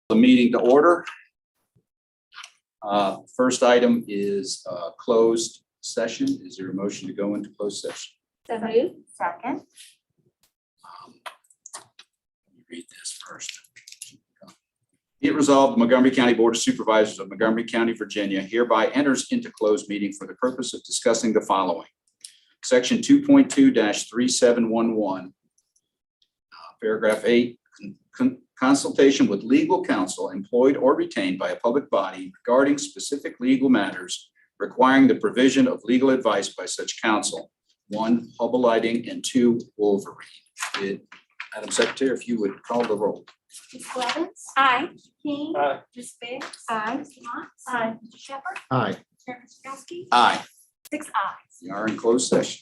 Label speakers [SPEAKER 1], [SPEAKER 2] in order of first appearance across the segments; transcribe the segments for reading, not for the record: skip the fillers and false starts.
[SPEAKER 1] The meeting to order. First item is closed session. Is there a motion to go into closed session?
[SPEAKER 2] So moved. Second.
[SPEAKER 1] Let me read this first. Be it resolved, the Montgomery County Board of Supervisors of Montgomery County, Virginia hereby enters into closed meeting for the purpose of discussing the following. Section 2.2-3711, paragraph 8, consultation with legal counsel employed or retained by a public body regarding specific legal matters requiring the provision of legal advice by such counsel. 1, Hubble Lighting, and 2, Wolverine. Madam Secretary, if you would call the roll.
[SPEAKER 2] Ms. Blevins? Aye. Mr. King?
[SPEAKER 3] Aye.
[SPEAKER 2] Ms. Biggs? Aye. Mr. Motts? Aye. Mr. Shepherd?
[SPEAKER 3] Aye.
[SPEAKER 2] Chairman Strowski?
[SPEAKER 1] Aye.
[SPEAKER 2] 6 ayes.
[SPEAKER 1] We are in closed session.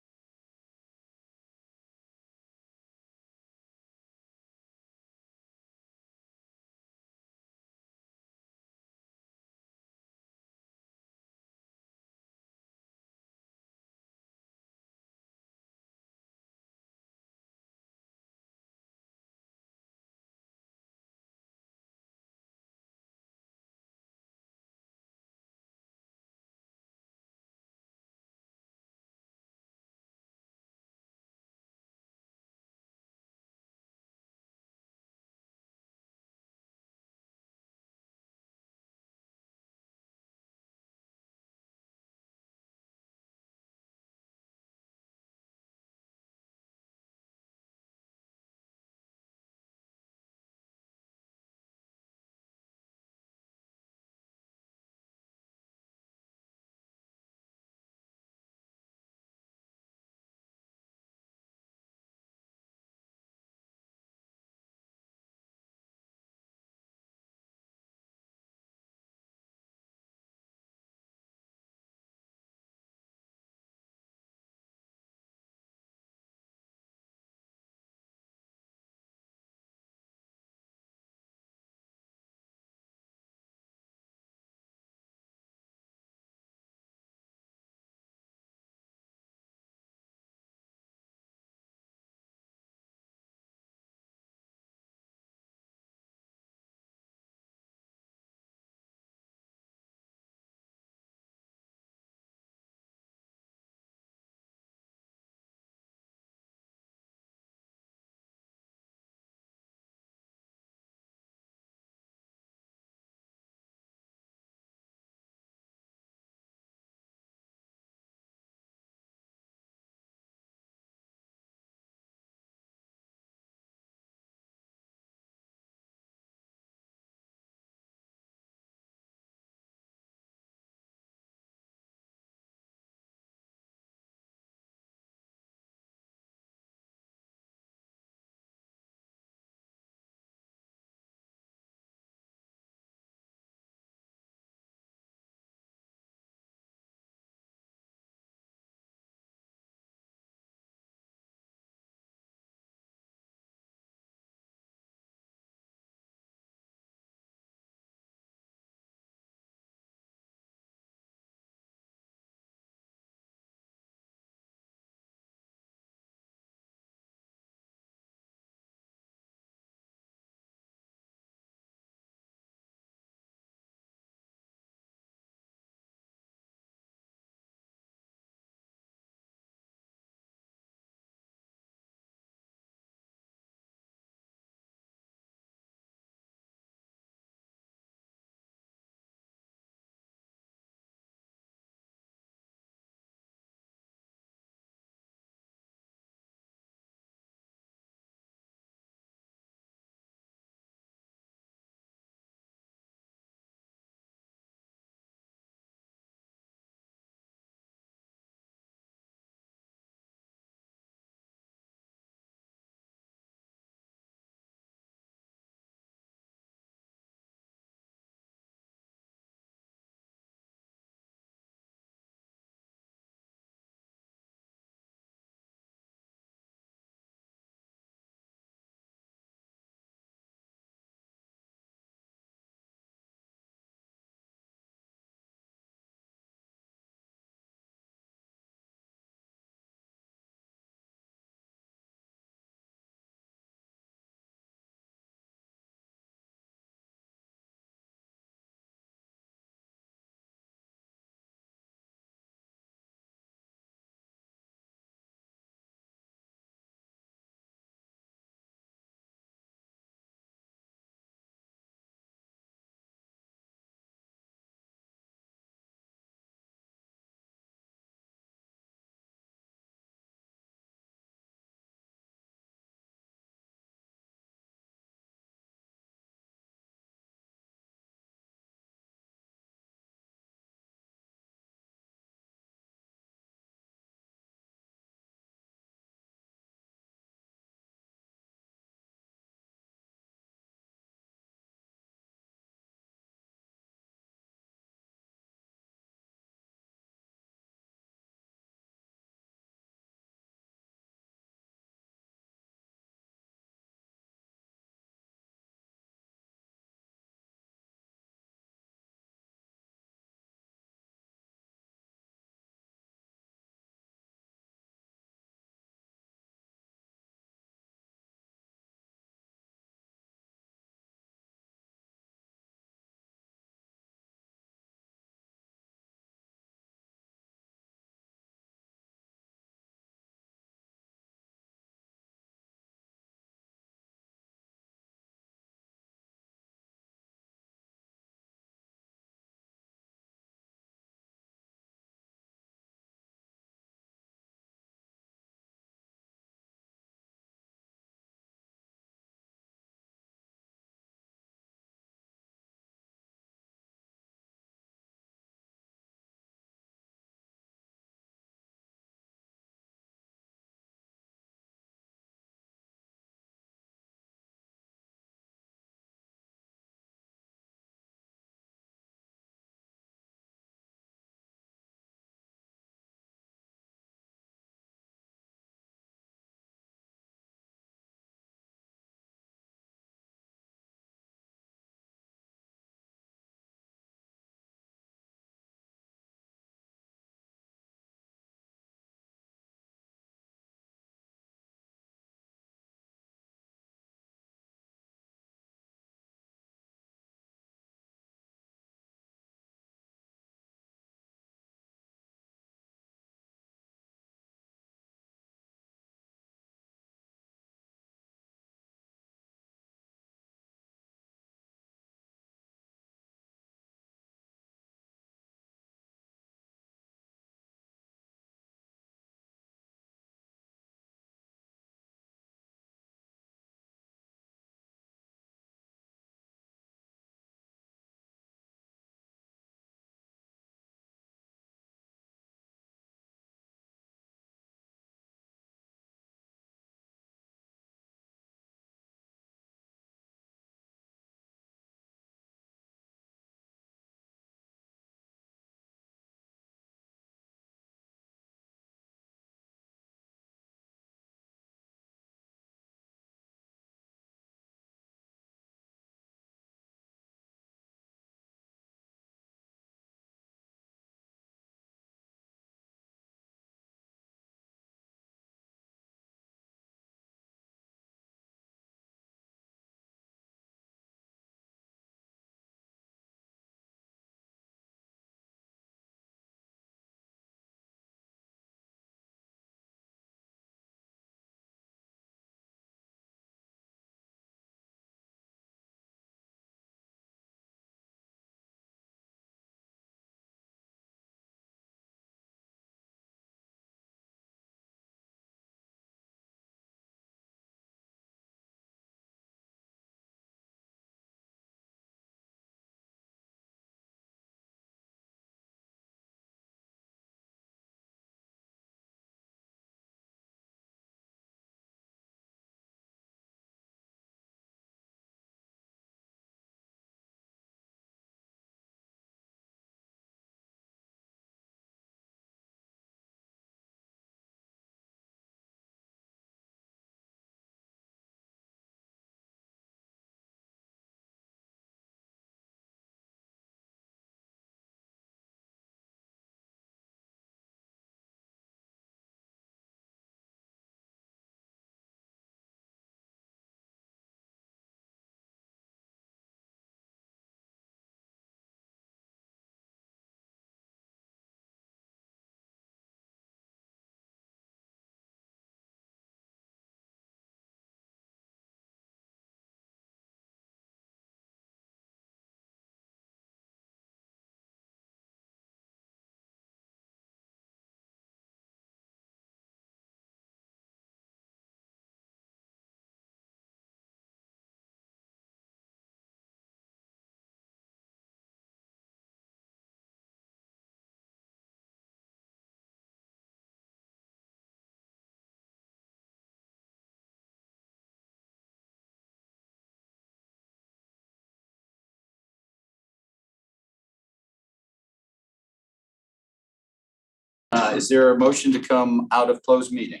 [SPEAKER 1] Is there a motion to come out of closed meeting?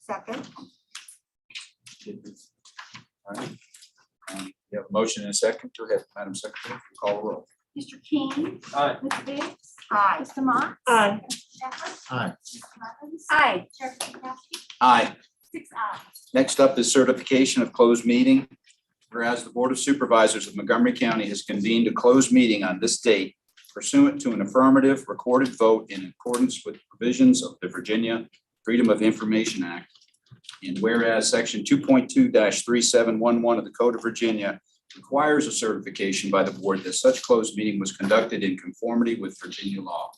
[SPEAKER 2] Second.
[SPEAKER 1] All right. You have a motion and a second. Go ahead, Madam Secretary, call the roll.
[SPEAKER 2] Mr. King.
[SPEAKER 3] Aye.
[SPEAKER 2] Ms. Biggs. Aye. Mr. Mott.
[SPEAKER 3] Aye.
[SPEAKER 2] Mr. Shepherd.
[SPEAKER 3] Aye.
[SPEAKER 2] Ms. Clevens. Aye. Chair Guskowski.
[SPEAKER 1] Aye.
[SPEAKER 2] 6 ayes.
[SPEAKER 1] Next up is certification of closed meeting. Whereas the Board of Supervisors of Montgomery County has convened a closed meeting on this date pursuant to an affirmative recorded vote in accordance with provisions of the Virginia Freedom of Information Act. And whereas Section 2.2-3711 of the Code of Virginia requires a certification by the board that such closed meeting was conducted in conformity with Virginia law.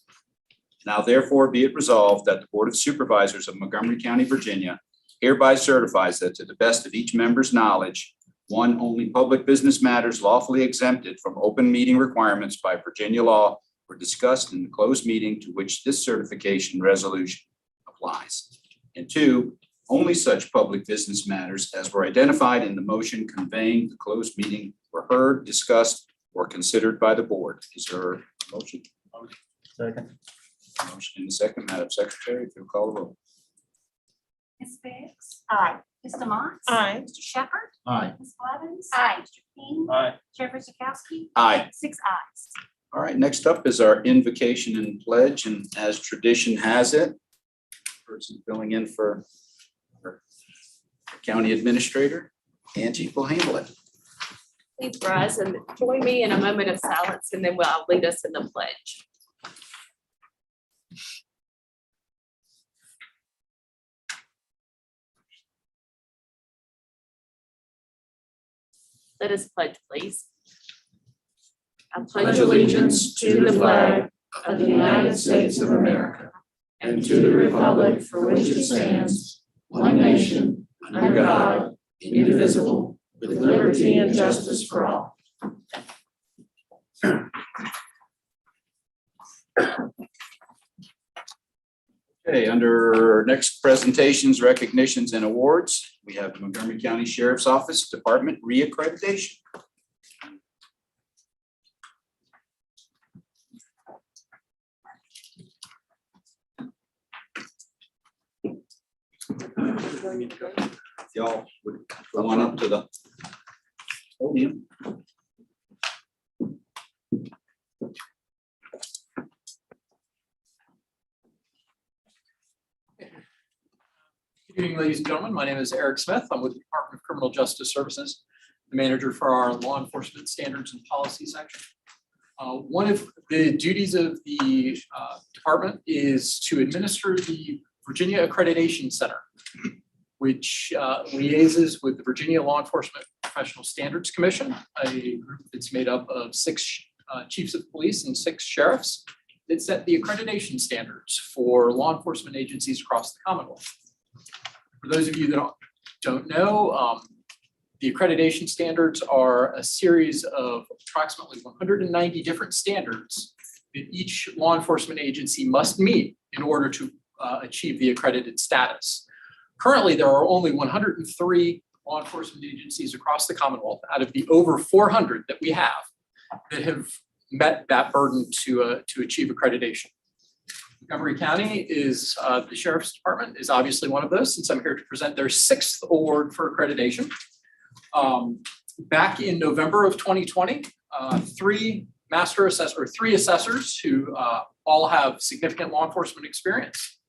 [SPEAKER 1] Now therefore be it resolved that the Board of Supervisors of Montgomery County, Virginia hereby certifies that to the best of each member's knowledge, one, only public business matters lawfully exempted from open meeting requirements by Virginia law were discussed in the closed meeting to which this certification resolution applies. And two, only such public business matters as were identified in the motion conveying the closed meeting were heard, discussed, or considered by the board. Is there a motion?
[SPEAKER 3] Second.
[SPEAKER 1] Motion in a second, Madam Secretary, if you'll call the roll.
[SPEAKER 2] Ms. Biggs. Aye. Mr. Mott.
[SPEAKER 3] Aye.
[SPEAKER 2] Mr. Shepherd.
[SPEAKER 3] Aye.
[SPEAKER 2] Ms. Clevens. Aye. Mr. King.
[SPEAKER 3] Aye.
[SPEAKER 2] Chair Guskowski.
[SPEAKER 1] Aye.
[SPEAKER 2] 6 ayes.
[SPEAKER 1] All right, next up is our invocation and pledge, and as tradition has it, person filling in for our county administrator, Angie will handle it.
[SPEAKER 4] Please rise and join me in a moment of silence, and then I'll lead us in the pledge. Let us pledge, please. I
[SPEAKER 5] Pledge allegiance to the flag of the United States of America and to the republic for which it stands, one nation, under God, indivisible, with liberty and justice for all.
[SPEAKER 1] Okay, under next presentations, recognitions, and awards, we have the Montgomery County Sheriff's Office Department reaccreditation. Y'all would go on up to the podium.
[SPEAKER 3] Good evening, ladies and gentlemen. My name is Eric Smith. I'm with the Department of Criminal Justice Services, the manager for our law enforcement standards and policy section. One of the duties of the department is to administer the Virginia Accreditation Center, which liaises with the Virginia Law Enforcement Professional Standards Commission, a group that's made up of 6 chiefs of police and 6 sheriffs that set the accreditation standards for law enforcement agencies across the Commonwealth. For those of you that don't know, the accreditation standards are a series of approximately 190 different standards that each law enforcement agency must meet in order to achieve the accredited status. Currently, there are only 103 law enforcement agencies across the Commonwealth out of the over 400 that we have that have met that burden to achieve accreditation. Montgomery County is, the Sheriff's Department is obviously one of those, since I'm here to present their 6th award for accreditation. Back in November of 2020, 3 assessors who all have significant law enforcement experience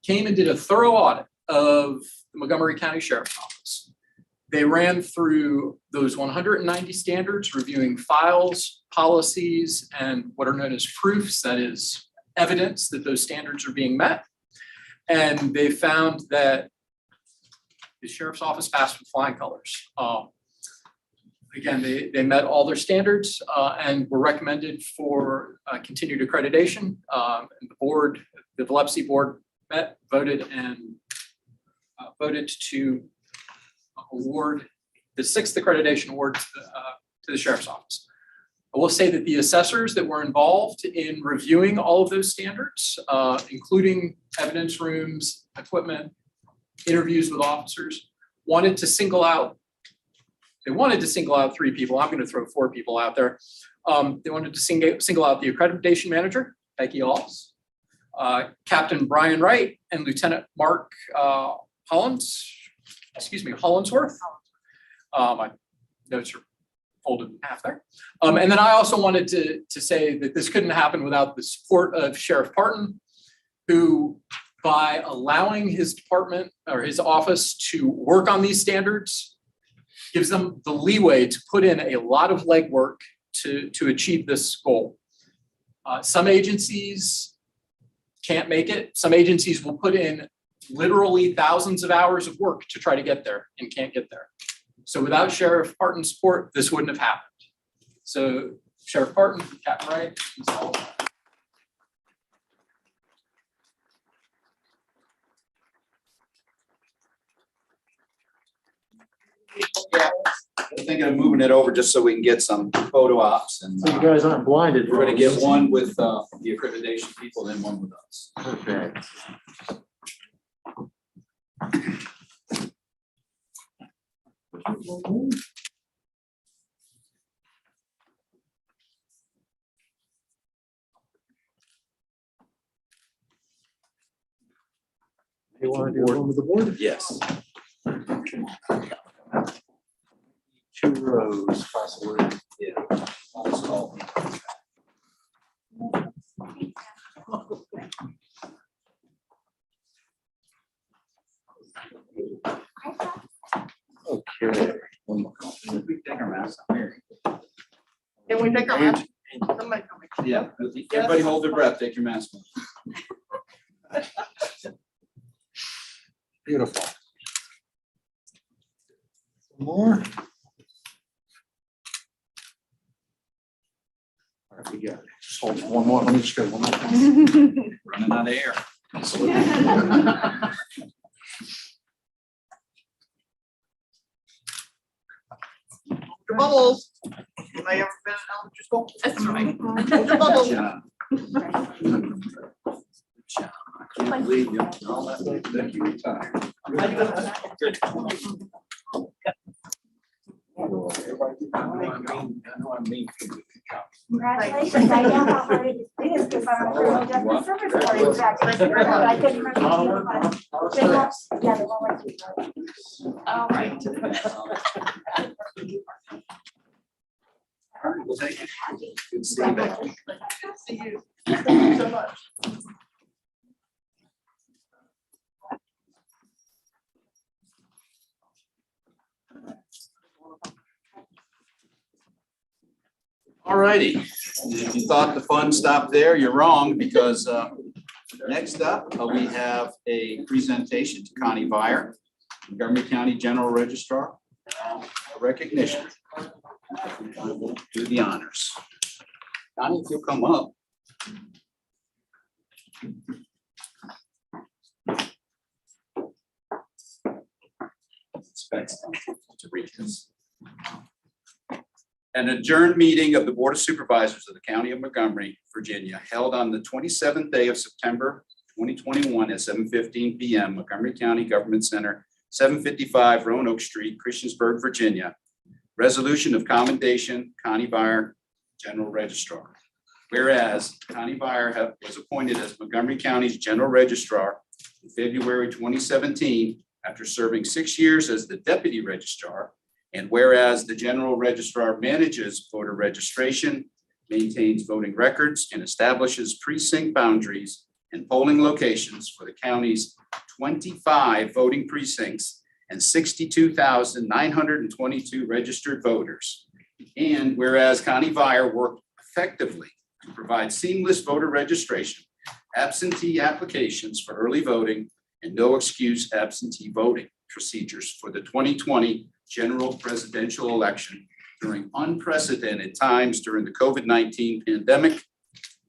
[SPEAKER 3] came and did a thorough audit of the Montgomery County Sheriff's Office. They ran through those 190 standards, reviewing files, policies, and what are known as proofs, that is, evidence that those standards are being met. And they found that the Sheriff's Office passed with flying colors. Again, they met all their standards and were recommended for continued accreditation. And the board, the Vallepsy board met, voted to award the 6th accreditation award to the Sheriff's Office. I will say that the assessors that were involved in reviewing all of those standards, including evidence rooms, equipment, interviews with officers, wanted to single out 3 people. I'm going to throw 4 people out there. They wanted to single out the accreditation manager, Becky Alls, Captain Brian Wright and Lieutenant Mark Hollinsworth. My notes are folded in half there. And then I also wanted to say that this couldn't happen without the support of Sheriff Parton, who, by allowing his department or his office to work on these standards, gives them the leeway to put in a lot of legwork to achieve this goal. Some agencies can't make it. Some agencies will put in literally thousands of hours of work to try to get there and can't get there. So without Sheriff Parton's support, this wouldn't have happened. So Sheriff Parton, Captain Wright,
[SPEAKER 1] Yeah, I'm thinking of moving it over just so we can get some photo ops, and
[SPEAKER 5] So you guys aren't blinded.
[SPEAKER 1] we're gonna get one with the accreditation people, then one with us.
[SPEAKER 5] Okay. You want to do one with the board?
[SPEAKER 1] Yes.
[SPEAKER 5] 2 rows possibly.
[SPEAKER 1] Yeah. Also,
[SPEAKER 5] Okay.
[SPEAKER 1] one more. We take our masks off here.
[SPEAKER 6] Can we take our mask? Somebody come in.
[SPEAKER 1] Yeah, everybody hold their breath, take your mask off.
[SPEAKER 5] Beautiful. Some more. All right, we got it. Just hold on one more. Let me just go one more.
[SPEAKER 1] Running out of air.
[SPEAKER 6] Your bubbles. Anybody ever been in elementary school?
[SPEAKER 4] That's right.
[SPEAKER 6] Hold your bubbles.
[SPEAKER 1] Good job. Good job. I can't believe you all that you retired. I know I'm mean.
[SPEAKER 2] Congratulations, I know how hard it is because I'm a criminal justice service board graduate, but I couldn't remember. Yeah, the one with you.
[SPEAKER 4] All right.
[SPEAKER 1] We'll take it. Good to see you back.
[SPEAKER 6] See you. Thank you so much.
[SPEAKER 1] All righty. If you thought the fun stopped there, you're wrong, because next up, we have a presentation to Connie Vire, Montgomery County General Registrar, a recognition. Do the honors. Connie, if you'll come up. Expect to read this. An adjourned meeting of the Board of Supervisors of the County of Montgomery, Virginia, held on the 27th day of September 2021 at 7:15 p.m. Montgomery County Government Center, 755 Roanoke Street, Christiansburg, Virginia. Resolution of commendation, Connie Vire, General Registrar. Whereas Connie Vire was appointed as Montgomery County's General Registrar in February 2017 after serving 6 years as the Deputy Registrar. And whereas the General Registrar manages voter registration, maintains voting records, and establishes precinct boundaries and polling locations for the county's 25 voting precincts and 62,922 registered voters. And whereas Connie Vire worked effectively to provide seamless voter registration, absentee applications for early voting, and no excuse absentee voting procedures for the 2020 general presidential election during unprecedented times during the COVID-19 pandemic.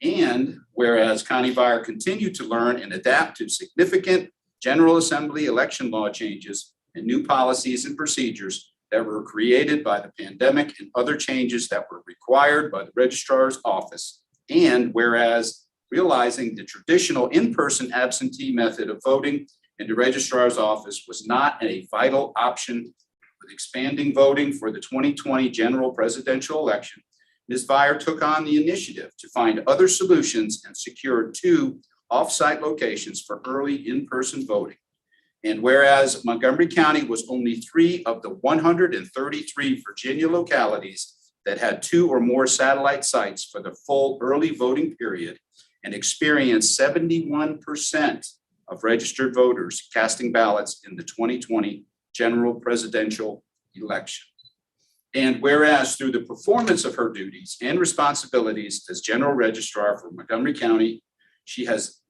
[SPEAKER 1] And whereas Connie Vire continued to learn and adapt to significant General Assembly election law changes and new policies and procedures that were created by the pandemic and other changes that were required by the registrar's office. And whereas realizing the traditional in-person absentee method of voting in the registrar's office was not a vital option with expanding voting for the 2020 general presidential election, Ms. Vire took on the initiative to find other solutions and secured 2 off-site locations for early in-person voting. And whereas Montgomery County was only 3 of the 133 Virginia localities that had 2 or more satellite sites for the full early voting period and experienced 71% of registered voters casting ballots in the 2020 general presidential election. And whereas through the performance of her duties and responsibilities as general registrar for Montgomery County, she has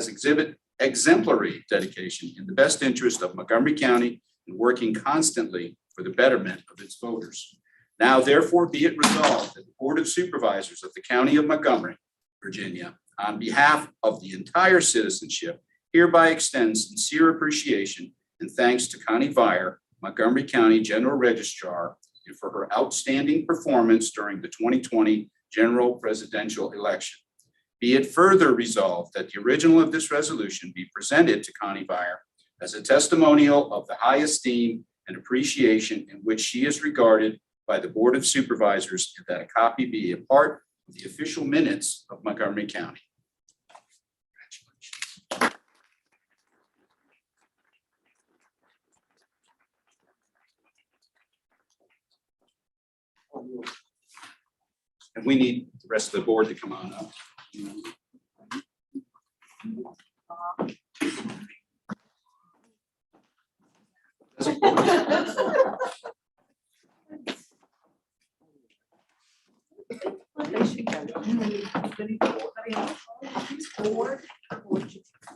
[SPEAKER 1] exhibited exemplary dedication in the best interest of Montgomery County and working constantly for the betterment of its voters. Now therefore be it resolved that the Board of Supervisors of the County of Montgomery, Virginia, on behalf of the entire citizenship, hereby extends sincere appreciation and thanks to Connie Vire, Montgomery County General Registrar, and for her outstanding performance during the 2020 general presidential election. Be it further resolved that the original of this resolution be presented to Connie Vire as a testimonial of the high esteem and appreciation in which she is regarded by the Board of Supervisors, and that a copy be a part of the official minutes of Montgomery County. Congratulations. And we need the rest of the board to come on up.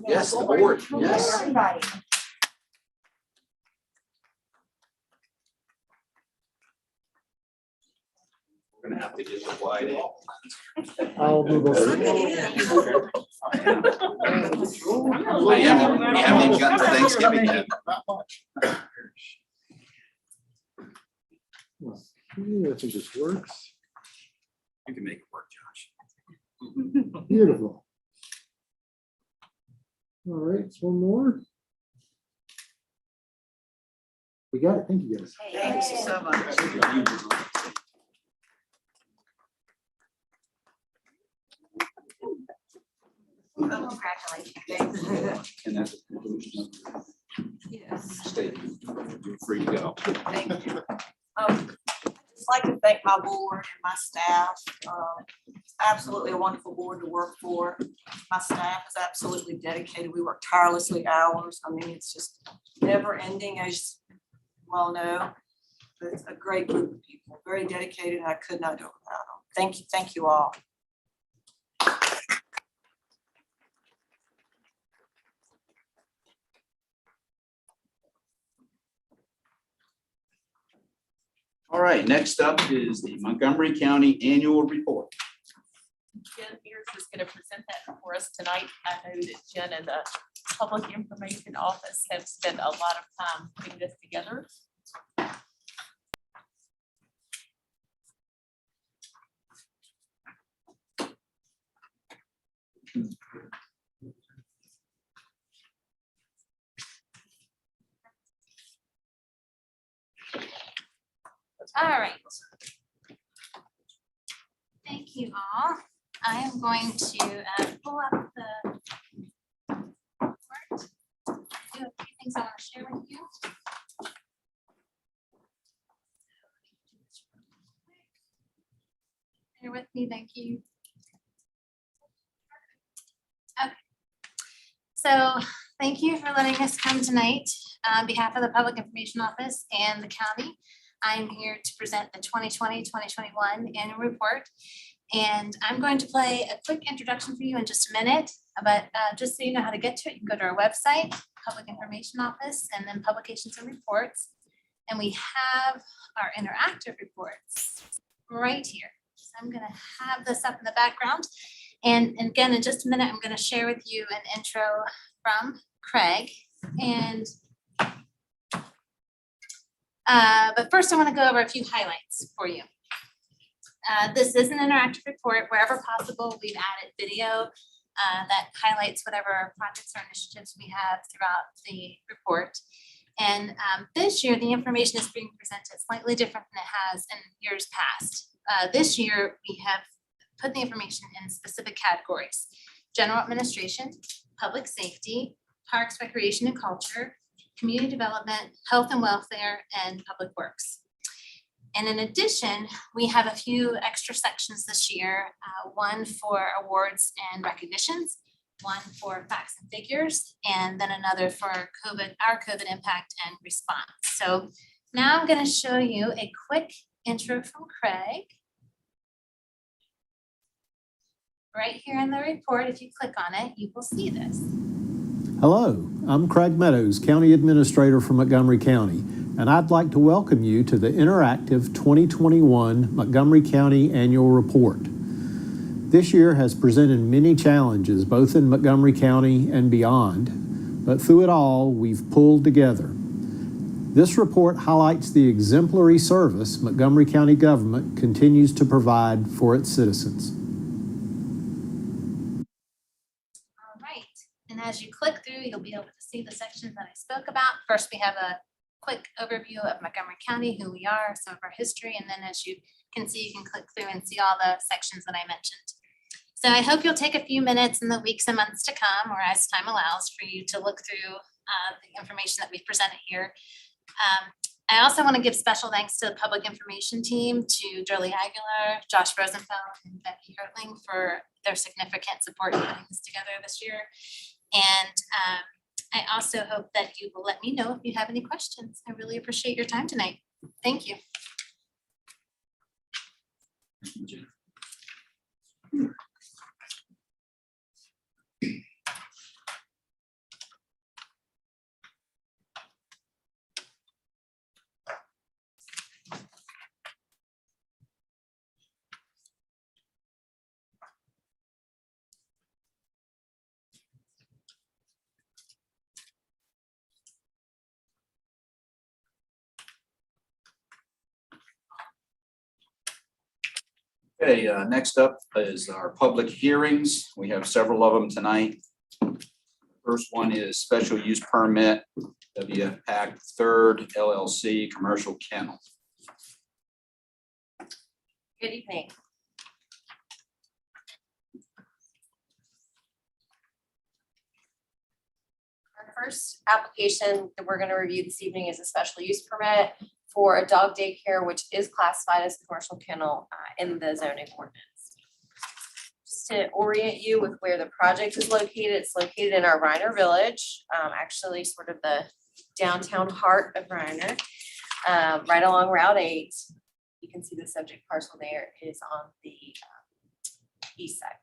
[SPEAKER 1] Yes, the board, yes.
[SPEAKER 2] Everybody.
[SPEAKER 1] We're gonna have to get the wide angle.
[SPEAKER 5] I'll do those.
[SPEAKER 1] We haven't even gotten to Thanksgiving yet.
[SPEAKER 5] I think this works.
[SPEAKER 1] You can make it work, Josh.
[SPEAKER 5] Beautiful. All right, so one more. We got it. Thank you, guys.
[SPEAKER 6] Thank you so much.
[SPEAKER 2] Congratulations.
[SPEAKER 1] And that's the conclusion of
[SPEAKER 6] Yes,
[SPEAKER 1] the statement. You're free to go.
[SPEAKER 6] thank you. I'd just like to thank my board and my staff. It's absolutely a wonderful board to work for. My staff is absolutely dedicated. We work tirelessly hours. I mean, it's just never ending, as you well know. But it's a great group of people, very dedicated, and I could not do it without them. Thank you all.
[SPEAKER 1] All right, next up is the Montgomery County Annual Report.
[SPEAKER 4] Jen Pierce is going to present that for us tonight. I know that Jen and the Public Information Office have spent a lot of time putting this together.
[SPEAKER 7] All right. Thank you all. I am going to pull up the report. I do a few things I want to share with you. Bear with me, thank you. Okay. So thank you for letting us come tonight on behalf of the Public Information Office and the county. I'm here to present the 2020-2021 annual report. And I'm going to play a quick introduction for you in just a minute, but just so you know how to get to it, you can go to our website, Public Information Office, and then Publications and Reports. And we have our interactive reports right here. So I'm gonna have this up in the background. And again, in just a minute, I'm gonna share with you an intro from Craig. And but first I want to go over a few highlights for you. This is an interactive report. Wherever possible, we've added video that highlights whatever projects or initiatives we have throughout the report. And this year, the information is being presented slightly different than it has in years past. This year, we have put the information in specific categories. general administration, public safety, parks, recreation and culture, community development, health and welfare, and public works. And in addition, we have a few extra sections this year, one for awards and recognitions, one for facts and figures, and then another for our COVID impact and response. So now I'm going to show you a quick intro from Craig. Right here in the report, if you click on it, you will see this.
[SPEAKER 8] Hello, I'm Craig Meadows, County Administrator for Montgomery County, and I'd like to welcome you to the interactive 2021 Montgomery County Annual Report. This year has presented many challenges, both in Montgomery County and beyond, but through it all, we've pulled together. This report highlights the exemplary service Montgomery County government continues to provide for its citizens.
[SPEAKER 7] All right, and as you click through, you'll be able to see the sections that I spoke about. First, we have a quick overview of Montgomery County, who we are, some of our history, and then as you can see, you can click through and see all the sections that I mentioned. So I hope you'll take a few minutes in the weeks and months to come, or as time allows, for you to look through the information that we've presented here. I also want to give special thanks to the public information team, to Durley Aguilar, Josh Rosenfeld, and Becky Hertling for their significant support in putting this together this year. And I also hope that you will let me know if you have any questions. I really appreciate your time tonight. Thank you.
[SPEAKER 1] Okay, next up is our public hearings. We have several of them tonight. First one is special use permit, WF Pack Third LLC Commercial Kennel.
[SPEAKER 9] Good evening. Our first application that we're going to review this evening is a special use permit for a dog daycare, which is classified as a commercial kennel in the zoning ordinance. Just to orient you with where the project is located, it's located in our Reiner Village, actually sort of the downtown heart of Reiner, right along Route 8. You can see the subject parcel there is on the east side.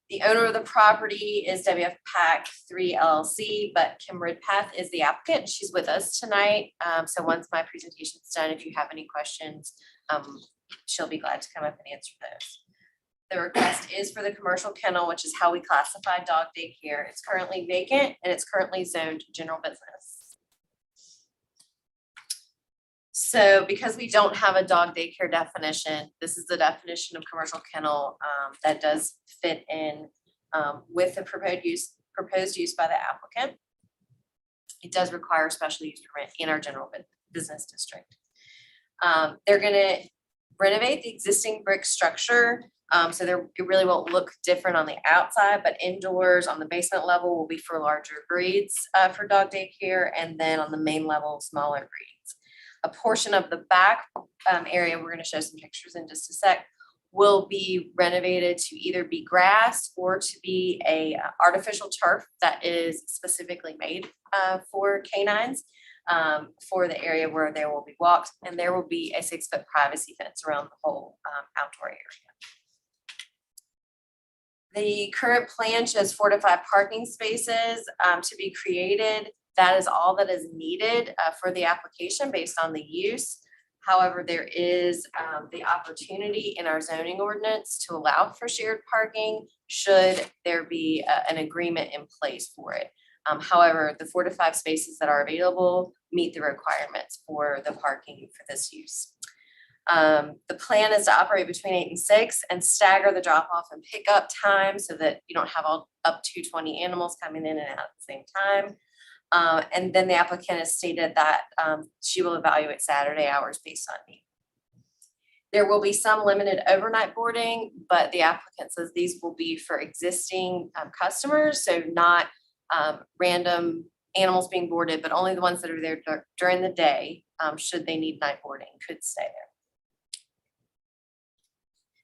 [SPEAKER 9] The owner of the property is WF Pack 3 LLC, but Kim Ridpath is the applicant. She's with us tonight. So once my presentation is done, if you have any questions, she'll be glad to come up and answer those. The request is for the commercial kennel, which is how we classify dog daycare. It's currently vacant and it's currently zoned general business. So because we don't have a dog daycare definition, this is the definition of commercial kennel that does fit in with the proposed use by the applicant. It does require a special use permit in our general business district. They're gonna renovate the existing brick structure. So it really won't look different on the outside, but indoors on the basement level will be for larger breeds for dog daycare, and then on the main level, smaller breeds. A portion of the back area, we're going to show some pictures in just a sec, will be renovated to either be grass or to be a artificial turf that is specifically made for canines for the area where there will be walks, and there will be a 6-foot privacy fence around the whole outdoor area. The current plan shows 4 to 5 parking spaces to be created. That is all that is needed for the application based on the use. However, there is the opportunity in our zoning ordinance to allow for shared parking should there be an agreement in place for it. However, the 4 to 5 spaces that are available meet the requirements for the parking for this use. The plan is to operate between 8 and 6 and stagger the drop off and pickup time so that you don't have all up to 20 animals coming in and out at the same time. And then the applicant has stated that she will evaluate Saturday hours based on need. There will be some limited overnight boarding, but the applicant says these will be for existing customers, so not random animals being boarded, but only the ones that are there during the day, should they need night boarding, could stay there.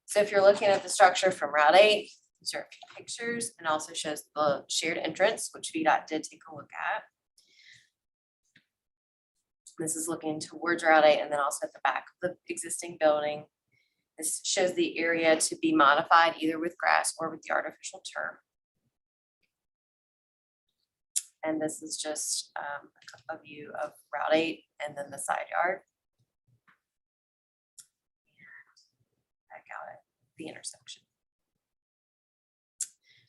[SPEAKER 9] So if you're looking at the structure from Route 8, these are a few pictures, and also shows the shared entrance, which VDOT did take a look at. This is looking towards Route 8 and then also at the back of the existing building. This shows the area to be modified either with grass or with the artificial turf. And this is just a view of Route 8 and then the side yard. And back out at the intersection.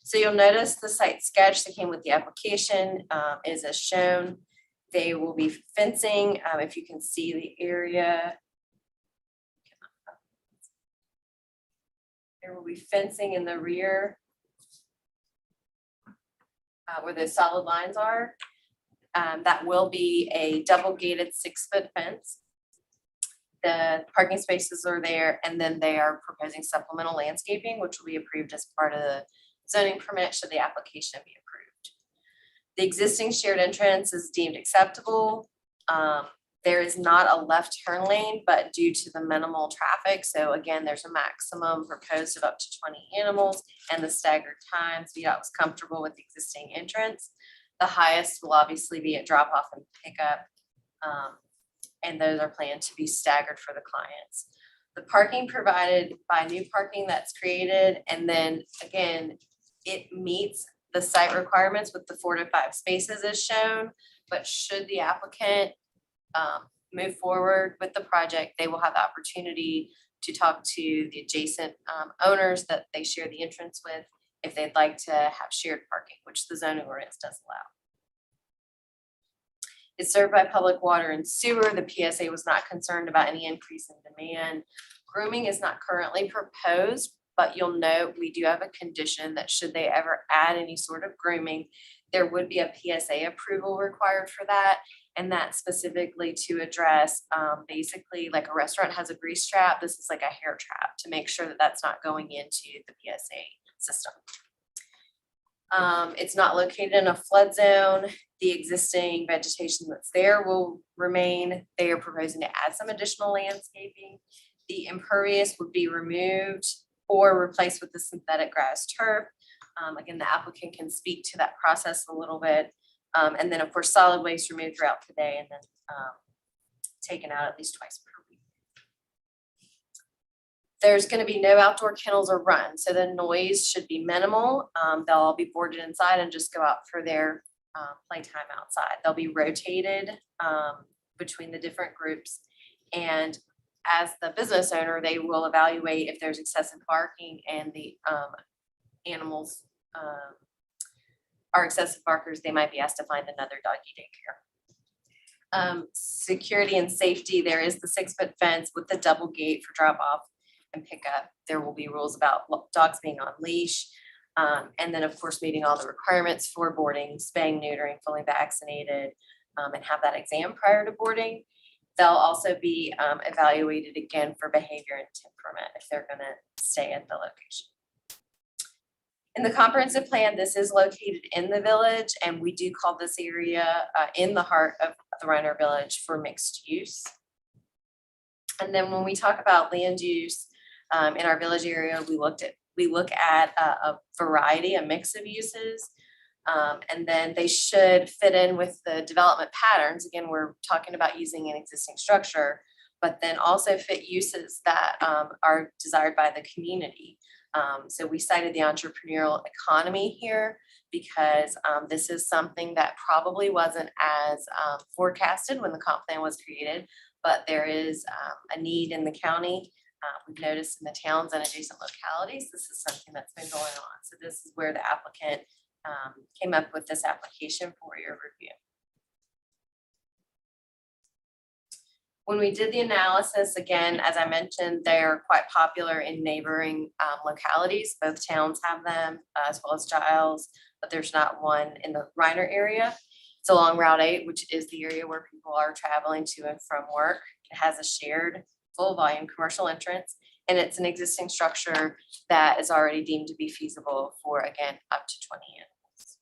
[SPEAKER 9] So you'll notice the site sketch that came with the application is as shown. They will be fencing, if you can see the area. There will be fencing in the rear where the solid lines are. That will be a double gated 6-foot fence. The parking spaces are there, and then they are proposing supplemental landscaping, which will be approved as part of the zoning permit should the application be approved. The existing shared entrance is deemed acceptable. There is not a left turn lane, but due to the minimal traffic, so again, there's a maximum proposed of up to 20 animals and the staggered times. VDOT was comfortable with the existing entrance. The highest will obviously be at drop off and pickup. And those are planned to be staggered for the clients. The parking provided by new parking that's created, and then again, it meets the site requirements with the 4 to 5 spaces as shown, but should the applicant move forward with the project, they will have the opportunity to talk to the adjacent owners that they share the entrance with if they'd like to have shared parking, which the zoning ordinance does allow. It's served by public water and sewer. The PSA was not concerned about any increase in demand. Grooming is not currently proposed, but you'll note we do have a condition that should they ever add any sort of grooming, there would be a PSA approval required for that. And that's specifically to address basically like a restaurant has a grease trap. This is like a hair trap to make sure that that's not going into the PSA system. It's not located in a flood zone. The existing vegetation that's there will remain. They are proposing to add some additional landscaping. The impervious would be removed or replaced with the synthetic grass turf. Again, the applicant can speak to that process a little bit. And then of course, solid waste removed throughout the day and then taken out at least twice per week. There's going to be no outdoor kennels or runs, so the noise should be minimal. They'll all be boarded inside and just go out for their playtime outside. They'll be rotated between the different groups, and as the business owner, they will evaluate if there's excessive barking and the animals are excessive barkers. They might be asked to find another doggy daycare. Security and safety, there is the 6-foot fence with the double gate for drop off and pick up. There will be rules about dogs being on leash. And then of course, meeting all the requirements for boarding, spaying, neutering, fully vaccinated, and have that exam prior to boarding. They'll also be evaluated again for behavior and temperament if they're gonna stay at the location. In the comprehensive plan, this is located in the village, and we do call this area in the heart of the Roanoke Village for mixed use. And then when we talk about land use in our village area, we look at a variety, a mix of uses. And then they should fit in with the development patterns. Again, we're talking about using an existing structure, but then also fit uses that are desired by the community. So we cited the entrepreneurial economy here because this is something that probably wasn't as forecasted when the comp plan was created, but there is a need in the county. We've noticed in the towns and adjacent localities, this is something that's been going on. So this is where the applicant came up with this application for your review. When we did the analysis, again, as I mentioned, they're quite popular in neighboring localities. Both towns have them as well as Giles, but there's not one in the Reiner area. It's along Route 8, which is the area where people are traveling to and from work. It has a shared full volume commercial entrance, and it's an existing structure that is already deemed to be feasible for, again, up to 20 animals.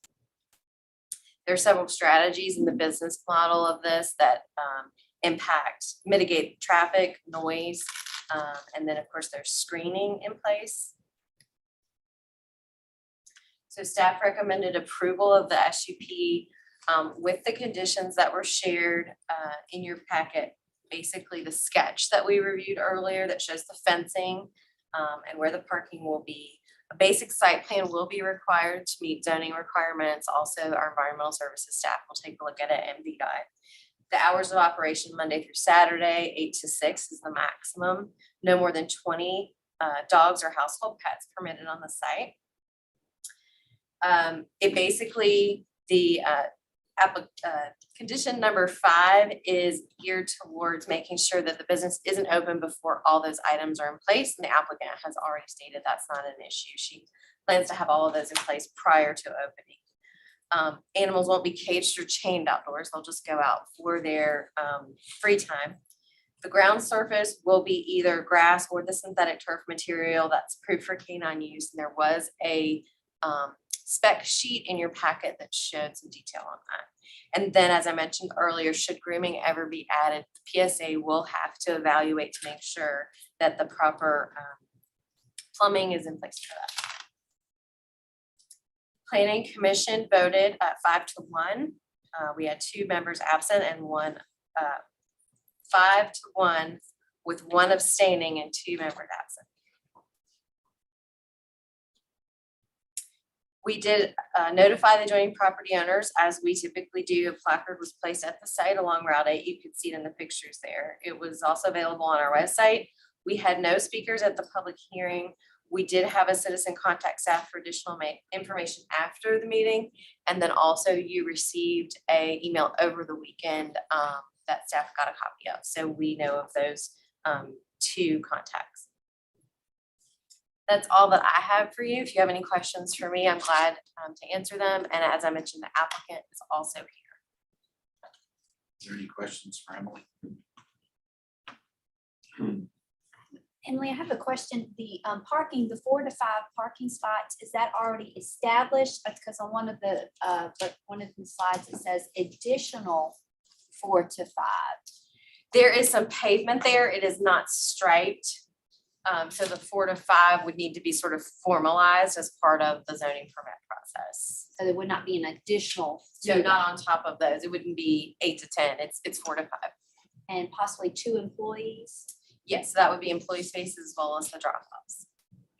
[SPEAKER 9] There are several strategies in the business model of this that mitigate traffic, noise, and then of course there's screening in place. So staff recommended approval of the SUP with the conditions that were shared in your packet. Basically the sketch that we reviewed earlier that shows the fencing and where the parking will be. A basic site plan will be required to meet zoning requirements. Also, our environmental services staff will take a look at it and guide. The hours of operation Monday through Saturday, 8 to 6 is the maximum. No more than 20 dogs or household pets permitted on the site. It basically, the condition number 5 is geared towards making sure that the business isn't open before all those items are in place, and the applicant has already stated that's not an issue. She plans to have all of those in place prior to opening. Animals won't be caged or chained outdoors. They'll just go out for their free time. The ground surface will be either grass or the synthetic turf material that's approved for canine use. And there was a spec sheet in your packet that showed some detail on that. And then, as I mentioned earlier, should grooming ever be added, the PSA will have to evaluate to make sure that the proper plumbing is in place for that. Planning Commission voted 5-1. We had 2 members absent and 5-1 with 1 abstaining and 2 members absent. We did notify the adjoining property owners, as we typically do. A placard was placed at the site along Route 8. You could see it in the pictures there. It was also available on our website. We had no speakers at the public hearing. We did have a citizen contact staff for additional information after the meeting. And then also you received an email over the weekend that staff got a copy of. So we know of those 2 contacts. That's all that I have for you. If you have any questions for me, I'm glad to answer them. And as I mentioned, the applicant is also here.
[SPEAKER 1] Is there any questions for Emily?
[SPEAKER 2] Emily, I have a question. The parking, the 4 to 5 parking spots, is that already established? Because on one of the slides, it says additional 4 to 5.
[SPEAKER 9] There is some pavement there. It is not striped. So the 4 to 5 would need to be sort of formalized as part of the zoning permit process.
[SPEAKER 2] So there would not be an additional.
[SPEAKER 9] So not on top of those. It wouldn't be 8 to 10. It's 4 to 5.
[SPEAKER 2] And possibly 2 employees.
[SPEAKER 9] Yes, that would be employee spaces as well as the drop-offs.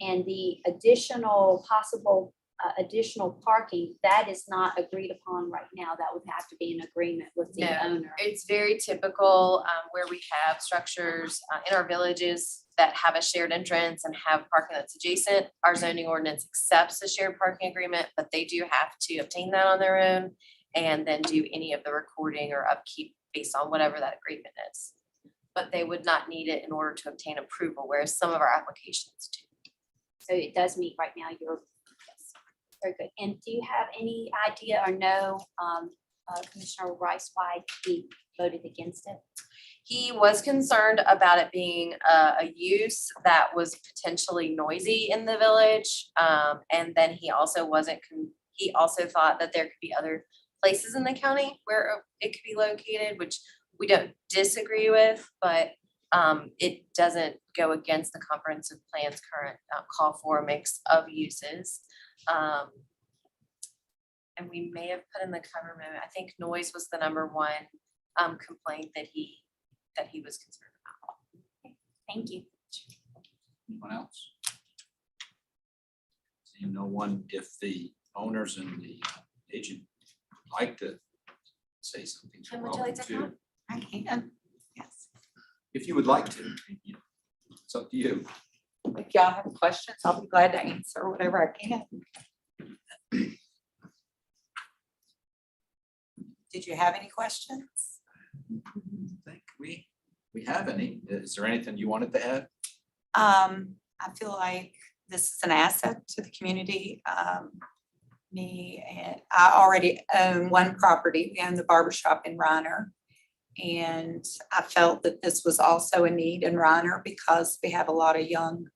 [SPEAKER 2] And the additional possible additional parking, that is not agreed upon right now. That would have to be an agreement with the owner.
[SPEAKER 9] It's very typical where we have structures in our villages that have a shared entrance and have parking that's adjacent. Our zoning ordinance accepts a shared parking agreement, but they do have to obtain that on their own and then do any of the recording or upkeep based on whatever that agreement is. But they would not need it in order to obtain approval, whereas some of our applications do.
[SPEAKER 2] So it does meet right now your. Very good. And do you have any idea or know, Commissioner Rice, why he voted against it?
[SPEAKER 9] He was concerned about it being a use that was potentially noisy in the village. And then he also he also thought that there could be other places in the county where it could be located, which we don't disagree with, but it doesn't go against the comprehensive plan's current call for a mix of uses. And we may have put in the cover memo, I think noise was the #1 complaint that he was concerned about.
[SPEAKER 2] Okay, thank you.
[SPEAKER 1] Anyone else? Seeing no one, if the owners and the agent would like to say something.
[SPEAKER 9] Kim, would you like to come?
[SPEAKER 6] I can, yes.
[SPEAKER 1] If you would like to, it's up to you.
[SPEAKER 10] If y'all have questions, I'll be glad to answer whatever I can.
[SPEAKER 6] Did you have any questions?
[SPEAKER 1] I think we have any. Is there anything you wanted to add?
[SPEAKER 10] I feel like this is an asset to the community. Me and I already own one property. We own the barbershop in Roanoke. And I felt that this was also a need in Reiner because we have a lot of young,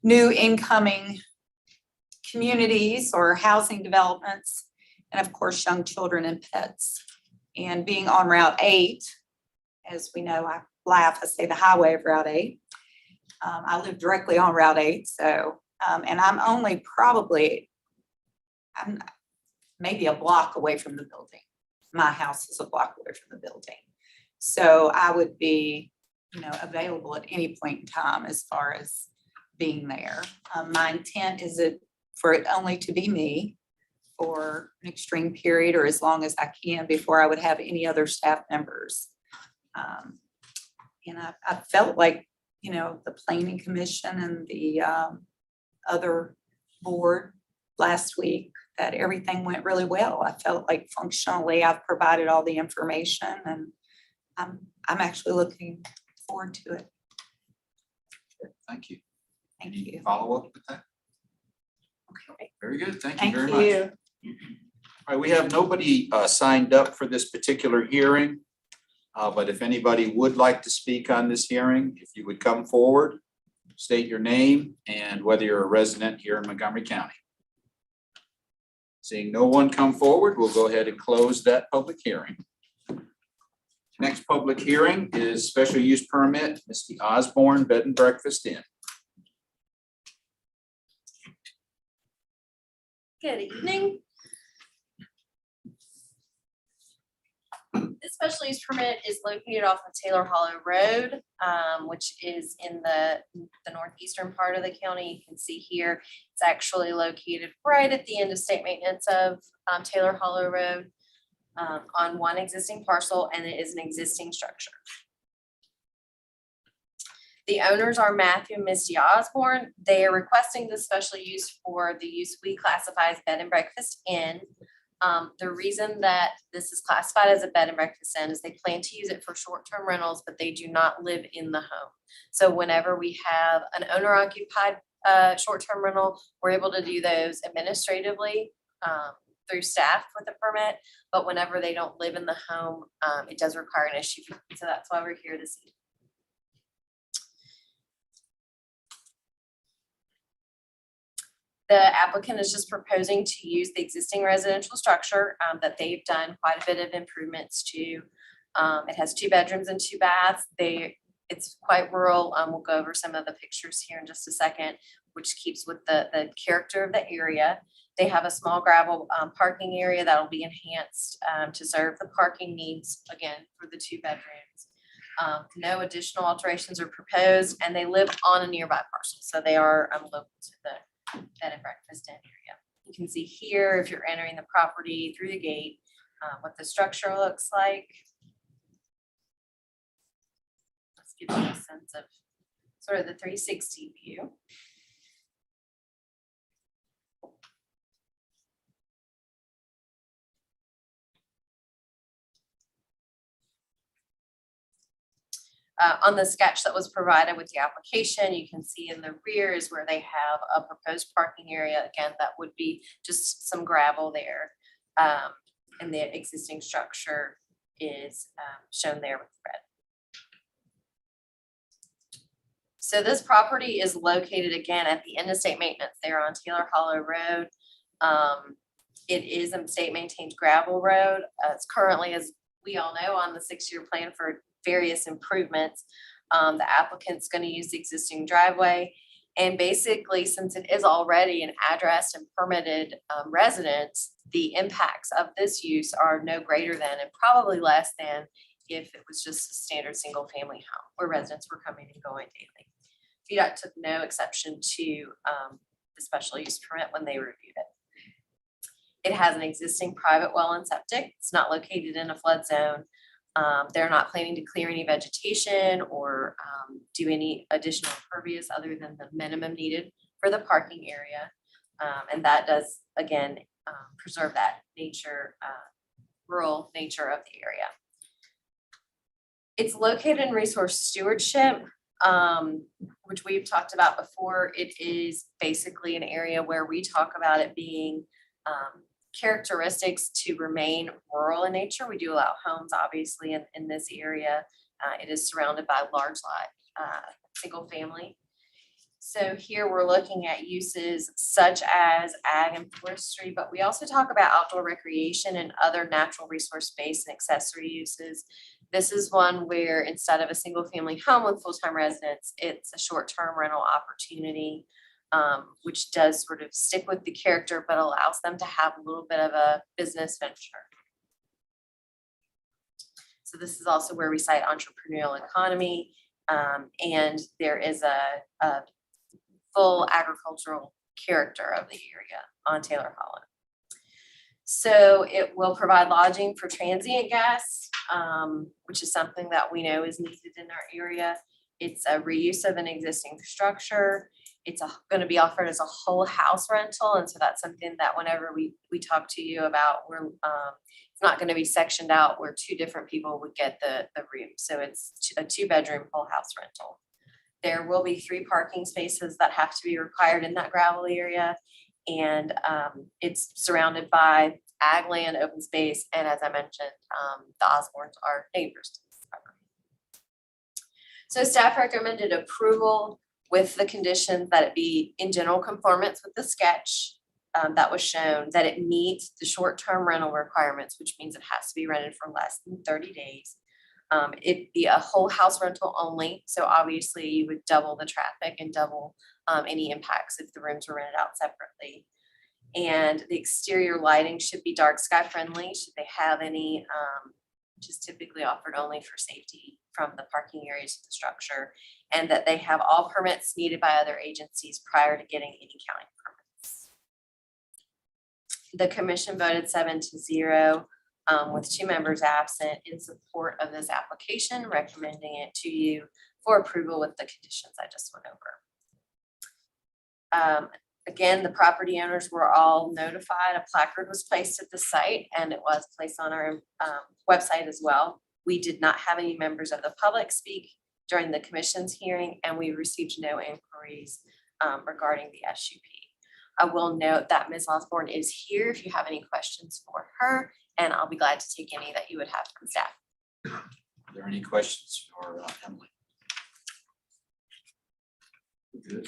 [SPEAKER 10] new incoming communities or housing developments, and of course, young children and pets. And being on Route 8, as we know, I laugh, I say the highway of Route 8. I live directly on Route 8, so, and I'm only probably, I'm maybe a block away from the building. My house is a block away from the building. So I would be, available at any point in time as far as being there. My intent is for it only to be me for an extreme period or as long as I can before I would have any other staff members. And I felt like, the planning commission and the other board last week, that everything went really well. I felt like functionally I've provided all the information, and I'm actually looking forward to it.
[SPEAKER 1] Thank you.
[SPEAKER 10] Thank
[SPEAKER 1] Any
[SPEAKER 10] you.
[SPEAKER 1] follow up with that?
[SPEAKER 10] Okay.
[SPEAKER 1] Very good. Thank you
[SPEAKER 10] Thank
[SPEAKER 1] very much.
[SPEAKER 10] you.
[SPEAKER 1] All right, we have nobody signed up for this particular hearing. But if anybody would like to speak on this hearing, if you would come forward, state your name and whether you're a resident here in Montgomery County. Seeing no one come forward, we'll go ahead and close that public hearing. Next public hearing is special use permit, Misty Osborne Bed and Breakfast Inn.
[SPEAKER 9] Good evening. This special use permit is located off of Taylor Hollow Road, which is in the northeastern part of the county. You can see here, it's actually located right at the end of state maintenance of Taylor Hollow Road on one existing parcel, and it is an existing structure. The owners are Matthew and Misty Osborne. They are requesting the special use for the use we classify as bed and breakfast inn. The reason that this is classified as a bed and breakfast inn is they plan to use it for short-term rentals, but they do not live in the home. So whenever we have an owner-occupied short-term rental, we're able to do those administratively through staff with a permit. But whenever they don't live in the home, it does require an issue. So that's why we're here this evening. The applicant is just proposing to use the existing residential structure that they've done quite a bit of improvements to. It has 2 bedrooms and 2 baths. It's quite rural. We'll go over some of the pictures here in just a second, which keeps with the character of the area. They have a small gravel parking area that will be enhanced to serve the parking needs, again, for the 2 bedrooms. No additional alterations are proposed, and they live on a nearby parcel. So they are local to the bed and breakfast inn area. You can see here, if you're entering the property through the gate, what the structure looks like. Let's give you a sense of sort of the 360 view. On the sketch that was provided with the application, you can see in the rear is where they have a proposed parking area. Again, that would be just some gravel there. And the existing structure is shown there with red. So this property is located again at the end of state maintenance there on Taylor Hollow Road. It is a state maintained gravel road. It's currently, as we all know, on the 6-year plan for various improvements. The applicant's going to use the existing driveway. And basically, since it is already an addressed and permitted residence, the impacts of this use are no greater than and probably less than if it was just a standard single family home where residents were coming and going daily. VDOT took no exception to the special use permit when they reviewed it. It has an existing private well and septic. It's not located in a flood zone. They're not planning to clear any vegetation or do any additional impervious other than the minimum needed for the parking area. And that does, again, preserve that nature, rural nature of the area. It's located in resource stewardship, which we've talked about before. It is basically an area where we talk about it being characteristics to remain rural in nature. We do allow homes, obviously, in this area. It is surrounded by large lot, single family. So here we're looking at uses such as ag and forestry, but we also talk about outdoor recreation and other natural resource based and accessory uses. This is one where instead of a single family home with full-time residents, it's a short-term rental opportunity, which does sort of stick with the character, but allows them to have a little bit of a business venture. So this is also where we cite entrepreneurial economy, and there is a full agricultural character of the area on Taylor Holland. So it will provide lodging for transient guests, which is something that we know is needed in our area. It's a reuse of an existing structure. It's going to be offered as a whole house rental. And so that's something that whenever we talk to you about, it's not going to be sectioned out where two different people would get the room. So it's a 2-bedroom whole house rental. There will be 3 parking spaces that have to be required in that gravel area. And it's surrounded by ag land, open space, and as I mentioned, the Osbornes are neighbors to this property. So staff recommended approval with the condition that it be in general conformance with the sketch that was shown, that it meets the short-term rental requirements, which means it has to be rented for less than 30 days. It'd be a whole house rental only. So obviously you would double the traffic and double any impacts if the rooms were rented out separately. And the exterior lighting should be dark sky friendly, should they have any, which is typically offered only for safety from the parking areas of the structure, and that they have all permits needed by other agencies prior to getting any county permits. The commission voted 7-0. With 2 members absent in support of this application, recommending it to you for approval with the conditions I just went over. Again, the property owners were all notified. A placard was placed at the site and it was placed on our website as well. We did not have any members of the public speak during the commission's hearing, and we received no inquiries regarding the SUP. I will note that Ms. Osborne is here if you have any questions for her, and I'll be glad to take any that you would have from staff.
[SPEAKER 1] Are there any questions for Emily? Good.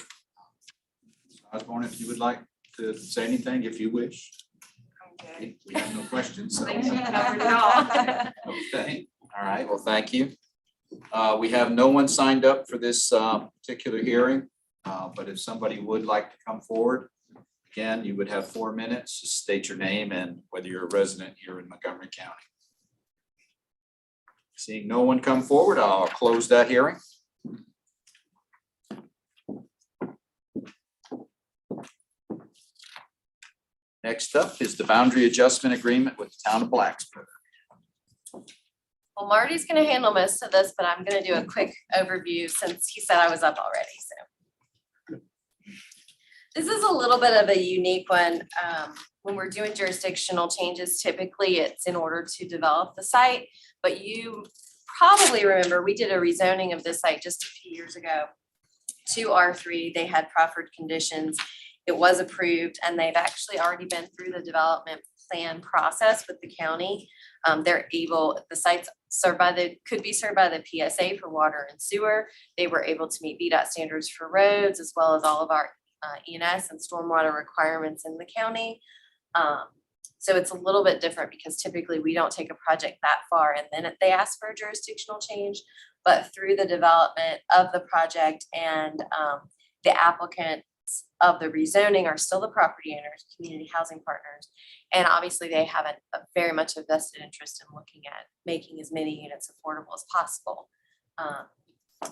[SPEAKER 1] Ms. Osborne, if you would like to say anything, if you wish.
[SPEAKER 4] Okay.
[SPEAKER 1] We have no questions. So.
[SPEAKER 4] I think she covered it all.
[SPEAKER 1] Okay. All right. Well, thank you. We have no one signed up for this particular hearing, but if somebody would like to come forward, again, you would have 4 minutes. Just state your name and whether you're a resident here in Montgomery County. Seeing no one come forward, I'll close that hearing. Next up is the boundary adjustment agreement with the town of Blacksburg.
[SPEAKER 9] Well, Marty's going to handle most of this, but I'm going to do a quick overview since he said I was up already. So this is a little bit of a unique one. When we're doing jurisdictional changes, typically it's in order to develop the site, but you probably remember we did a rezoning of this site just a few years ago to R3. They had proffered conditions. It was approved, and they've actually already been through the development plan process with the county. They're able, the sites could be served by the PSA for water and sewer. They were able to meet VDOT standards for roads, as well as all of our ENS and stormwater requirements in the county. So it's a little bit different because typically we don't take a project that far and then they ask for a jurisdictional change, but through the development of the project and the applicants of the rezoning are still the property owners, community housing partners, and obviously they have a very much a vested interest in looking at making as many units affordable as possible.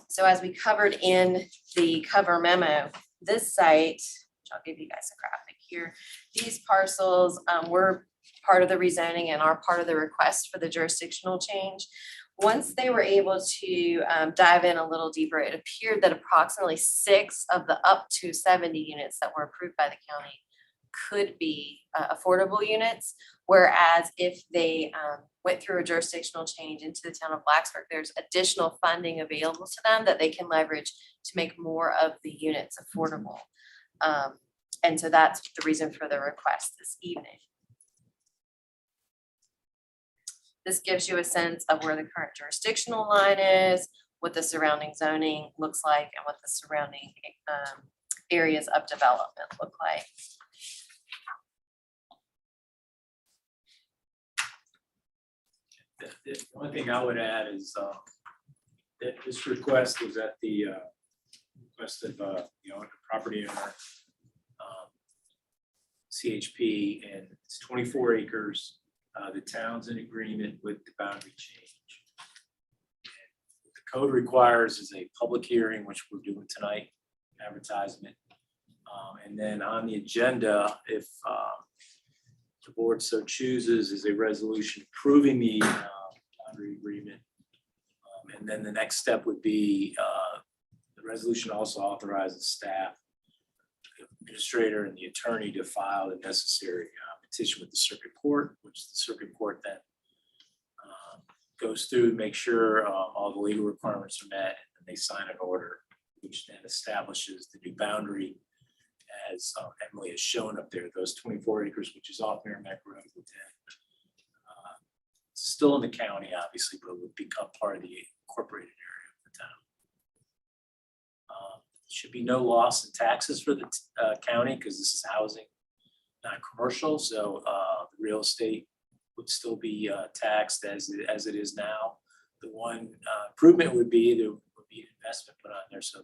[SPEAKER 9] So as we covered in the cover memo, this site, which I'll give you guys a graphic here, these parcels were part of the rezoning and are part of the request for the jurisdictional change. Once they were able to dive in a little deeper, it appeared that approximately 6 of the up to 70 units that were approved by the county could be affordable units, whereas if they went through a jurisdictional change into the town of Blacksburg, there's additional funding available to them that they can leverage to make more of the units affordable. And so that's the reason for the request this evening. This gives you a sense of where the current jurisdictional line is, what the surrounding zoning looks like, and what the surrounding areas of development look like.
[SPEAKER 5] The only thing I would add is that this request was at the request of the property owner, CHP, and it's 24 acres. The town's in agreement with the boundary change. What the code requires is a public hearing, which we're doing tonight, advertisement. And then on the agenda, if the board so chooses, is a resolution approving the boundary agreement. And then the next step would be the resolution also authorizes staff, the administrator, and the attorney to file the necessary petition with the circuit court, which the circuit court then goes through and make sure all the legal requirements are met, and they sign an order, which then establishes the new boundary, as Emily has shown up there, those 24 acres, which is off Merrimack Road. Still in the county, obviously, but it would become part of the incorporated area of the town. Should be no loss in taxes for the county, because this is housing, not commercial. So the real estate would still be taxed as it is now. The one improvement would be there would be an investment put on there, so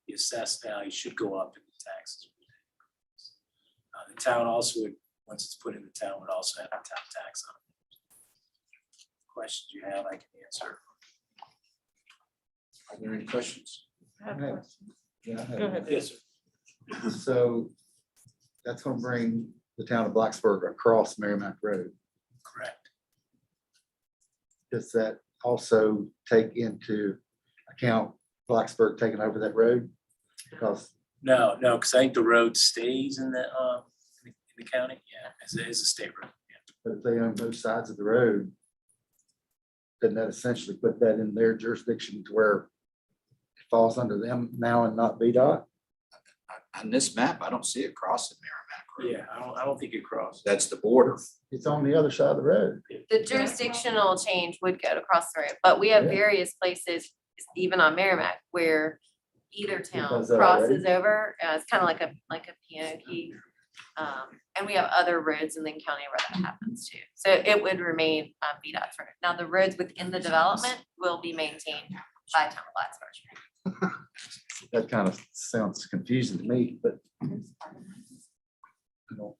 [SPEAKER 5] the assessed value should go up and the taxes would increase. The town also would, once it's put in the town, would also have a town tax on it. Questions you have, I can answer.
[SPEAKER 1] Are there any questions?
[SPEAKER 11] Yeah, I have
[SPEAKER 4] Go ahead.
[SPEAKER 5] Yes, sir.
[SPEAKER 11] So that's gonna bring the town of Blacksburg across Merrimack Road.
[SPEAKER 5] Correct.
[SPEAKER 11] Does that also take into account Blacksburg taking over that road? Because
[SPEAKER 5] No, because I think the road stays in the county, yeah, as a state road. Yeah.
[SPEAKER 11] if they own both sides of the road, doesn't that essentially put that in their jurisdiction to where it falls under them now and not VDOT?
[SPEAKER 1] On this map, I don't see it crossing Merrimack Road.
[SPEAKER 5] Yeah, I don't think it crossed.
[SPEAKER 1] That's the border.
[SPEAKER 11] It's on the other side of the road.
[SPEAKER 9] The jurisdictional change would go across the road, but we have
[SPEAKER 11] Yeah.
[SPEAKER 9] various places, even on Merrimack, where either town
[SPEAKER 11] does that
[SPEAKER 9] crosses
[SPEAKER 11] already?
[SPEAKER 9] over. It's kind of like a piano key. And we have other roads in the county where that happens too. So it would remain VDOT's road. Now, the roads within the development will be maintained by town of Plattsburgh.
[SPEAKER 11] That kind of sounds confusing to me, but. You know,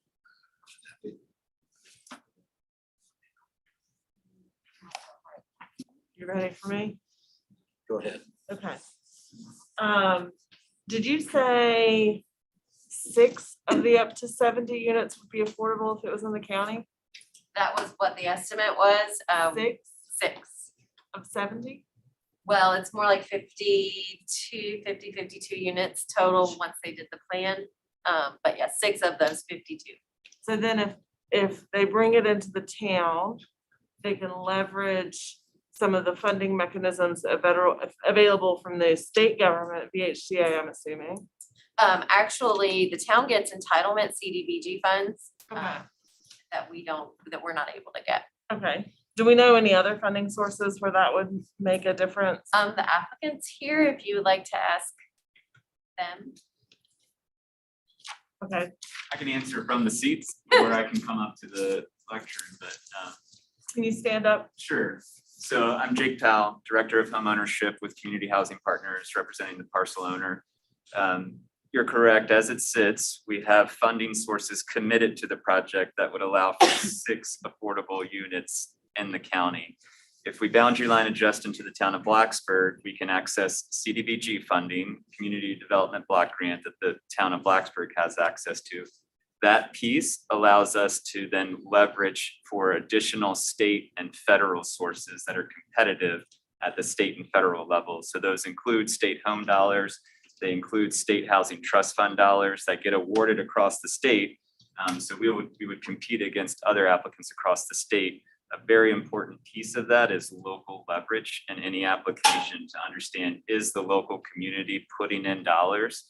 [SPEAKER 12] You ready for me?
[SPEAKER 1] Go ahead.
[SPEAKER 12] Okay. Did you say 6 of the up to 70 units would be affordable if it was in the county?
[SPEAKER 9] That was what the estimate was.
[SPEAKER 12] 6
[SPEAKER 9] 6.
[SPEAKER 12] of 70?
[SPEAKER 9] Well, it's more like 52 units total once they did the plan. But yeah, 6 of those 52.
[SPEAKER 12] So then if they bring it into the town, they can leverage some of the funding mechanisms available from the state government, VHCA, I'm assuming.
[SPEAKER 9] Actually, the town gets entitlement CDBG funds
[SPEAKER 12] Okay.
[SPEAKER 9] that we're not able to get.
[SPEAKER 12] Okay. Do we know any other funding sources where that would make a difference?
[SPEAKER 9] The applicants here, if you would like to ask them.
[SPEAKER 12] Okay.
[SPEAKER 13] I can answer from the seats, or I can come up to the lectern, but
[SPEAKER 12] Can you stand up?
[SPEAKER 13] sure. So I'm Jake Powell, Director of Homeownership with Community Housing Partners, representing the parcel owner. You're correct. As it sits, we have funding sources committed to the project that would allow for 6 affordable units in the county. If we boundary line adjust into the town of Blacksburg, we can access CDBG funding, Community Development Block Grant, that the town of Blacksburg has access to. That piece allows us to then leverage for additional state and federal sources that are competitive at the state and federal level. So those include state home dollars. They include state housing trust fund dollars that get awarded across the state. So we would compete against other applicants across the state. A very important piece of that is local leverage in any application to understand, is the local community putting in dollars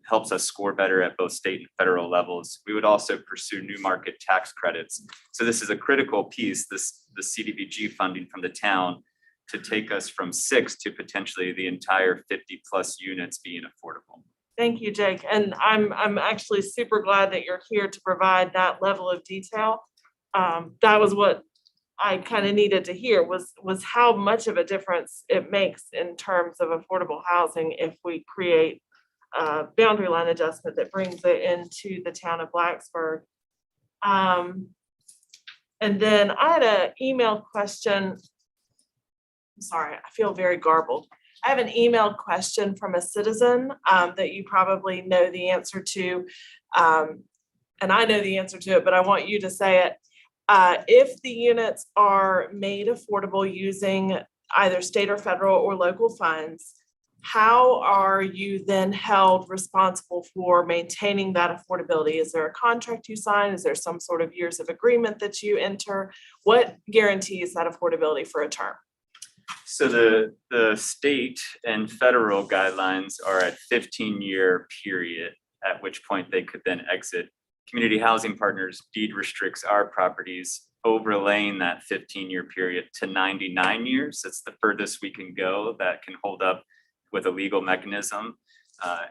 [SPEAKER 13] helps us score better at both state and federal levels. We would also pursue new market tax credits. So this is a critical piece, the CDBG funding from the town, to take us from 6 to potentially the entire 50+ units being affordable.
[SPEAKER 12] Thank you, Jake. And I'm actually super glad that you're here to provide that level of detail. That was what I kind of needed to hear was how much of a difference it makes in terms of affordable housing if we create a boundary line adjustment that brings it into the town of Blacksburg. And then I had an email question. I'm sorry, I feel very garbled. I have an email question from a citizen that you probably know the answer to. And I know the answer to it, but I want you to say it. If the units are made affordable using either state or federal or local funds, how are you then held responsible for maintaining that affordability? Is there a contract you sign? Is there some sort of years of agreement that you enter? What guarantees that affordability for a term?
[SPEAKER 13] So the state and federal guidelines are at 15-year period, at which point they could then exit. Community Housing Partners deed restricts our properties, overlaying that 15-year period to 99 years. That's the furthest we can go that can hold up with a legal mechanism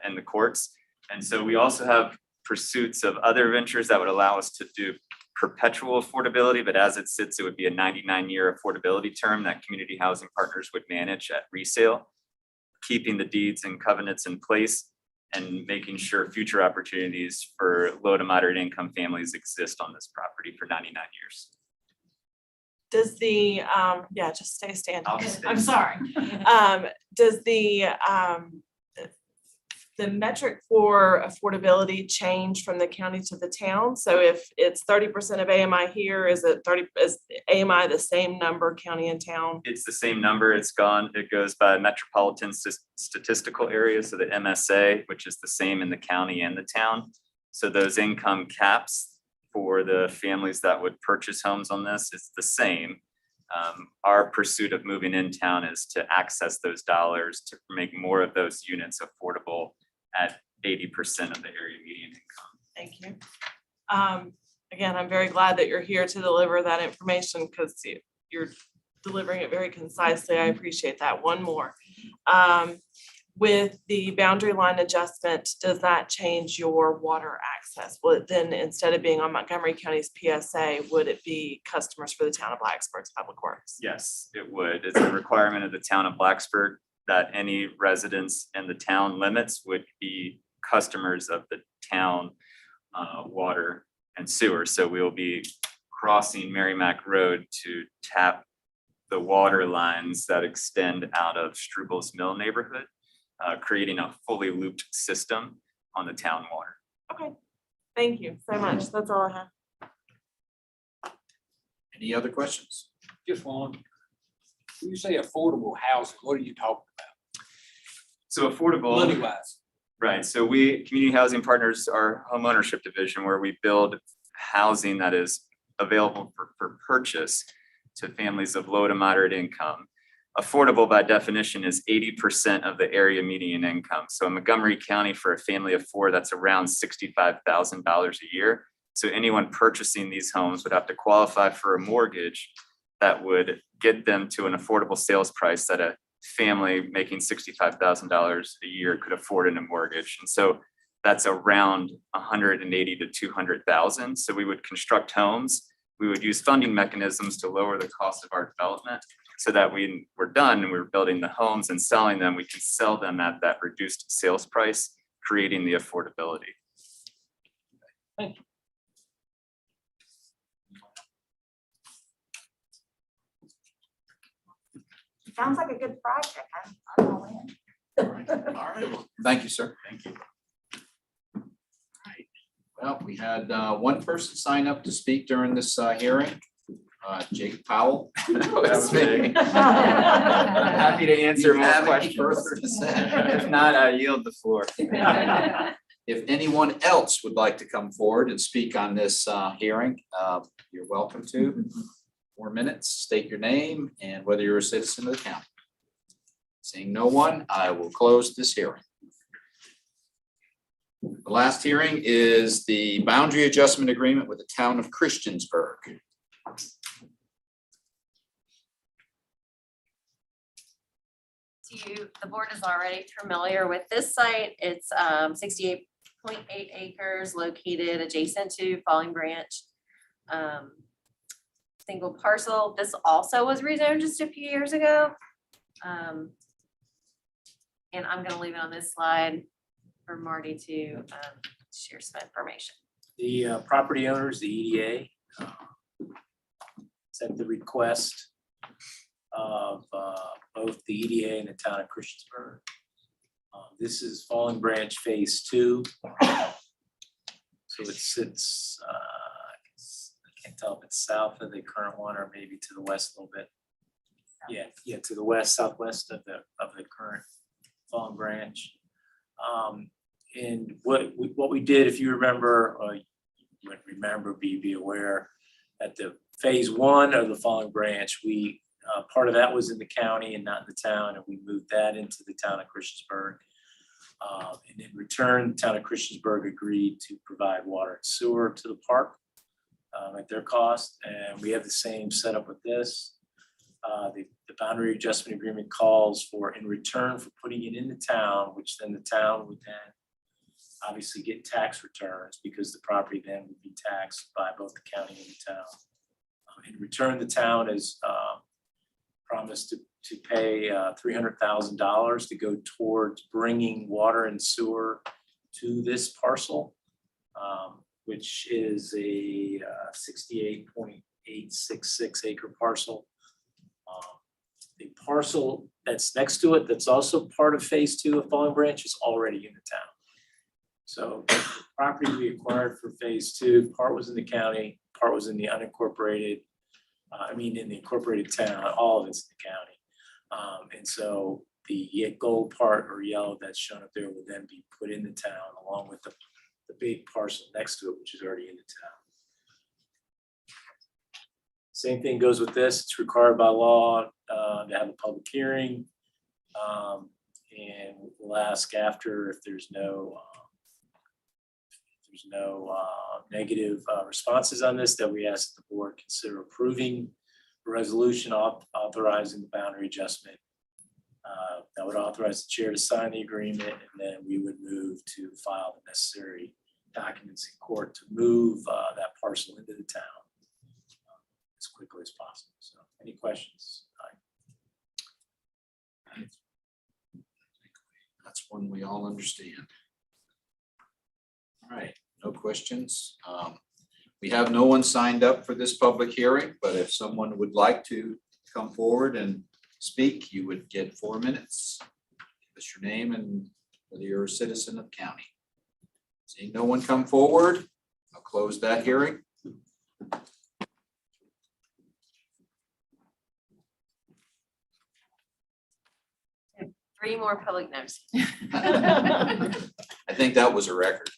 [SPEAKER 13] in the courts. And so we also have pursuits of other ventures that would allow us to do perpetual affordability, but as it sits, it would be a 99-year affordability term that Community Housing Partners would manage at resale, keeping the deeds and covenants in place and making sure future opportunities for low to moderate income families exist on this property for 99 years.
[SPEAKER 12] Does the, yeah, just stay standing.
[SPEAKER 13] I'll stay.
[SPEAKER 12] I'm sorry. Does the metric for affordability change from the county to the town? So if it's 30% of AMI here, is AMI the same number county and town?
[SPEAKER 13] It's the same number. It goes by metropolitan statistical area. So the MSA, which is the same in the county and the town. So those income caps for the families that would purchase homes on this is the same. Our pursuit of moving in town is to access those dollars to make more of those units affordable at 80% of the area median income.
[SPEAKER 12] Thank you. Again, I'm very glad that you're here to deliver that information because you're delivering it very concisely. I appreciate that. One more. With the boundary line adjustment, does that change your water access? Will it then, instead of being on Montgomery County's PSA, would it be customers for the town of Blacksburg's Public Works?
[SPEAKER 13] Yes, it would. It's a requirement of the town of Blacksburg that any residents in the town limits would be customers of the town water and sewer. So we will be crossing Merrimack Road to tap the water lines that extend out of Strubles Mill neighborhood, creating a fully looped system on the town water.
[SPEAKER 12] Okay, thank you so much. That's all I have.
[SPEAKER 1] Any other questions?
[SPEAKER 5] Just one. When you say affordable housing, what are you talking
[SPEAKER 13] So affordable.
[SPEAKER 5] about, money wise?
[SPEAKER 13] Right, so Community Housing Partners, our home ownership division, where we build housing that is available for purchase to families of low to moderate income. Affordable by definition is 80% of the area median income. So in Montgomery County, for a family of 4, that's around $65,000 a year. So anyone purchasing these homes would have to qualify for a mortgage that would get them to an affordable sales price that a family making $65,000 a year could afford in a mortgage. And so that's around 180 to 200,000. So we would construct homes. We would use funding mechanisms to lower the cost of our development so that we were done and we were building the homes and selling them. We can sell them at that reduced sales price, creating the affordability.
[SPEAKER 5] Thank you.
[SPEAKER 6] Sounds like a good project. I'm all in.
[SPEAKER 1] All right. Well, thank you, sir.
[SPEAKER 13] Thank you.
[SPEAKER 1] All right. Well, we had one person sign up to speak during this hearing. Jake Powell.
[SPEAKER 13] That's me. Happy to answer more questions.
[SPEAKER 1] Further to say?
[SPEAKER 13] If not, I yield the floor.
[SPEAKER 1] If anyone else would like to come forward and speak on this hearing, you're welcome to. 4 minutes, state your name and whether you're a citizen of the county. Seeing no one, I will close this hearing. The last hearing is the boundary adjustment agreement with the town of Christiansburg.
[SPEAKER 9] The board is already familiar with this site. It's 68.8 acres located adjacent to Falling Branch. Single parcel. This also was rezoned just a few years ago. And I'm gonna leave it on this slide for Marty to share some information.
[SPEAKER 5] The property owners, the EDA, sent the request of both the EDA and the town of Christiansburg. This is Falling Branch Phase 2. So it sits, I can't tell if it's south of the current one or maybe to the west a little bit. Yeah, to the west, southwest of the current Falling Branch. And what we did, if you remember, or you wouldn't remember, be aware, at the Phase 1 of the Falling Branch, we part of that was in the county and not in the town, and we moved that into the town of Christiansburg. And in return, the town of Christiansburg agreed to provide water and sewer to the park at their cost, and we have the same setup with this. The boundary adjustment agreement calls for, in return for putting it in the town, which then the town would then obviously get tax returns because the property then would be taxed by both the county and the town. In return, the town has promised to pay $300,000 to go towards bringing water and sewer to this parcel, which is a 68.866 acre parcel. The parcel that's next to it, that's also part of Phase 2 of Falling Branch, is already in the town. So the property we acquired for Phase 2, part was in the county, part was in the unincorporated, in the incorporated town, all of it's in the county. And so the gold part or yellow that's shown up there will then be put in the town along with the big parcel next to it, which is already in the town. Same thing goes with this. It's required by law to have a public hearing. And we'll ask after if there's no negative responses on this, that we ask the board consider approving a resolution authorizing the boundary adjustment. That would authorize the chair to sign the agreement, and then we would move to file the necessary documents in court to move that parcel into the town as quickly as possible. So any questions?
[SPEAKER 1] That's one we all understand. All right, no questions. We have no one signed up for this public hearing, but if someone would like to come forward and speak, you would get 4 minutes. Give us your name and whether you're a citizen of the county. Seeing no one come forward, I'll close that hearing.
[SPEAKER 9] Three more public notices.
[SPEAKER 1] I think that was a record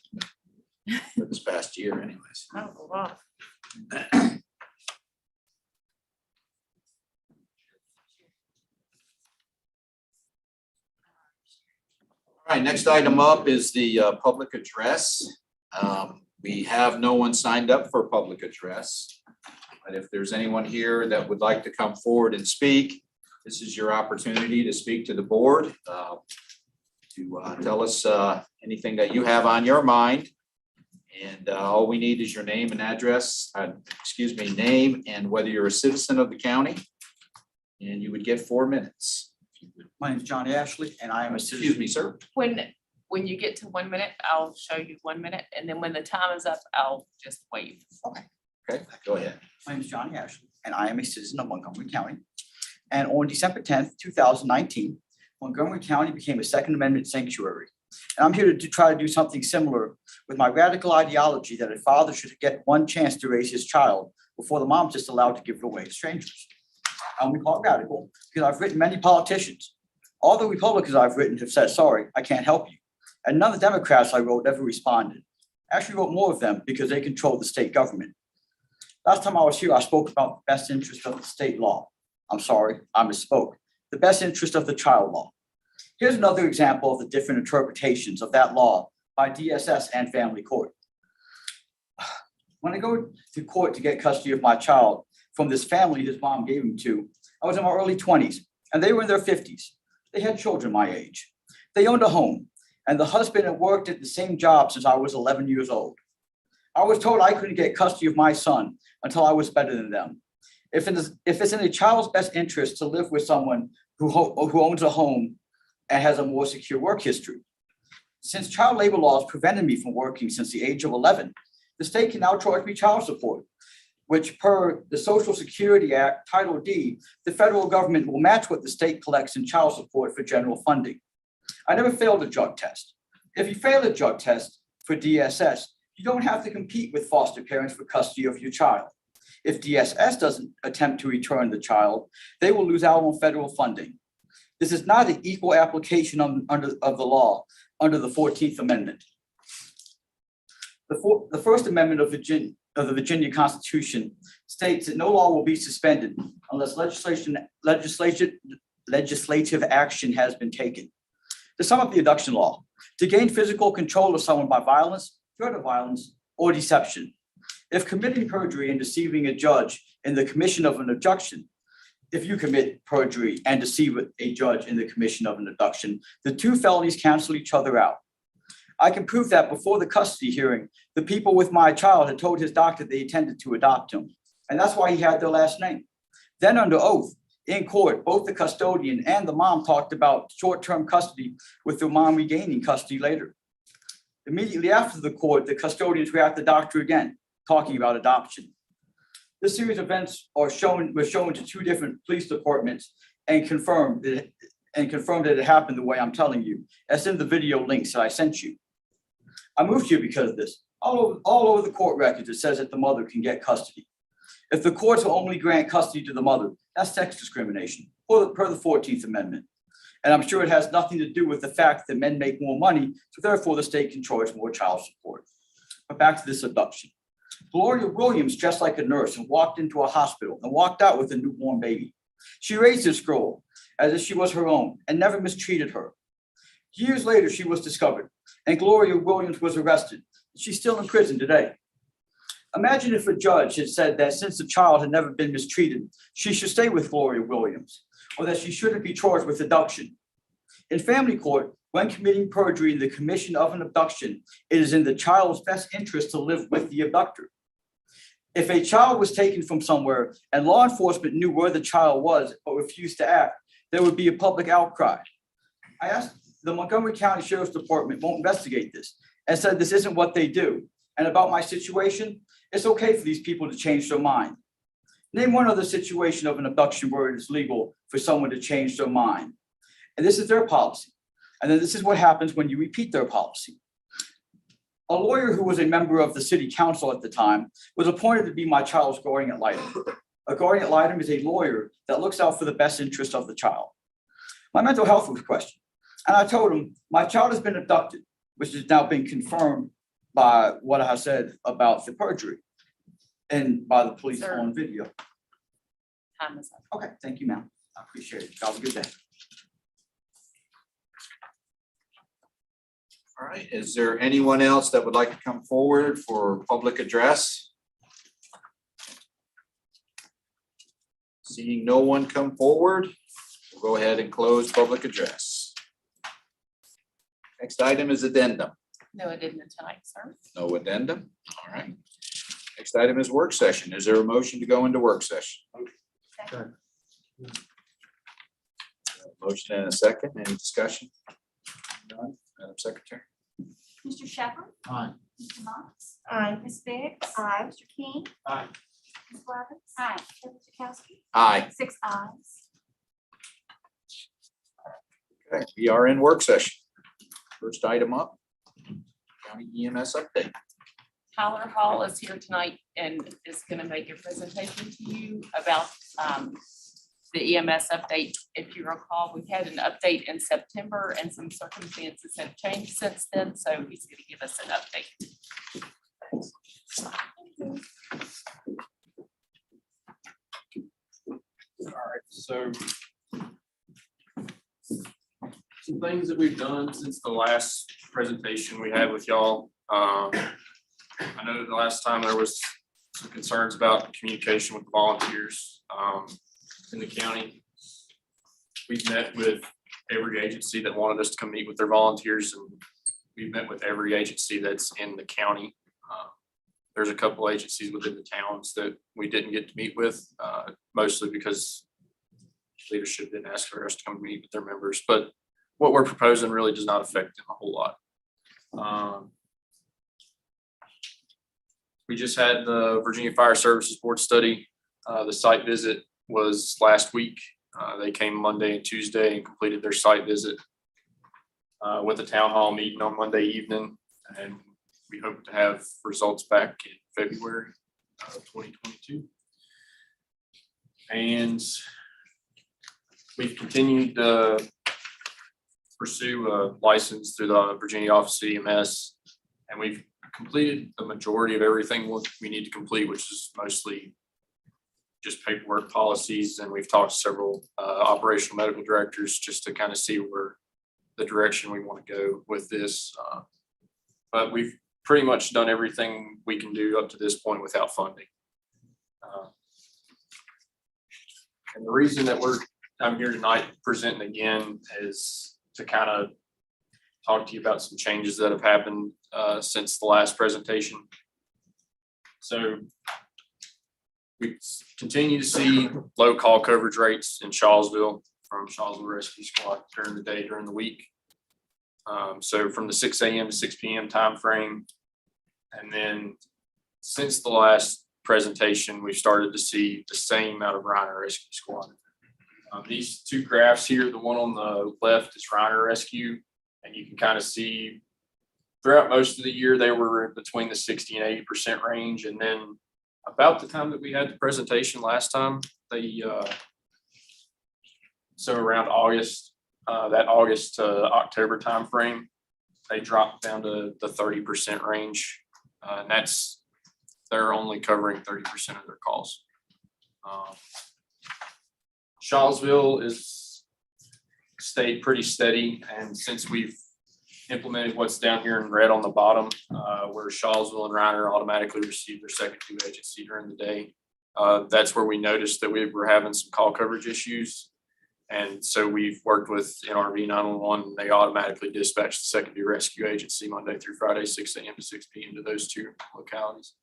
[SPEAKER 1] for this past year anyways.
[SPEAKER 12] Oh, wow.
[SPEAKER 1] All right, next item up is the public address. We have no one signed up for public address. But if there's anyone here that would like to come forward and speak, this is your opportunity to speak to the board, to tell us anything that you have on your mind. And all we need is your name and address, name and whether you're a citizen of the county. And you would get 4 minutes.
[SPEAKER 14] My name is John Ashley, and I am a citizen.
[SPEAKER 1] Excuse me, sir.
[SPEAKER 4] When you get to 1 minute, I'll show you 1 minute, and then when the time is up, I'll just wave.
[SPEAKER 1] Okay, go ahead.
[SPEAKER 14] My name is Johnny Ashley, and I am a citizen of Montgomery County. And on December 10th, 2019, Montgomery County became a Second Amendment sanctuary. And I'm here to try to do something similar with my radical ideology that a father should get one chance to raise his child before the mom's just allowed to give it away to strangers. I only call it radical because I've written many politicians. All the Republicans I've written have said, sorry, I can't help you. And none of the Democrats I wrote ever responded. I actually wrote more of them because they control the state government. Last time I was here, I spoke about the best interest of the state law. I'm sorry, I misspoke. The best interest of the child law. Here's another example of the different interpretations of that law by DSS and family court. When I go to court to get custody of my child from this family his mom gave him to, I was in my early 20s and they were in their 50s. They had children my age. They owned a home and the husband had worked at the same job since I was 11 years old. I was told I couldn't get custody of my son until I was better than them. If it's in a child's best interest to live with someone who owns a home and has a more secure work history. Since child labor laws prevented me from working since the age of 11, the state can now charge me child support, which per the Social Security Act, Title D, the federal government will match what the state collects in child support for general funding. I never failed a drug test. If you fail a drug test for DSS, you don't have to compete with foster parents for custody of your child. If DSS doesn't attempt to return the child, they will lose out on federal funding. This is not an equal application of the law under the 14th Amendment. The First Amendment of the Virginia Constitution states that no law will be suspended unless legislative action has been taken. To sum up the abduction law, to gain physical control of someone by violence, threat of violence, or deception. If committing perjury and deceiving a judge in the commission of an abduction, if you commit perjury and deceive a judge in the commission of an abduction, the two felonies cancel each other out. I can prove that before the custody hearing, the people with my child had told his doctor they intended to adopt him, and that's why he had their last name. Then under oath, in court, both the custodian and the mom talked about short-term custody with the mom regaining custody later. Immediately after the court, the custodians were at the doctor again, talking about adoption. This series of events were shown to two different police departments and confirmed that it happened the way I'm telling you, as in the video links that I sent you. I moved here because of this. All over the court records, it says that the mother can get custody. If the courts will only grant custody to the mother, that's sex discrimination, per the 14th Amendment. And I'm sure it has nothing to do with the fact that men make more money, so therefore the state can charge more child support. But back to this abduction. Gloria Williams dressed like a nurse and walked into a hospital and walked out with a newborn baby. She raised this girl as if she was her own and never mistreated her. Years later, she was discovered and Gloria Williams was arrested. She's still in prison today. Imagine if a judge had said that since the child had never been mistreated, she should stay with Gloria Williams, or that she shouldn't be charged with abduction. In family court, when committing perjury in the commission of an abduction, it is in the child's best interest to live with the abductor. If a child was taken from somewhere and law enforcement knew where the child was but refused to act, there would be a public outcry. I asked the Montgomery County Sheriff's Department won't investigate this and said this isn't what they do. And about my situation, it's okay for these people to change their mind. Name one other situation of an abduction where it is legal for someone to change their mind. And this is their policy. And then this is what happens when you repeat their policy. A lawyer who was a member of the city council at the time was appointed to be my child's guardian ad litem. A guardian ad litem is a lawyer that looks out for the best interest of the child. My mental health was questioned. And I told him, my child has been abducted, which has now been confirmed by what I said about the perjury and by the police
[SPEAKER 4] Sir.
[SPEAKER 14] on video.
[SPEAKER 4] Time is up.
[SPEAKER 14] Okay, thank you, ma'am. I appreciate it. Have a good day.
[SPEAKER 1] All right, is there anyone else that would like to come forward for public address? Seeing no one come forward, we'll go ahead and close public address. Next item is addendum.
[SPEAKER 4] No addendum tonight, sir.
[SPEAKER 1] No addendum. All right. Next item is work session. Is there a motion to go into work session?
[SPEAKER 2] Second.
[SPEAKER 1] Motion and a second. Any discussion? None. Madam Secretary.
[SPEAKER 2] Mr. Shepherd?
[SPEAKER 11] Aye.
[SPEAKER 2] Mr. Motts?
[SPEAKER 12] Aye.
[SPEAKER 2] Ms. Biggs?
[SPEAKER 6] Aye.
[SPEAKER 2] Mr. King?
[SPEAKER 1] Aye.
[SPEAKER 2] Ms. Blevins? Aye. Mr. Chakowski?
[SPEAKER 1] Aye.
[SPEAKER 2] 6 ayes.
[SPEAKER 1] Okay, we are in work session. First item up, county EMS update.
[SPEAKER 4] Tyler Hall is here tonight and is going to make a presentation to you about the EMS update. If you recall, we had an update in September and some circumstances have changed since then, so he's going to give us an update.
[SPEAKER 15] All right, so some things that we've done since the last presentation we had with y'all. I know the last time there was some concerns about communication with volunteers in the county. We've met with every agency that wanted us to come meet with their volunteers, and we've met with every agency that's in the county. There's a couple agencies within the towns that we didn't get to meet with, mostly because leadership didn't ask for us to come meet with their members. But what we're proposing really does not affect them a whole lot. We just had the Virginia Fire Services Board study. The site visit was last week. They came Monday and Tuesday and completed their site visit with a town hall meeting on Monday evening. And we hope to have results back in February of 2022. And we've continued to pursue a license through the Virginia Office of EMS. And we've completed the majority of everything we need to complete, which is mostly just paperwork, policies. And we've talked to several operational medical directors just to kind of see where the direction we want to go with this. But we've pretty much done everything we can do up to this point without funding. And the reason that I'm here tonight presenting again is to kind of talk to you about some changes that have happened since the last presentation. So we continue to see low call coverage rates in Shawsville from Shawsville Rescue Squad during the day, during the week. So from the 6 a.m. to 6 p.m. timeframe. And then since the last presentation, we've started to see the same amount of Rhino Rescue Squad. These two graphs here, the one on the left is Rhino Rescue, and you can kind of see throughout most of the year, they were between the 60 and 80% range. And then about the time that we had the presentation last time, so around August, that August to October timeframe, they dropped down to the 30% range. And they're only covering 30% of their calls. Shawsville is stayed pretty steady. And since we've implemented what's down here in red on the bottom, where Shawsville and Reiner automatically receive their second due agency during the day, that's where we noticed that we were having some call coverage issues. And so we've worked with NRV 911, and they automatically dispatch the second due rescue agency Monday through Friday, 6 a.m. to 6 p.m. to those two localities.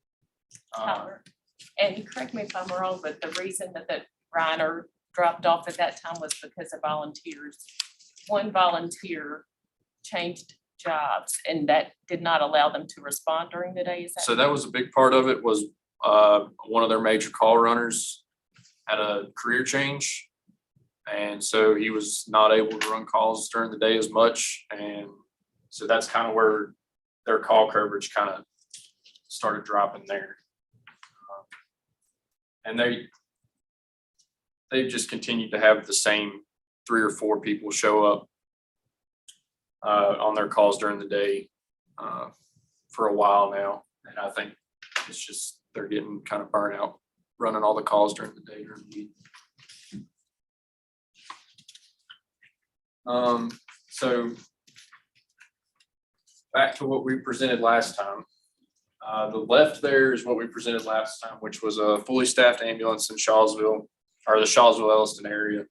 [SPEAKER 4] And correct me if I'm wrong, but the reason that Reiner dropped off at that time was because of volunteers. One volunteer changed jobs, and that did not allow them to respond during the day. Is that
[SPEAKER 15] so that was a big part of it. Was one of their major call runners had a career change, and so he was not able to run calls during the day as much, and so that's kind of where their call coverage kind of started dropping there. And they've just continued to have the same 3 or 4 people show up on their calls during the day for a while now. And I think it's just they're getting kind of burnt out running all the calls during the day during the week. So back to what we presented last time. The left there is what we presented last time, which was a fully staffed ambulance in Shawsville, or the Shawsville-Elliston area.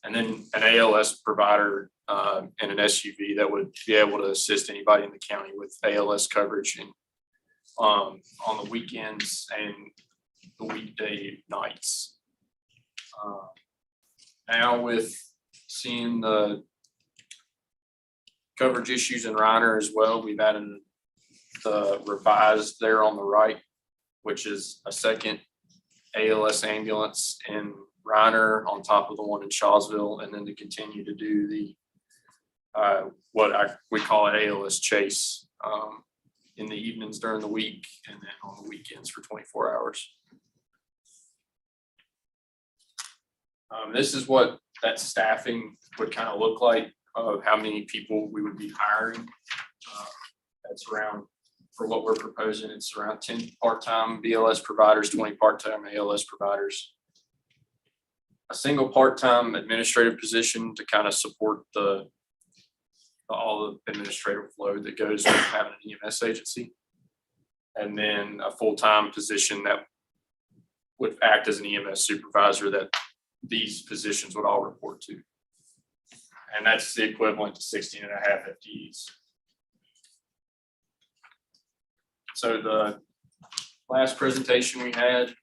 [SPEAKER 15] And then an ALS provider and an SUV that would be able to assist anybody in the county with ALS coverage and on the weekends and the weekday nights. Now with seeing the coverage issues in Reiner as well, we've added the revised there on the right, which is a second ALS ambulance in Reiner on top of the one in Shawsville, and then to continue to do the we call it ALS chase in the evenings during the week, and then on the weekends for 24 hours. This is what that staffing would kind of look like, of how many people we would be hiring. That's around, for what we're proposing, it's around 10 part-time BLS providers, 20 part-time ALS providers. A single part-time administrative position to kind of support the all the administrative load that goes with having an EMS agency. And then a full-time position that would act as an EMS supervisor that these positions would all report to. And that's the equivalent to 16 and a half FTEs. So the last presentation we had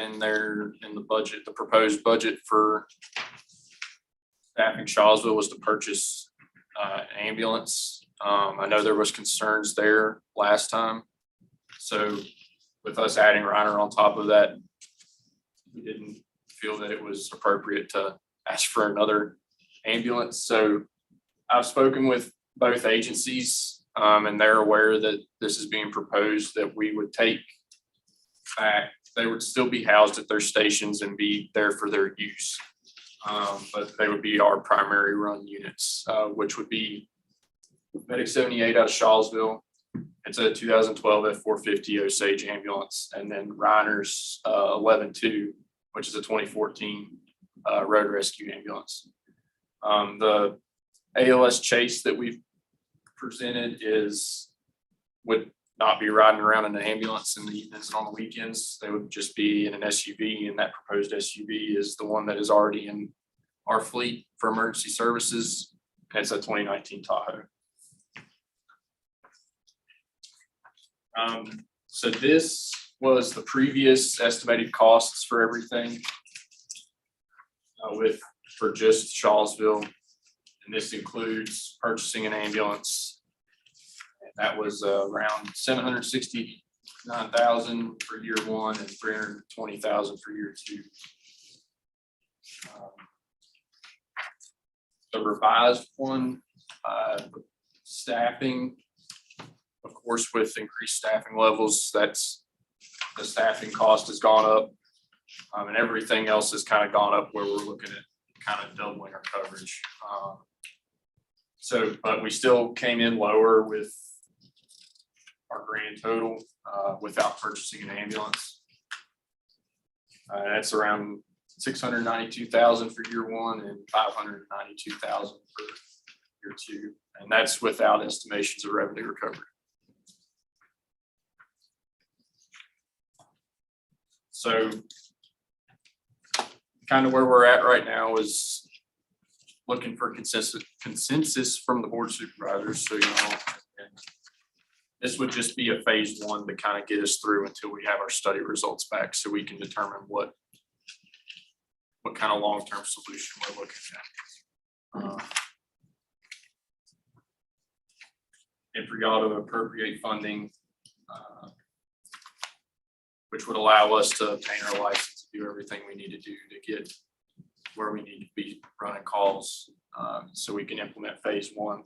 [SPEAKER 15] in there in the budget, the proposed budget for staffing Shawsville was to purchase an ambulance. I know there was concerns there last time. So with us adding Reiner on top of that, we didn't feel that it was appropriate to ask for another ambulance. So I've spoken with both agencies and they're aware that this is being proposed, that we would take back, they would still be housed at their stations and be there for their use. But they would be our primary run units, which would be Medic 78 out of Shawsville. It's a 2012 F450 Osage ambulance, and then Reiner's 11-2, which is a 2014 road rescue ambulance. The ALS Chase that we've presented would not be riding around in an ambulance in the evenings and on the weekends. They would just be in an SUV, and that proposed SUV is the one that is already in our fleet for emergency services. And it's a 2019 Tahoe. So this was the previous estimated costs for everything for just Shawsville. And this includes purchasing an ambulance. And that was around $769,000 for year one and $320,000 for year two. The revised one, staffing, of course, with increased staffing levels, that's the staffing cost has gone up. And everything else has kind of gone up where we're looking at kind of doubling our coverage. But we still came in lower with our grand total without purchasing an ambulance. That's around $692,000 for year one and $592,000 for year two. And that's without estimations of revenue recovery. So kind of where we're at right now is looking for consensus from the board of supervisors. So, and this would just be a phase one to kind of get us through until we have our study results back so we can determine what kind of long-term solution we're looking at. And for y'all to appropriate funding, which would allow us to obtain our license to do everything we need to do to get where we need to be running calls, so we can implement phase one.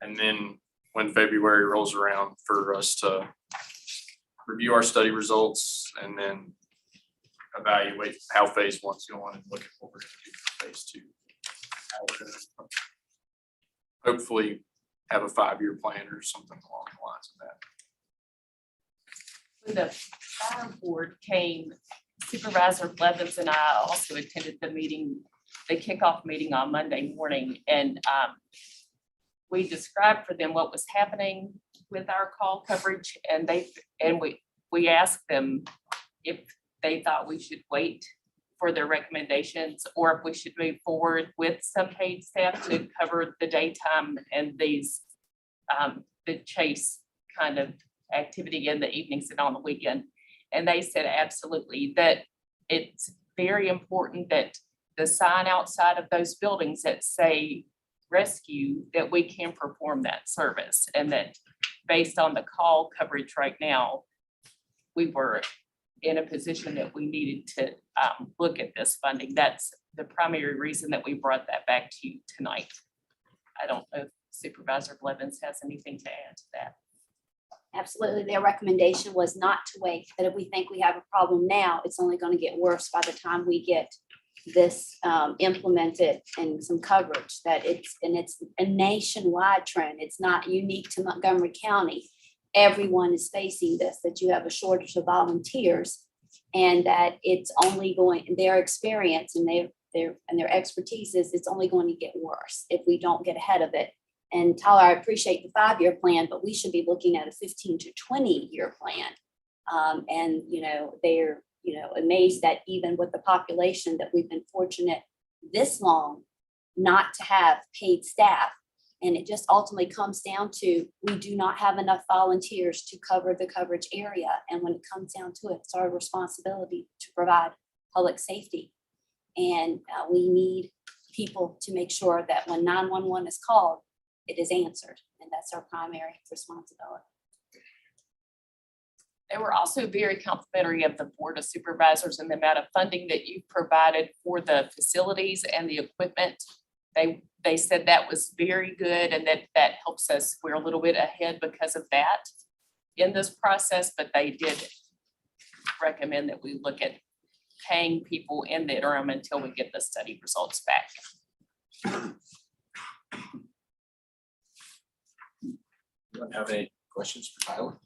[SPEAKER 15] And then when February rolls around, for us to review our study results and then evaluate how phase one's going and look at what we're going to do for phase two. How we're going to hopefully have a 5-year plan or something along the lines of that.
[SPEAKER 4] When the fire board came, Supervisor Blevins and I also attended the meeting, the kickoff meeting on Monday morning, and we described for them what was happening with our call coverage, and we asked them if they thought we should wait for their recommendations or if we should move forward with some paid staff to cover the daytime and these the chase kind of activity in the evenings and on the weekend. And they said absolutely, that it's very important that the sign outside of those buildings that say rescue, that we can perform that service, and that based on the call coverage right now, we were in a position that we needed to look at this funding. That's the primary reason that we brought that back to you tonight. I don't know if Supervisor Blevins has anything to add to that.
[SPEAKER 2] Absolutely. Their recommendation was not to wait, that if we think we have a problem now, it's only going to get worse by the time we get this implemented and some coverage, that it's a nationwide trend. It's not unique to Montgomery County. Everyone is facing this, that you have a shortage of volunteers, and that it's only going, their experience, and their expertise is it's only going to get worse if we don't get ahead of it. And Tyler, I appreciate the 5-year plan, but we should be looking at a 15 to 20-year plan. And, they're, amazed that even with the population that we've been fortunate this long not to have paid staff. And it just ultimately comes down to, we do not have enough volunteers to cover the coverage area. And when it comes down to it, it's our responsibility to provide public safety. And we need people to make sure that when 911 is called, it is answered. And that's our primary responsibility.
[SPEAKER 4] They were also very complimentary of the Board of Supervisors and the amount of funding that you provided for the facilities and the equipment. They said that was very good and that helps us. We're a little bit ahead because of that in this process, but they did recommend that we look at paying people in the interim until we get the study results back.
[SPEAKER 15] You don't have any questions for Tyler?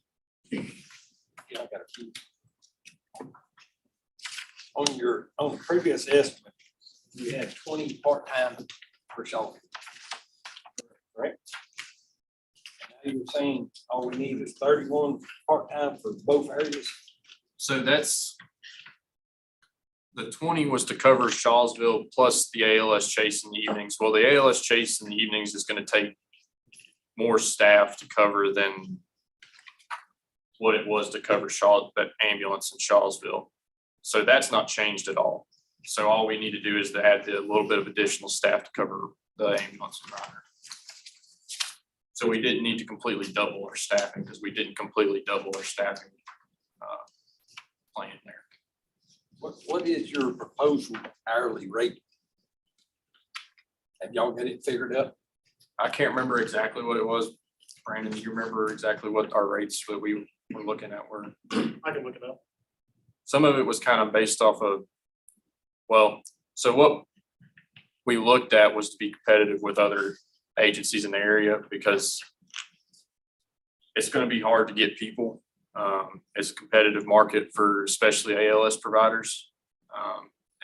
[SPEAKER 15] Yeah, I got a few. On the previous estimate, you had 20 part-time for shelter. Correct? Now you're saying all we need is 31 part-time for both areas?
[SPEAKER 16] So that's, the 20 was to cover Shawsville plus the ALS chase in the evenings. Well, the ALS chase in the evenings is going to take more staff to cover than what it was to cover that ambulance in Shawsville. So that's not changed at all. So all we need to do is to add the little bit of additional staff to cover the ambulance and rider. So we didn't need to completely double our staffing because we didn't completely double our staffing plan there.
[SPEAKER 15] What is your proposal hourly rate? Have y'all got it figured out?
[SPEAKER 16] I can't remember exactly what it was. Brandon, do you remember exactly what our rates that we were looking at were?
[SPEAKER 3] I can look it up.
[SPEAKER 16] Some of it was kind of based off of, well, so what we looked at was to be competitive with other agencies in the area because it's going to be hard to get people. It's a competitive market for especially ALS providers.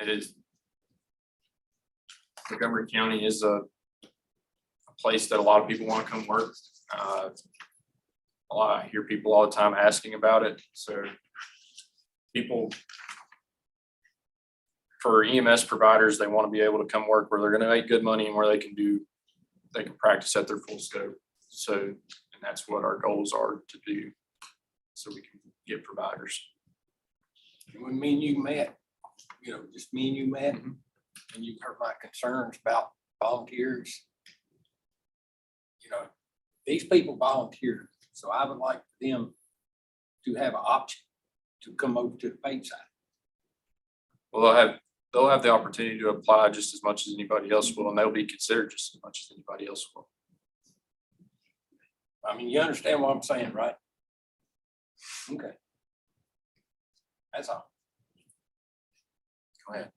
[SPEAKER 16] It is, Montgomery County is a place that a lot of people want to come work. I hear people all the time asking about it. So people, for EMS providers, they want to be able to come work where they're going to make good money and where they can practice at their full scope. So, and that's what our goals are to do, so we can get providers.
[SPEAKER 15] And when me and you met, just me and you met, and you heard my concerns about volunteers. These people volunteer, so I would like them to have an option to come over to the paid side.
[SPEAKER 16] Well, they'll have the opportunity to apply just as much as anybody else will, and they'll be considered just as much as anybody else will.
[SPEAKER 15] I mean, you understand what I'm saying, right? Okay. That's all. Go ahead.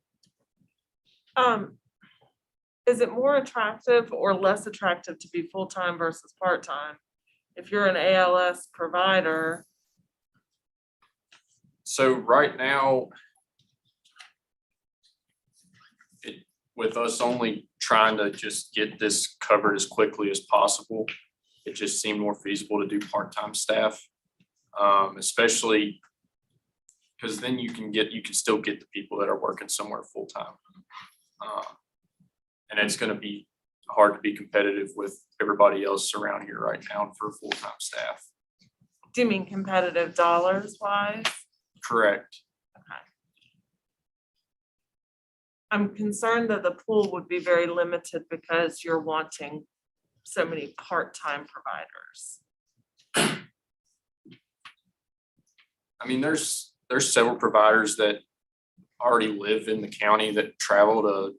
[SPEAKER 12] Is it more attractive or less attractive to be full-time versus part-time? If you're an ALS provider,
[SPEAKER 16] So right now, with us only trying to just get this covered as quickly as possible, it just seemed more feasible to do part-time staff, especially because then you can still get the people that are working somewhere full-time. And it's going to be hard to be competitive with everybody else around here right now for full-time staff.
[SPEAKER 12] do you mean competitive dollars wise?
[SPEAKER 16] Correct.
[SPEAKER 12] Okay. I'm concerned that the pool would be very limited because you're wanting so many part-time providers.
[SPEAKER 16] I mean, there's several providers that already live in the county that travel to,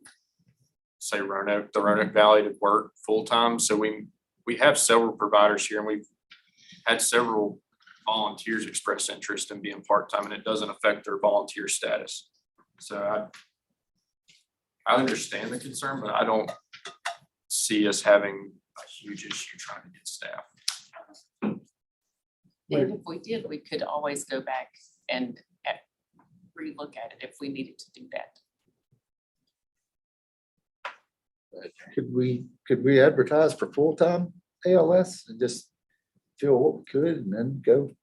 [SPEAKER 16] say, Roanoke, the Roanoke Valley to work full-time. So we have several providers here, and we've had several volunteers express interest in being part-time, and it doesn't affect their volunteer status. So I understand the concern, but I don't see us having a huge issue trying to get staff.
[SPEAKER 4] And if we did, we could always go back and relook at it if we needed to do that.
[SPEAKER 11] Could we advertise for full-time ALS and just fill what we could and then go?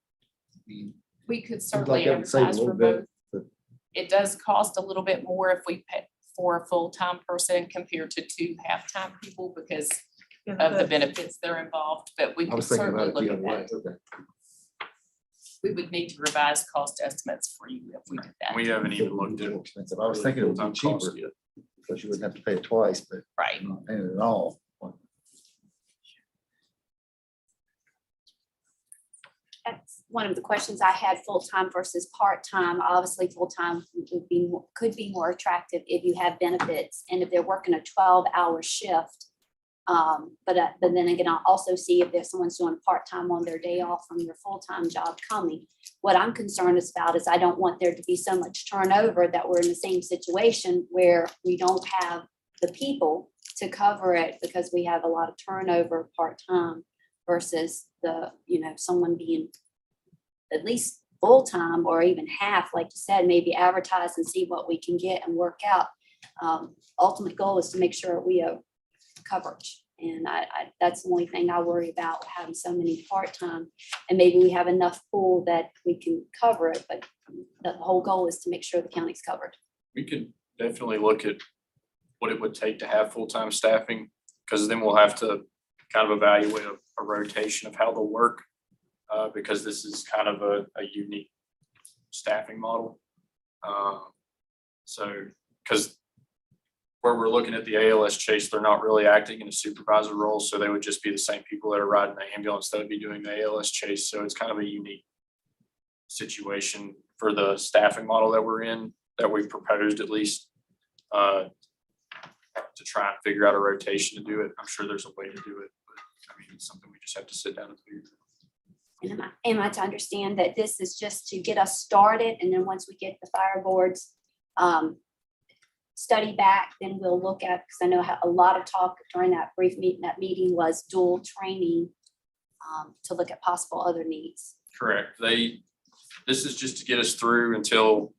[SPEAKER 11] I mean,
[SPEAKER 4] We could
[SPEAKER 11] seems like
[SPEAKER 4] certainly
[SPEAKER 11] that would save a
[SPEAKER 4] advertise for
[SPEAKER 11] little
[SPEAKER 4] both.
[SPEAKER 11] bit, but
[SPEAKER 4] It does cost a little bit more if we pay for a full-time person compared to two half-time people because of the benefits that are involved, but we
[SPEAKER 11] I
[SPEAKER 4] could
[SPEAKER 11] was thinking
[SPEAKER 4] certainly
[SPEAKER 11] about it
[SPEAKER 4] look
[SPEAKER 11] the
[SPEAKER 4] at
[SPEAKER 11] other way.
[SPEAKER 4] that.
[SPEAKER 11] Okay.
[SPEAKER 4] We would need to revise cost estimates for you if we did that.
[SPEAKER 16] We haven't even looked at.
[SPEAKER 11] More expensive. I was thinking it would be
[SPEAKER 16] full-time cost
[SPEAKER 11] cheaper
[SPEAKER 16] yet.
[SPEAKER 11] because you wouldn't have to pay it twice, but
[SPEAKER 4] Right.
[SPEAKER 11] I'm not paying it at all.
[SPEAKER 2] That's one of the questions I had, full-time versus part-time. Obviously, full-time could be more attractive if you have benefits and if they're working a 12-hour shift. But then again, I'll also see if there's someone's doing part-time on their day off from your full-time job coming. What I'm concerned about is I don't want there to be so much turnover that we're in the same situation where we don't have the people to cover it because we have a lot of turnover part-time versus someone being at least full-time or even half, like you said, maybe advertise and see what we can get and work out. Ultimate goal is to make sure we have coverage. And that's the only thing I worry about, having so many part-time, and maybe we have enough pool that we can cover it, but the whole goal is to make sure the county's covered.
[SPEAKER 16] We could definitely look at what it would take to have full-time staffing, because then we'll have to kind of evaluate a rotation of how they'll work. Because this is kind of a unique staffing model. Because where we're looking at the ALS chase, they're not really acting in a supervisor role, so they would just be the same people that are riding the ambulance that would be doing the ALS chase. So it's kind of a unique situation for the staffing model that we're in, that we've proposed at least, to try and figure out a rotation to do it. I'm sure there's a way to do it, but I mean, it's something we just have to sit down and figure out.
[SPEAKER 2] And am I to understand that this is just to get us started, and then once we get the fire boards study back, then we'll look at, because I know a lot of talk during that meeting was dual training to look at possible other needs.
[SPEAKER 16] Correct. This is just to get us through until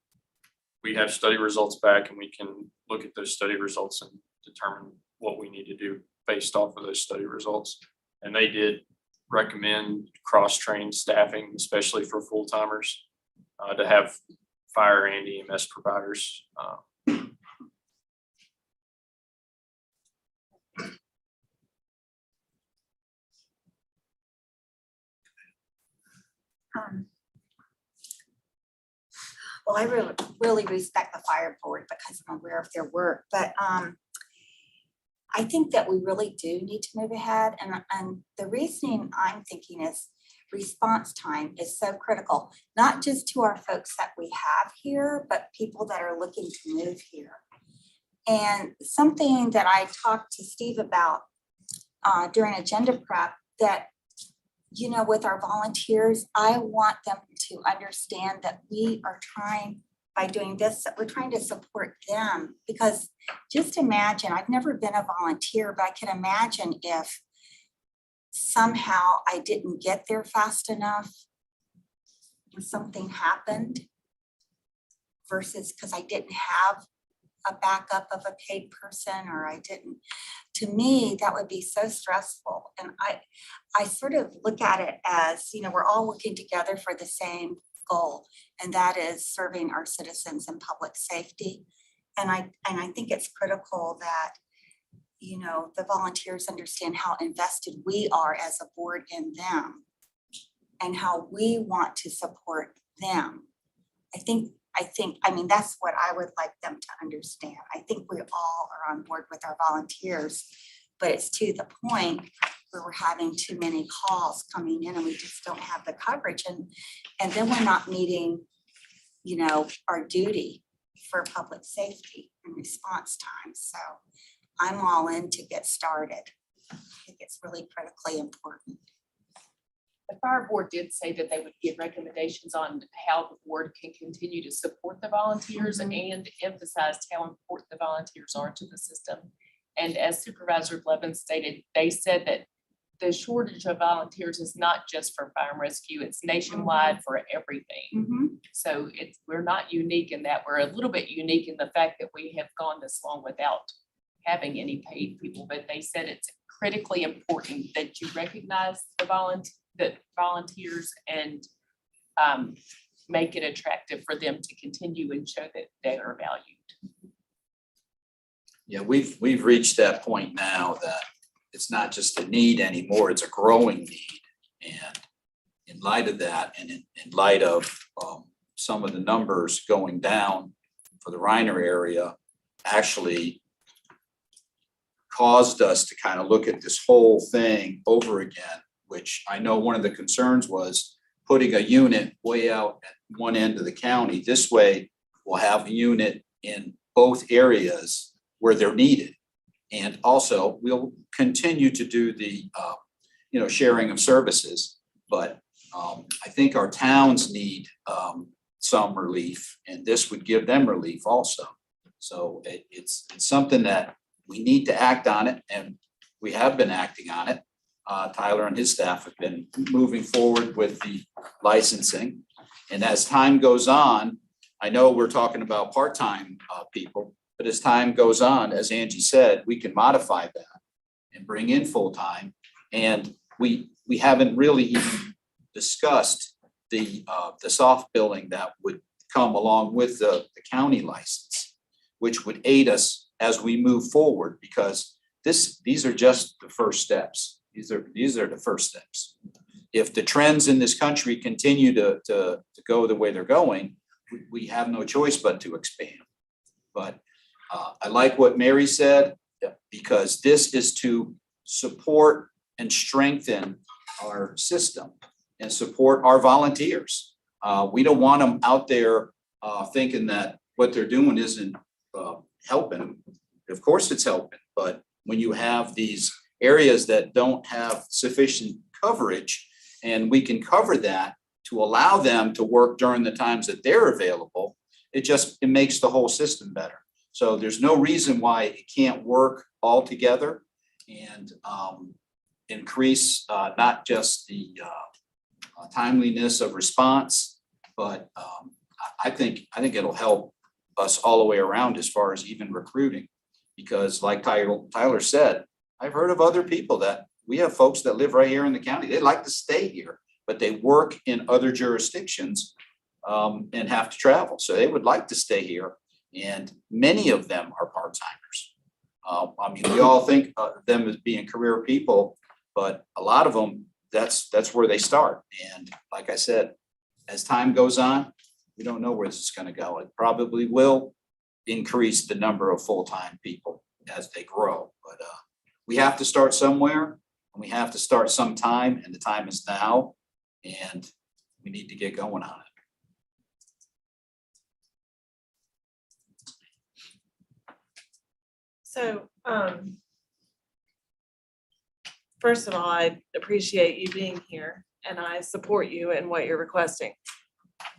[SPEAKER 16] we have study results back and we can look at those study results and determine what we need to do based off of those study results. And they did recommend cross-trained staffing, especially for full-timers, to have fire and EMS providers.
[SPEAKER 10] Well, I really respect the fire board because I'm aware of their work, but I think that we really do need to move ahead. And the reasoning I'm thinking is response time is so critical, not just to our folks that we have here, but people that are looking to move here. And something that I talked to Steve about during agenda prep, that, with our volunteers, I want them to understand that we are trying, by doing this, that we're trying to support them. Because just imagine, I've never been a volunteer, but I can imagine if somehow I didn't get there fast enough and something happened, versus because I didn't have a backup of a paid person, or I didn't. To me, that would be so stressful. And I sort of look at it as, we're all working together for the same goal, and that is serving our citizens and public safety. And I think it's critical that, the volunteers understand how invested we are as a board in them and how we want to support them. I mean, that's what I would like them to understand. I think we all are on board with our volunteers, but it's to the point where we're having too many calls coming in and we just don't have the coverage. And then we're not meeting, our duty for public safety and response time. So I'm all in to get started. I think it's really critically important.
[SPEAKER 4] The fire board did say that they would give recommendations on how the board can continue to support the volunteers and emphasized how important the volunteers are to the system. And as Supervisor Blevins stated, they said that the shortage of volunteers is not just for fire and rescue, it's nationwide for everything. So we're not unique in that. We're a little bit unique in the fact that we have gone this long without having any paid people, but they said it's critically important that you recognize the volunteers and make it attractive for them to continue and show that they are valued.
[SPEAKER 1] Yeah, we've reached that point now that it's not just a need anymore, it's a growing need. And in light of that, and in light of some of the numbers going down for the Reiner area, actually caused us to kind of look at this whole thing over again, which I know one of the concerns was putting a unit way out at one end of the county. This way, we'll have a unit in both areas where they're needed. And also, we'll continue to do the sharing of services, but I think our towns need some relief, and this would give them relief also. So it's something that we need to act on it, and we have been acting on it. Tyler and his staff have been moving forward with the licensing. And as time goes on, I know we're talking about part-time people, but as time goes on, as Angie said, we can modify that and bring in full-time. And we haven't really even discussed the soft billing that would come along with the county license, which would aid us as we move forward, because these are just the first steps. These are the first steps. If the trends in this country continue to go the way they're going, we have no choice but to expand. But I like what Mary said, because this is to support and strengthen our system and support our volunteers. We don't want them out there thinking that what they're doing isn't helping. Of course it's helping, but when you have these areas that don't have sufficient coverage, and we can cover that to allow them to work during the times that they're available, it makes the whole system better. So there's no reason why it can't work all together and increase not just the timeliness of response, but I think it'll help us all the way around as far as even recruiting. Because like Tyler said, I've heard of other people that we have folks that live right here in the county. They'd like to stay here, but they work in other jurisdictions and have to travel. So they would like to stay here. And many of them are part-timers. I mean, we all think of them as being career people, but a lot of them, that's where they start. And like I said, as time goes on, we don't know where this is going to go. It probably will increase the number of full-time people as they grow. But we have to start somewhere, and we have to start sometime, and the time is now, and we need to get going on it.
[SPEAKER 12] So, first of all, I appreciate you being here and I support you in what you're requesting.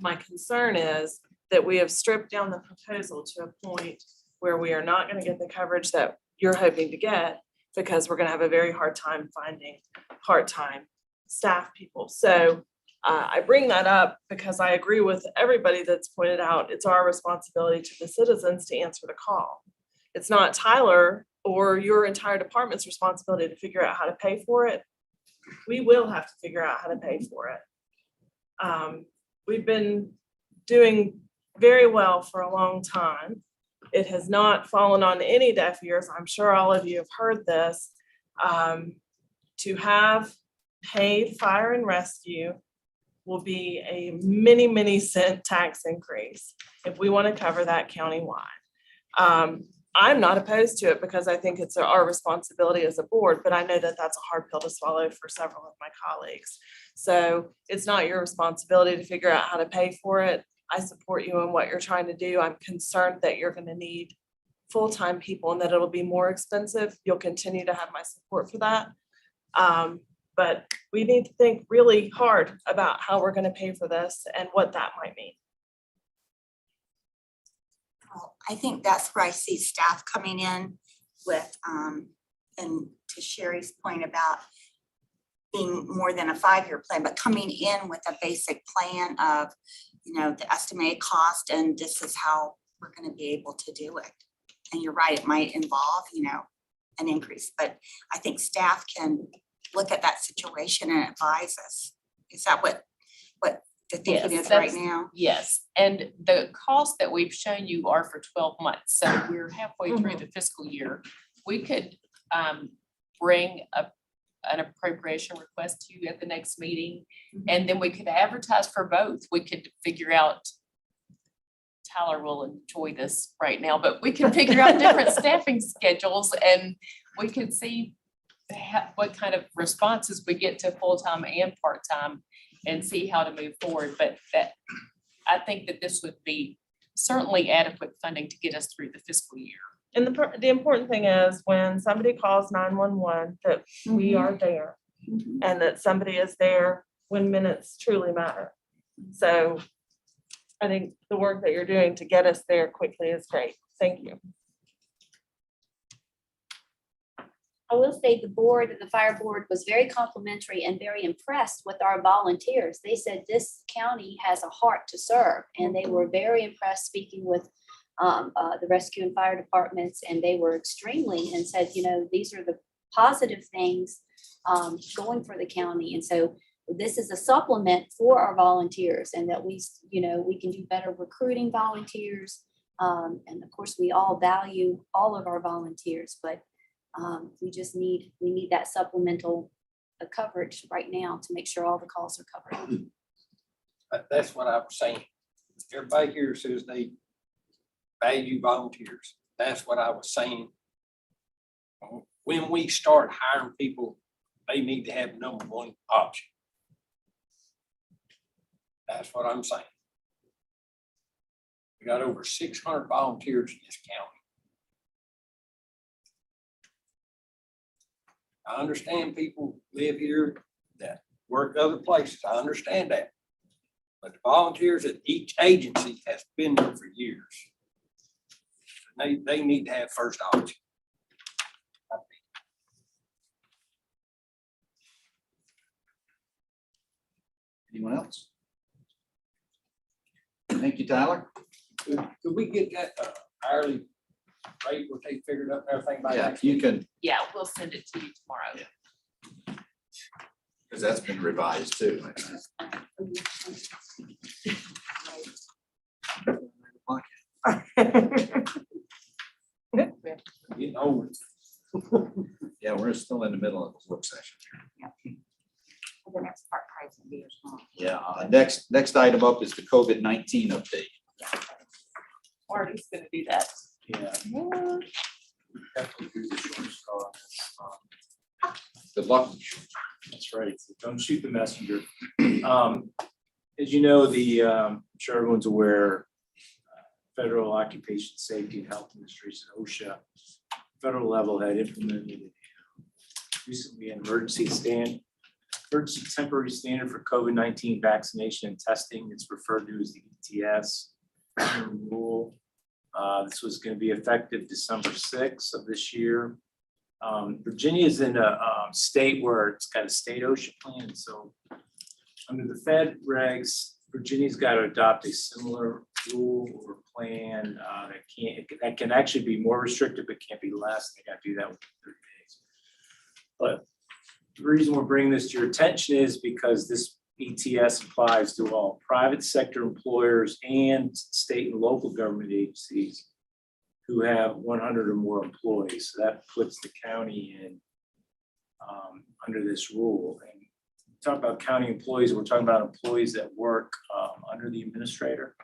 [SPEAKER 12] My concern is that we have stripped down the proposal to a point where we are not going to get the coverage that you're hoping to get, because we're going to have a very hard time finding part-time staff people. So I bring that up because I agree with everybody that's pointed out it's our responsibility to the citizens to answer the call. It's not Tyler or your entire department's responsibility to figure out how to pay for it. We will have to figure out how to pay for it. We've been doing very well for a long time. It has not fallen on any deaf ears. I'm sure all of you have heard this. To have paid fire and rescue will be a many cent tax increase if we want to cover that countywide. I'm not opposed to it because I think it's our responsibility as a board, but I know that that's a hard pill to swallow for several of my colleagues. So it's not your responsibility to figure out how to pay for it. I support you in what you're trying to do. I'm concerned that you're going to need full-time people and that it'll be more expensive. You'll continue to have my support for that. But we need to think really hard about how we're going to pay for this and what that might mean.
[SPEAKER 17] I think that's where I see staff coming in with, and to Sherry's point about being more than a 5-year plan, but coming in with a basic plan of, the estimated cost, and this is how we're going to be able to do it. And you're right, it might involve, an increase, but I think staff can look at that situation and advise us. Is that what the thinking
[SPEAKER 4] Yes,
[SPEAKER 17] is right
[SPEAKER 4] that's-
[SPEAKER 17] now?
[SPEAKER 4] Yes, and the costs that we've shown you are for 12 months, so we're halfway through the fiscal year. We could bring an appropriation request to you at the next meeting, and then we could advertise for both. We could figure out, Tyler will enjoy this right now, but we can figure out different staffing schedules, and we could see what kind of responses we get to full-time and part-time, and see how to move forward. But I think that this would be certainly adequate funding to get us through the fiscal year.
[SPEAKER 12] And the important thing is when somebody calls 911, that we are there and that somebody is there when minutes truly matter. So I think the work that you're doing to get us there quickly is great. Thank you.
[SPEAKER 2] I will say the fire board was very complimentary and very impressed with our volunteers. They said this county has a heart to serve, and they were very impressed speaking with the rescue and fire departments, and they were extremely, and said, these are the positive things going for the county. And so this is a supplement for our volunteers, and that we can do better recruiting volunteers. And of course, we all value all of our volunteers, but we need that supplemental coverage right now to make sure all the calls are covered.
[SPEAKER 18] That's what I was saying. Everybody here says they value volunteers. That's what I was saying. When we start hiring people, they need to have number one option. That's what I'm saying. We got over 600 volunteers in this county. I understand people live here that work other places. I understand that. But the volunteers at each agency has been there for years. They need to have first option.
[SPEAKER 1] Anyone else? Thank you, Tyler.
[SPEAKER 18] Could we get that hourly rate, what they figured up and everything by
[SPEAKER 1] Yeah,
[SPEAKER 18] next
[SPEAKER 1] you
[SPEAKER 18] week?
[SPEAKER 1] can,
[SPEAKER 4] Yeah, we'll send it to you tomorrow.
[SPEAKER 1] because that's been revised too.
[SPEAKER 18] Getting old.
[SPEAKER 1] Yeah, we're still in the middle of the work session.
[SPEAKER 17] The next part price will be as well.
[SPEAKER 1] Yeah, next item up is the COVID-19 update.
[SPEAKER 4] Marty's gonna do that.
[SPEAKER 15] Yeah. Definitely do the short straw.
[SPEAKER 1] Good luck.
[SPEAKER 15] That's right. So don't shoot the messenger. As you know, I'm sure everyone's aware, Federal Occupation Safety and Health Administration, OSHA, federal level had implemented recently an emergency temporary standard for COVID-19 vaccination and testing. It's referred to as the ETS rule. This was going to be effective December 6th of this year. Virginia is in a state where it's got a state OSHA plan. So under the Fed regs, Virginia's got to adopt a similar rule or plan that can actually be more restrictive, but can't be less. They got to do that within 30 days. But the reason we're bringing this to your attention is because this ETS applies to all private sector employers and state and local government agencies who have 100 or more employees. So that puts the county in under this rule. And talk about county employees, we're talking about employees that work under the administrator.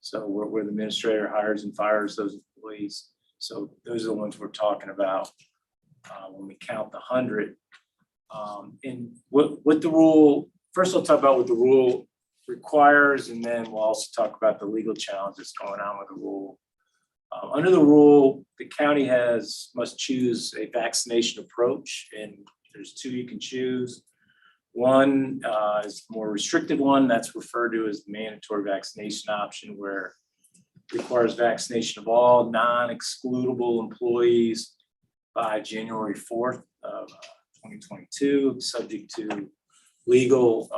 [SPEAKER 15] So where the administrator hires and fires those employees. So those are the ones we're talking about when we count the 100. And what the rule, first I'll talk about what the rule requires, and then we'll also talk about the legal challenges going on with the rule. Under the rule, the county must choose a vaccination approach, and there's two you can choose. One is the more restrictive one, that's referred to as the mandatory vaccination option, where it requires vaccination of all non-excludable employees by January 4th of 2022, subject to legal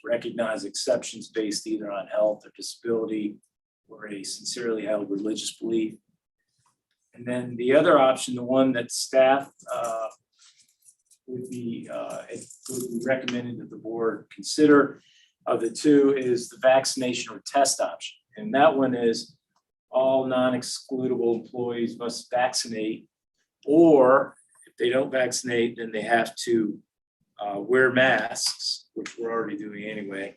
[SPEAKER 15] recognized exceptions based either on health or disability or a sincerely held religious belief.
[SPEAKER 19] And then the other option, the one that staff would be recommended that the board consider of the two is the vaccination or test option. And that one is all non-excludable employees must vaccinate, or if they don't vaccinate, then they have to wear masks, which we're already doing anyway,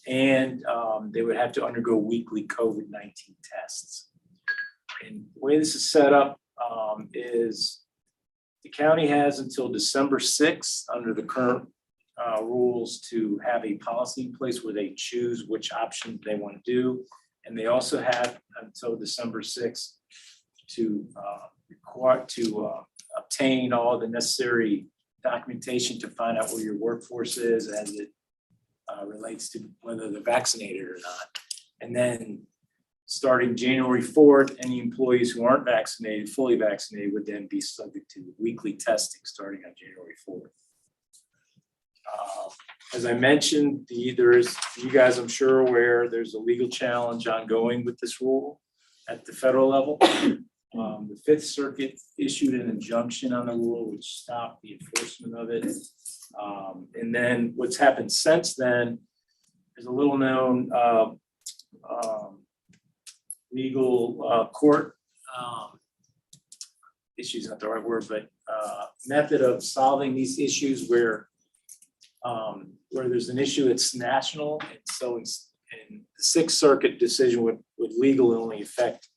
[SPEAKER 19] and they would have to undergo weekly COVID-19 tests. And the way this is set up is the county has until December 6th under the current rules to have a policy in place where they choose which option they want to do. And they also have until December 6th to obtain all the necessary documentation to find out where your workforce is as it relates to whether they're vaccinated or not. And then starting January 4th, any employees who aren't vaccinated, fully vaccinated, would then be subject to weekly testing starting on January 4th. As I mentioned, you guys, I'm sure are aware, there's a legal challenge ongoing with this rule at the federal level. The Fifth Circuit issued an injunction on the rule which stopped the enforcement of it. And then what's happened since then is a little known legal court issues, not the right word, but method of solving these issues where there's an issue that's national, and so in the Sixth Circuit decision would legally only affect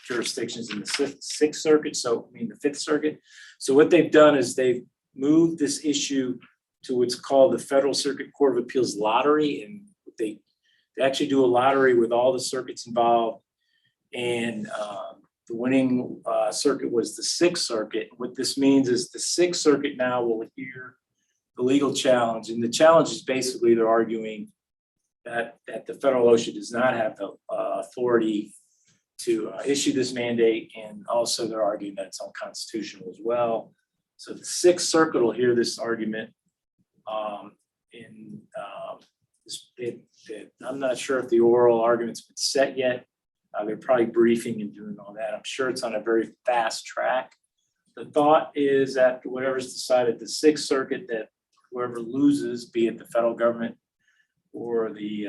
[SPEAKER 19] jurisdictions in the Sixth Circuit, the Fifth Circuit. So what they've done is they've moved this issue to what's called the Federal Circuit Court of Appeals lottery, and they actually do a lottery with all the circuits involved, and the winning circuit was the Sixth Circuit. What this means is the Sixth Circuit now will hear the legal challenge, and the challenge is basically they're arguing that the federal OSHA does not have the authority to issue this mandate, and also they're arguing that it's unconstitutional as well. So the Sixth Circuit will hear this argument. I'm not sure if the oral argument's been set yet. They're probably briefing and doing all that. I'm sure it's on a very fast track. The thought is that whatever's decided at the Sixth Circuit, that whoever loses, be it the federal government or the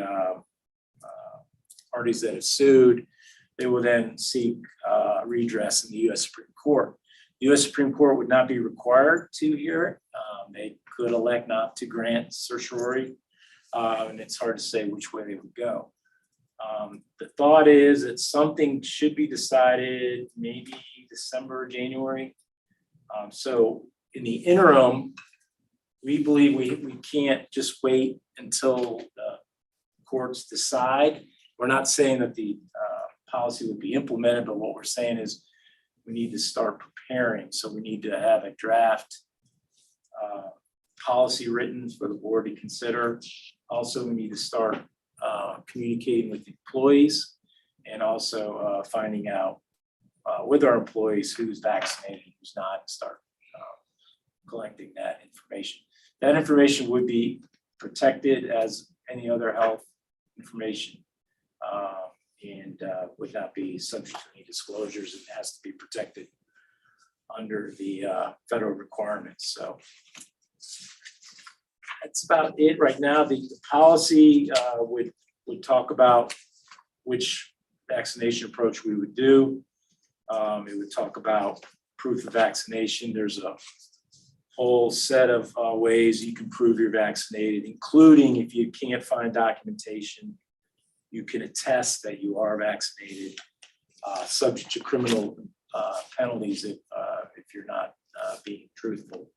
[SPEAKER 19] parties that have sued, they will then seek redress in the U.S. Supreme Court. The U.S. Supreme Court would not be required to hear it. They could elect not to grant certiorari, and it's hard to say which way they would go. The thought is that something should be decided maybe December, January. So in the interim, we believe we can't just wait until the courts decide. We're not saying that the policy would be implemented, but what we're saying is we need to start preparing. So we need to have a draft policy written for the board to consider. Also, we need to start communicating with employees and also finding out with our employees who's vaccinated, who's not, and start collecting that information. That information would be protected as any other health information and would not be subject to any disclosures. It has to be protected under the federal requirements. So that's about it right now. The policy would talk about which vaccination approach we would do. It would talk about proof of vaccination. There's a whole set of ways you can prove you're vaccinated, including if you can't find documentation, you can attest that you are vaccinated, subject to criminal penalties if you're not being truthful.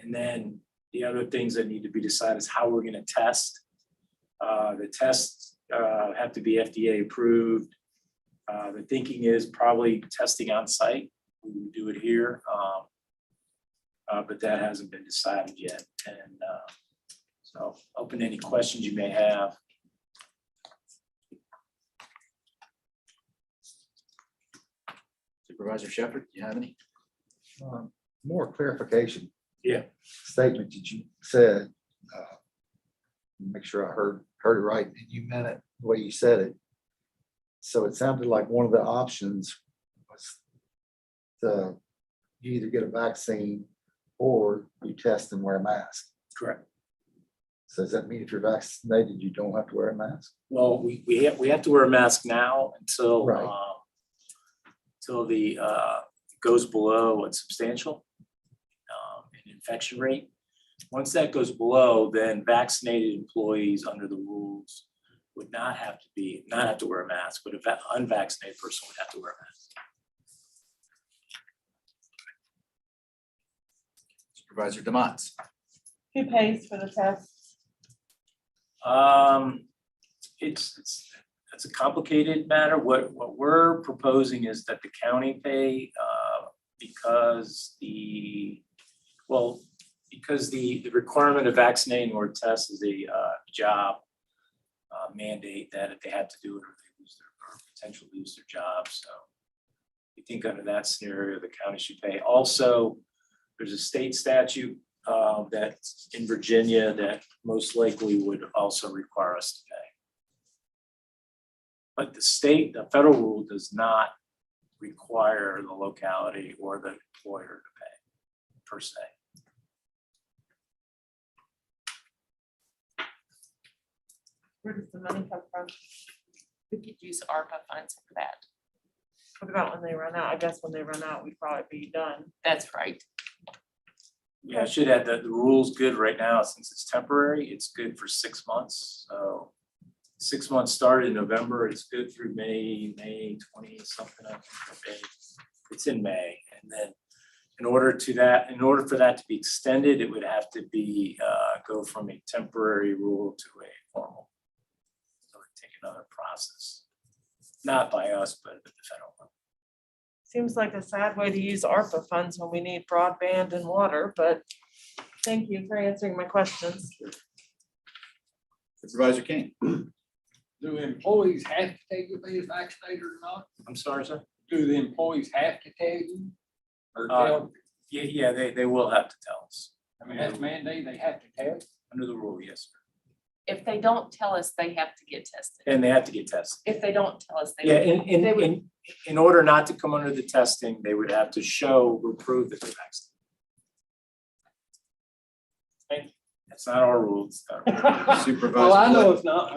[SPEAKER 19] And then the other things that need to be decided is how we're going to test. The tests have to be FDA approved. The thinking is probably testing on site. We would do it here, but that hasn't been decided yet. And so open any questions you may have.
[SPEAKER 1] Supervisor Shepherd, do you have any?
[SPEAKER 11] More clarification.
[SPEAKER 19] Yeah.
[SPEAKER 11] Statement that you said, make sure I heard it right, and you meant it the way you said it. So it sounded like one of the options was you either get a vaccine or you test and wear a mask.
[SPEAKER 19] Correct.
[SPEAKER 11] So does that mean if you're vaccinated, you don't have to wear a mask?
[SPEAKER 19] Well, we have to wear a mask now until,
[SPEAKER 11] Right.
[SPEAKER 19] till the, goes below a substantial an infection rate. Once that goes below, then vaccinated employees under the rules would not have to wear a mask, but an unvaccinated person would have to wear a mask.
[SPEAKER 1] Supervisor Demots.
[SPEAKER 12] Who pays for the test?
[SPEAKER 19] It's a complicated matter. What we're proposing is that the county pay, because the requirement of vaccinating or test is a job mandate that if they have to do it or they lose their, or potentially lose their job. So we think under that scenario, the county should pay. Also, there's a state statute that's in Virginia that most likely would also require us to pay. But the federal rule does not require the locality or the employer to pay per se.
[SPEAKER 12] Where does the money come from?
[SPEAKER 4] We could use ARPA funds for that.
[SPEAKER 12] What about when they run out? I guess when they run out, we'd probably be done.
[SPEAKER 4] That's right.
[SPEAKER 19] Yeah, I should add that the rule's good right now, since it's temporary, it's good for 6 months, so 6 months started in November, it's good through May 20 something, I think. It's in May, and then in order for that to be extended, it would have to be, go from a temporary rule to a formal. So it'd take another process, not by us, but at the federal level.
[SPEAKER 12] Seems like a sad way to use ARPA funds when we need broadband and water, but thank you for answering my questions.
[SPEAKER 1] Supervisor King.
[SPEAKER 18] Do employees have to tell you if they're vaccinated or not?
[SPEAKER 19] I'm sorry, sir?
[SPEAKER 18] Do the employees have to tell you? Or tell,
[SPEAKER 19] Yeah, they will have to tell us.
[SPEAKER 18] I mean, that's mandated, they have to tell?
[SPEAKER 19] Under the rule, yes, sir.
[SPEAKER 4] If they don't tell us, they have to get tested.
[SPEAKER 19] And they have to get tested.
[SPEAKER 4] If they don't tell us,
[SPEAKER 19] Yeah,
[SPEAKER 4] they would.
[SPEAKER 19] in order not to come under the testing, they would have to show or prove that they're vaccinated. Okay, that's not our rules.
[SPEAKER 1] Supervisor.
[SPEAKER 18] Well, I know
[SPEAKER 1] Blevins.
[SPEAKER 18] it's not.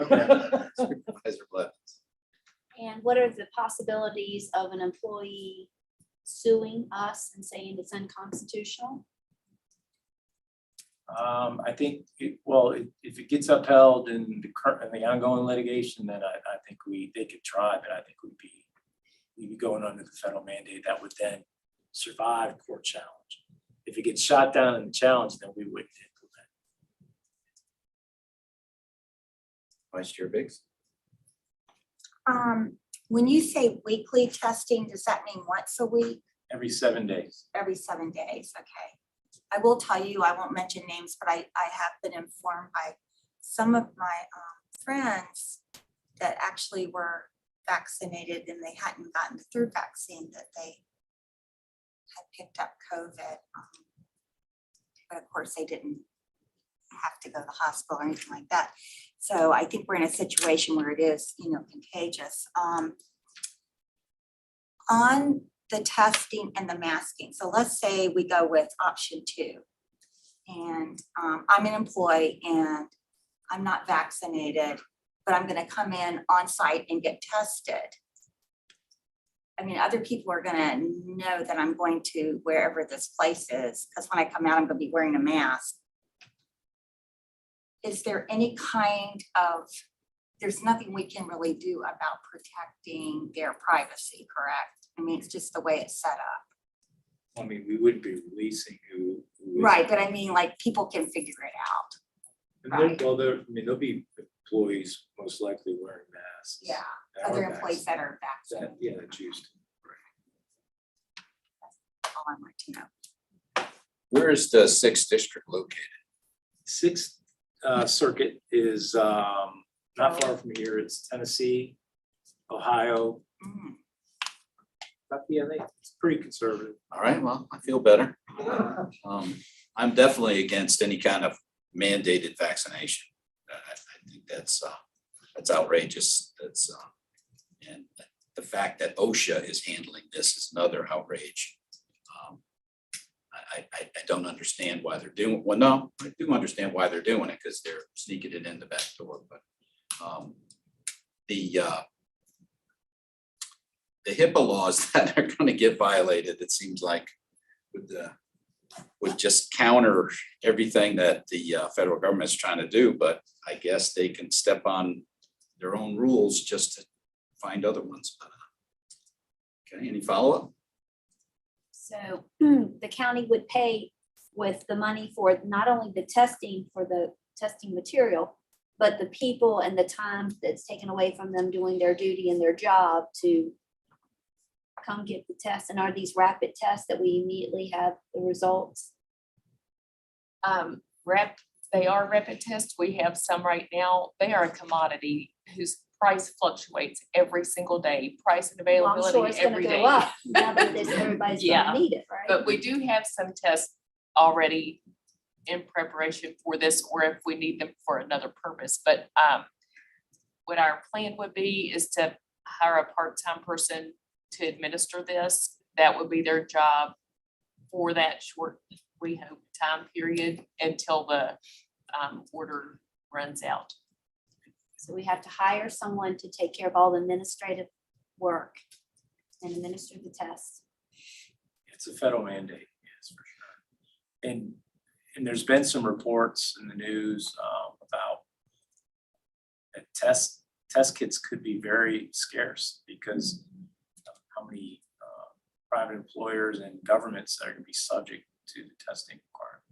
[SPEAKER 1] Supervisor Blevins.
[SPEAKER 2] And what are the possibilities of an employee suing us and saying it's unconstitutional?
[SPEAKER 19] I think, if it gets upheld in the ongoing litigation, then I think they could try, but I think we'd be going under the federal mandate that would then survive court challenge. If it gets shot down in the challenge, then we wouldn't implement.
[SPEAKER 1] Vice Chair Biggs.
[SPEAKER 17] When you say weekly testing, does that mean once a week?
[SPEAKER 19] Every 7 days.
[SPEAKER 17] Every 7 days, okay. I will tell you, I won't mention names, but I have been informed by some of my friends that actually were vaccinated and they hadn't gotten the third vaccine, that they had picked up COVID. But of course, they didn't have to go to the hospital or anything like that. So I think we're in a situation where it is, contagious. On the testing and the masking. So let's say we go with option 2. And I'm an employee and I'm not vaccinated, but I'm gonna come in on site and get tested. I mean, other people are gonna know that I'm going to wherever this place is, because when I come out, I'm gonna be wearing a mask. Is there any kind of, there's nothing we can really do about protecting their privacy, correct? I mean, it's just the way it's set up.
[SPEAKER 19] I mean, we wouldn't be releasing who.
[SPEAKER 17] Right, but I mean, like, people can figure it out. Right.
[SPEAKER 19] There'll be employees most likely wearing masks.
[SPEAKER 17] Yeah,
[SPEAKER 19] that are
[SPEAKER 17] other employees that are
[SPEAKER 19] vaccinated.
[SPEAKER 17] vaccinated.
[SPEAKER 19] Yeah, that choose to.
[SPEAKER 17] That's all I want to know.
[SPEAKER 1] Where is the 6th district located?
[SPEAKER 19] 6th Circuit is not far from here. It's Tennessee, Ohio. It's pretty conservative.
[SPEAKER 1] All right, well, I feel better. I'm definitely against any kind of mandated vaccination. I think that's outrageous. And the fact that OSHA is handling this is another outrage. I don't understand why they're doing, well, no, I do understand why they're doing it, because they're sneaking it in the back door, but the HIPAA laws that are gonna get violated, it seems like would just counter everything that the federal government is trying to do, but I guess they can step on their own rules just to find other ones. Okay, any follow-up?
[SPEAKER 2] So the county would pay with the money for not only the testing for the testing material, but the people and the time that's taken away from them doing their duty and their job to come get the test. And are these rapid tests that we immediately have the results?
[SPEAKER 4] They are rapid tests. We have some right now. They are a commodity whose price fluctuates every single day. Price and
[SPEAKER 2] Well, I'm sure
[SPEAKER 4] availability
[SPEAKER 2] it's gonna
[SPEAKER 4] every
[SPEAKER 2] go
[SPEAKER 4] day.
[SPEAKER 2] up now that this, everybody's
[SPEAKER 4] Yeah,
[SPEAKER 2] gonna need it, right?
[SPEAKER 4] But we do have some tests already in preparation for this, or if we need them for another purpose. But what our plan would be is to hire a part-time person to administer this. That would be their job for that short, we hope, time period until the order runs out.
[SPEAKER 2] So we have to hire someone to take care of all the administrative work and administer the test.
[SPEAKER 19] It's a federal mandate, yes, for sure. And there's been some reports in the news about that test kits could be very scarce because of how many private employers and governments are going to be subject to the testing requirement.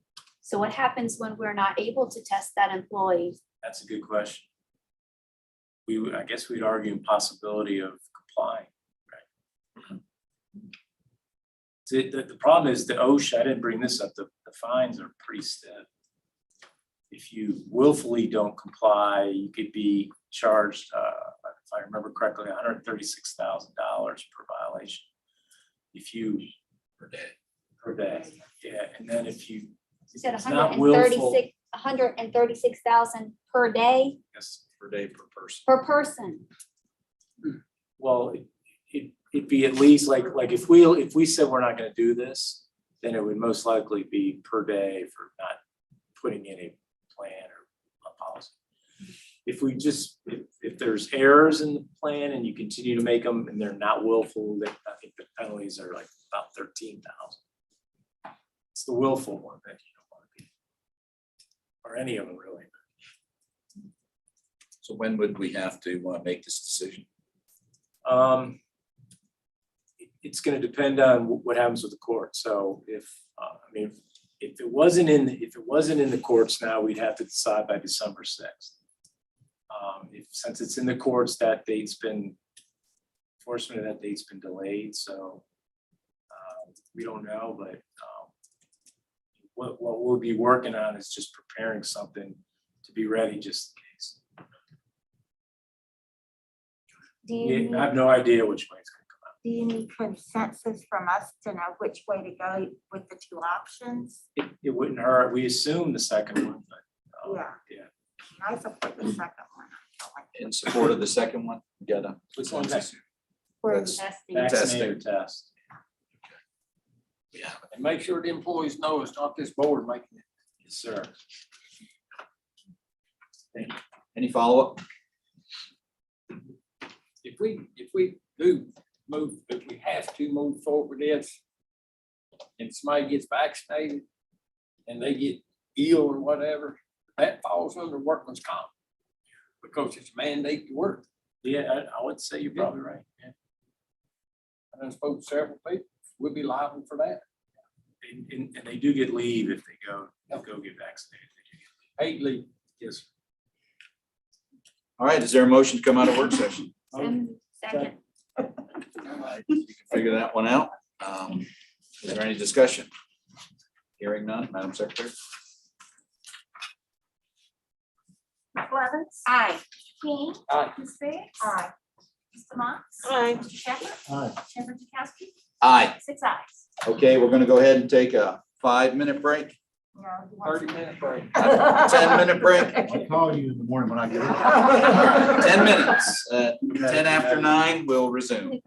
[SPEAKER 2] So what happens when we're not able to test that employee?
[SPEAKER 19] That's a good question. I guess we'd argue impossibility of complying, right? See, the problem is the OSHA, I didn't bring this up, the fines are pretty stiff. If you willfully don't comply, you could be charged, if I remember correctly, $136,000 per violation. If you per day, yeah, and then if you
[SPEAKER 2] You said
[SPEAKER 19] it's not willful.
[SPEAKER 2] 136,000 per day
[SPEAKER 1] Yes, per day per person.
[SPEAKER 2] per person.
[SPEAKER 19] Well, it'd be at least like if we said we're not gonna do this, then it would most likely be per day for not putting in a plan or a policy. If we just, if there's errors in the plan and you continue to make them and they're not willful, then I think the penalties are like about 13,000. It's the willful one that you don't want to be, or any of them really.
[SPEAKER 1] So when would we have to make this decision?
[SPEAKER 19] It's going to depend on what happens with the court. So if if it wasn't in the courts now, we'd have to decide by December 6th. Since it's in the courts, that date's been enforcement of that date's been delayed. So we don't know, but what we'll be working on is just preparing something to be ready just in case.
[SPEAKER 17] Do you
[SPEAKER 19] I have no idea which way it's going to come out.
[SPEAKER 17] Do you need consensus from us to know which way to go with the two options?
[SPEAKER 19] It wouldn't hurt. We assume the second one, but
[SPEAKER 17] Yeah. I support the second one.
[SPEAKER 1] In support of the second one, you got a
[SPEAKER 19] Which one's that?
[SPEAKER 17] For
[SPEAKER 1] That's-
[SPEAKER 17] testing.
[SPEAKER 19] Vaccinator test.
[SPEAKER 1] Yeah.
[SPEAKER 18] And make sure the employees know it's not this board making it.
[SPEAKER 19] Yes, sir.
[SPEAKER 1] Any follow-up?
[SPEAKER 18] If we do move, if we have to move forward with this, and somebody gets vaccinated and they get ill or whatever, that falls under workman's comp. Because it's a mandate to work.
[SPEAKER 19] Yeah, I would say you're probably right. Yeah.
[SPEAKER 18] And I spoke to several people, we'd be liable for that.
[SPEAKER 19] And they do get leave if they go get vaccinated.
[SPEAKER 18] Paid leave.
[SPEAKER 19] Yes.
[SPEAKER 1] All right, is there a motion to come out of work session?
[SPEAKER 2] Second.
[SPEAKER 1] All right, you can figure that one out. Is there any discussion? Hearing none, Madam Secretary?
[SPEAKER 17] Ms. Levens?
[SPEAKER 2] Aye.
[SPEAKER 17] King?
[SPEAKER 18] Aye.
[SPEAKER 17] Ms. Biggs? Aye. Mr. Motts?
[SPEAKER 12] Aye.
[SPEAKER 17] Mr. Shepherd?
[SPEAKER 11] Aye.
[SPEAKER 17] Chairman Chakowski?
[SPEAKER 1] Aye.
[SPEAKER 17] 6 ayes.
[SPEAKER 1] Okay, we're gonna go ahead and take a 5-minute break,
[SPEAKER 17] No, you want
[SPEAKER 18] 30-minute break.
[SPEAKER 1] 10-minute break,
[SPEAKER 11] I'll call you in the morning when I get up.
[SPEAKER 1] 10 minutes. 10 after 9, we'll resume.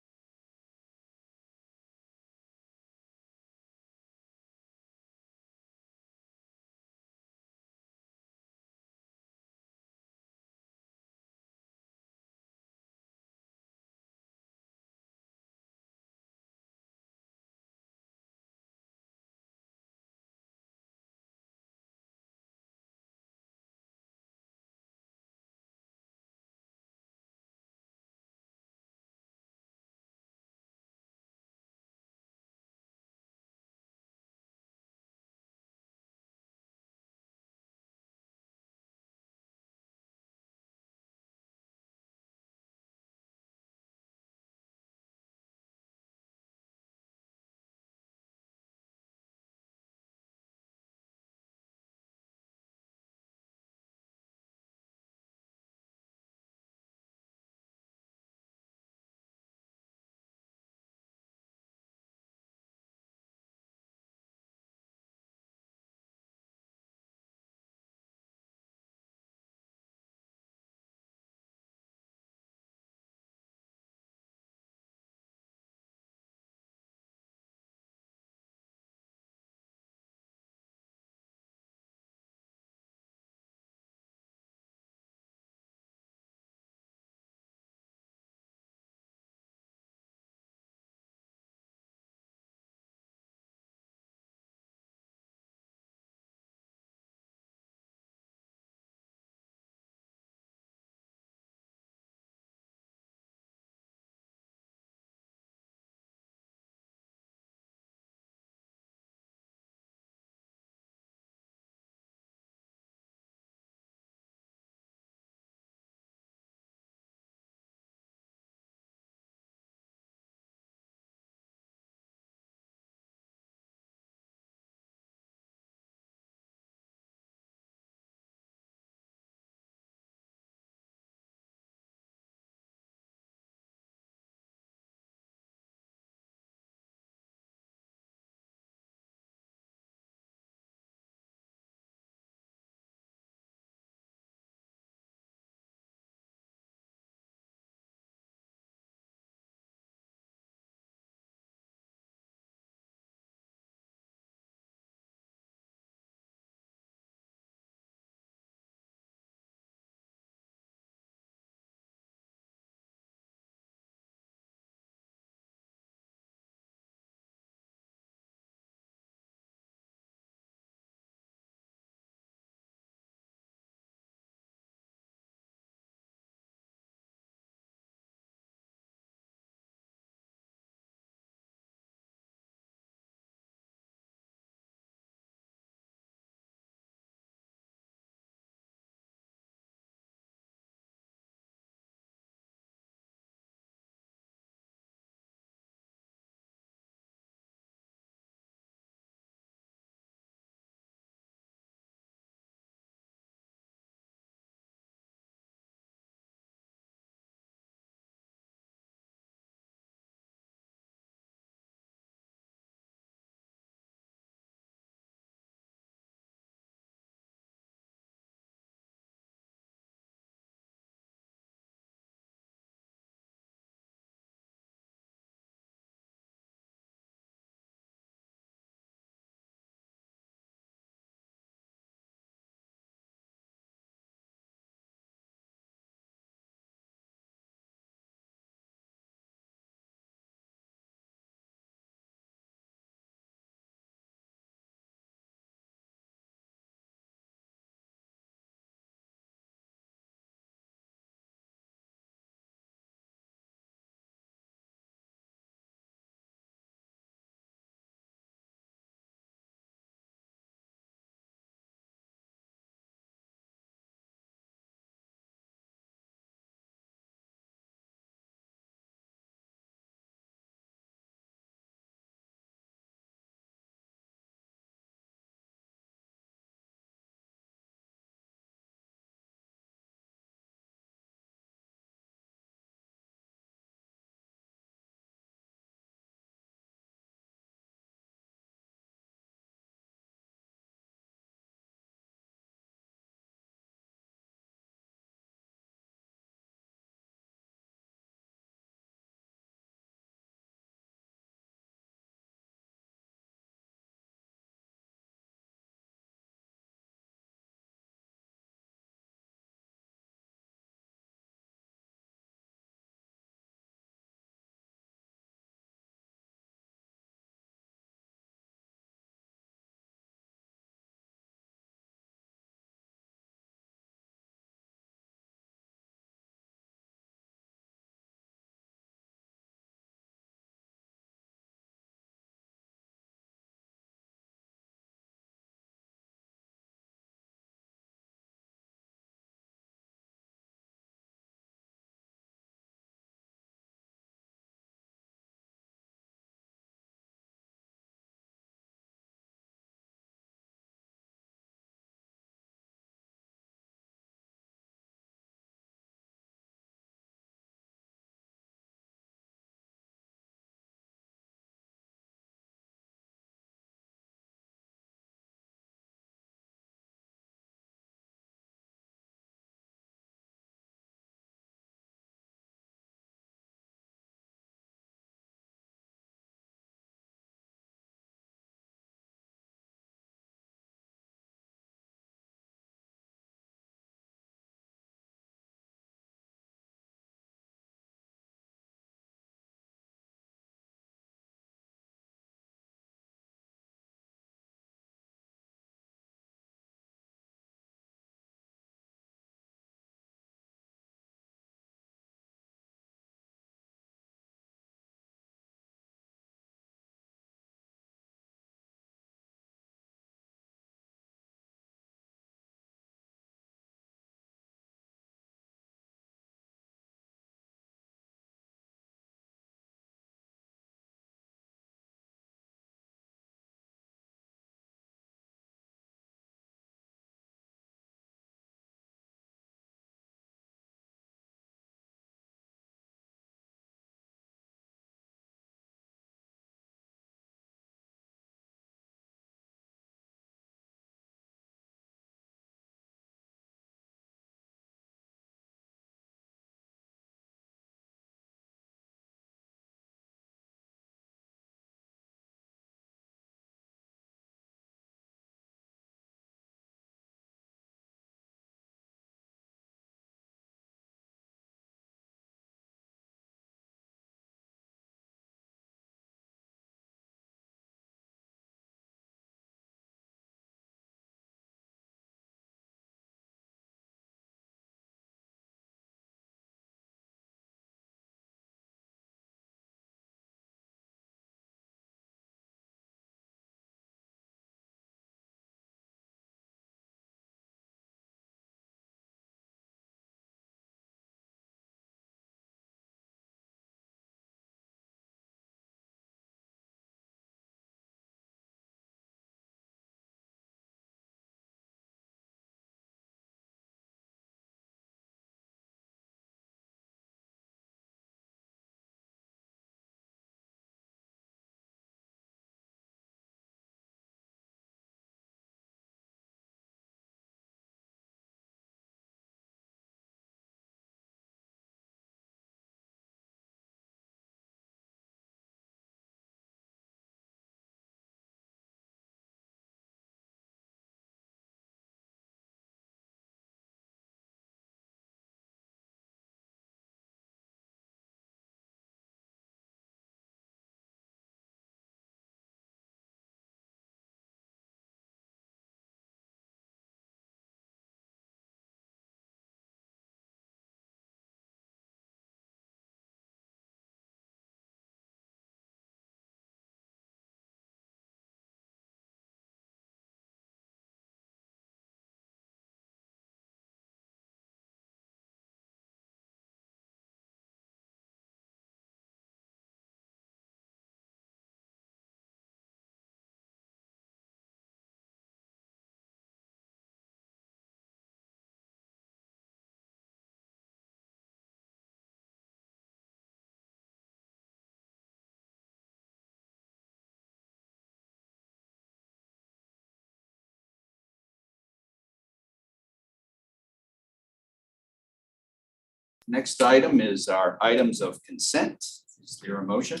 [SPEAKER 1] Next item is our items of consent. Is there a motion?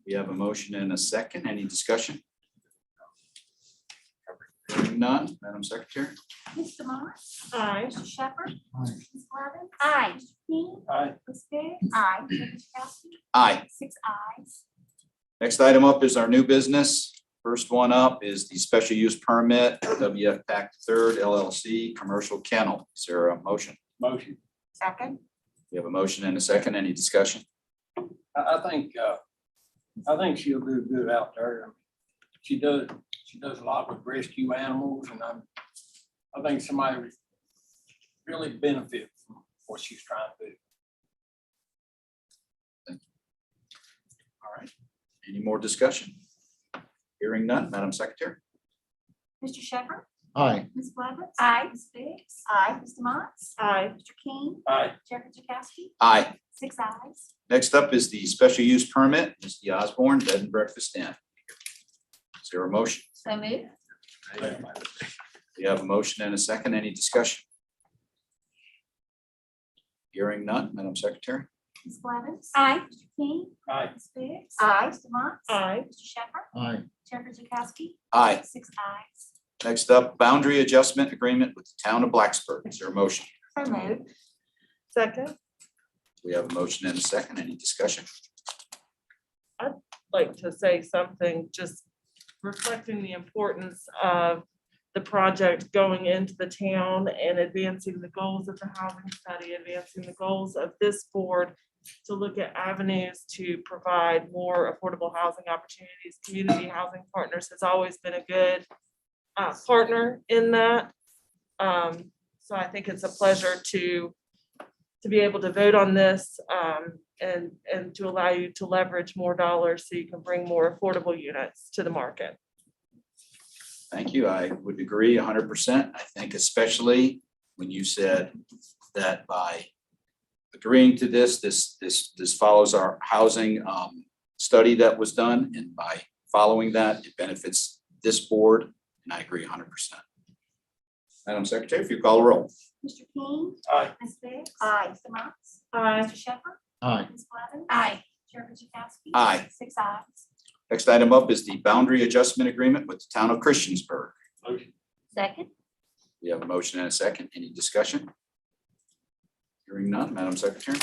[SPEAKER 1] We have a motion and a second. Any discussion? Hearing none, Madam Secretary?
[SPEAKER 2] Mr. Moss?
[SPEAKER 12] Aye.
[SPEAKER 2] Mr. Shepherd?
[SPEAKER 11] Aye.
[SPEAKER 2] Ms. Blevins? Aye. Mr. King?
[SPEAKER 19] Aye.
[SPEAKER 2] Ms. Biggs? Aye. Mr. Chakowski?
[SPEAKER 1] Aye.
[SPEAKER 2] 6 ayes.
[SPEAKER 1] Next item up is our new business. First one up is the special use permit, WF Pack Third LLC, commercial kennel. Is there a motion?
[SPEAKER 18] Motion.
[SPEAKER 17] Second?
[SPEAKER 1] We have a motion and a second. Any discussion?
[SPEAKER 18] I think she'll do good out there. She does a lot with rescue animals, and I think somebody would really benefit from what she's trying to do.
[SPEAKER 1] All right. Any more discussion? Hearing none, Madam Secretary?
[SPEAKER 2] Mr. Shepherd?
[SPEAKER 11] Aye.
[SPEAKER 2] Ms. Blevins? Aye. Ms. Biggs?
[SPEAKER 17] Aye.
[SPEAKER 2] Mr. Moss?
[SPEAKER 12] Aye.
[SPEAKER 2] Mr. King?
[SPEAKER 18] Aye.
[SPEAKER 2] Chairman Chakowski?
[SPEAKER 1] Aye.
[SPEAKER 2] 6 ayes.
[SPEAKER 1] Next up is the special use permit, Mr. Osborne, Bed and Breakfast Inn. Is there a motion?
[SPEAKER 2] So moved.
[SPEAKER 1] We have a motion and a second. Any discussion? Hearing none, Madam Secretary?
[SPEAKER 2] Ms. Blevins? Aye. Mr. King?
[SPEAKER 18] Aye.
[SPEAKER 2] Ms. Biggs?
[SPEAKER 17] Aye.
[SPEAKER 2] Mr. Moss?
[SPEAKER 12] Aye.
[SPEAKER 2] Mr. Shepherd?
[SPEAKER 11] Aye.
[SPEAKER 2] Chairman Chakowski?
[SPEAKER 1] Aye.
[SPEAKER 2] 6 ayes.
[SPEAKER 1] Next up, boundary adjustment agreement with the town of Blacksburg. Is there a motion?
[SPEAKER 17] So moved.
[SPEAKER 12] Second,
[SPEAKER 1] We have a motion and a second. Any discussion?
[SPEAKER 12] like to say something, just reflecting the importance of the project going into the town and advancing the goals of the housing study, advancing the goals of this board to look at avenues to provide more affordable housing opportunities. Community Housing Partners has always been a good partner in that. So I think it's a pleasure to be able to vote on this and to allow you to leverage more dollars so you can bring more affordable units to the market.
[SPEAKER 1] Thank you. I would agree 100%. I think especially when you said that by agreeing to this follows our housing study that was done, and by following that, it benefits this board, and I agree 100%. Madam Secretary, if you call the roll.
[SPEAKER 2] Mr. King?
[SPEAKER 18] Aye.
[SPEAKER 2] Ms. Biggs?
[SPEAKER 17] Aye.
[SPEAKER 2] Mr. Moss?
[SPEAKER 12] Aye.
[SPEAKER 2] Mr. Shepherd?
[SPEAKER 11] Aye.
[SPEAKER 2] Ms. Blevins? Aye. Chairman Chakowski?
[SPEAKER 1] Aye.
[SPEAKER 2] 6 ayes.
[SPEAKER 1] Next item up is the boundary adjustment agreement with the town of Christiansburg.
[SPEAKER 18] Motion.
[SPEAKER 2] Second?
[SPEAKER 1] We have a motion and a second. Any discussion? Hearing none, Madam Secretary?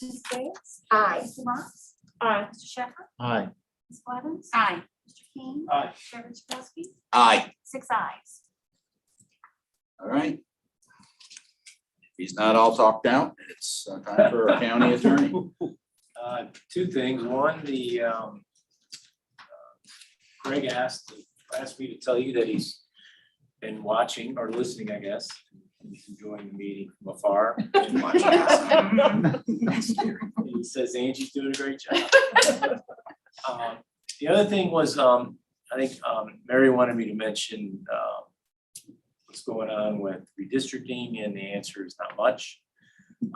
[SPEAKER 2] Ms. Biggs?
[SPEAKER 17] Aye.
[SPEAKER 2] Mr. Moss?
[SPEAKER 12] Aye.
[SPEAKER 2] Mr. Shepherd?
[SPEAKER 11] Aye.
[SPEAKER 2] Ms. Blevins? Aye. Mr. King?
[SPEAKER 18] Aye.
[SPEAKER 2] Chairman Chakowski?
[SPEAKER 1] Aye.
[SPEAKER 2] 6 ayes.
[SPEAKER 1] All right. If he's not all talked out, it's time for our county attorney.
[SPEAKER 19] Two things. One, Greg asked me to tell you that he's been watching or listening, I guess. He's enjoying the meeting from afar. And watching us. He says Angie's doing a great job. The other thing was, I think Mary wanted me to mention what's going on with redistricting, and the answer is not much.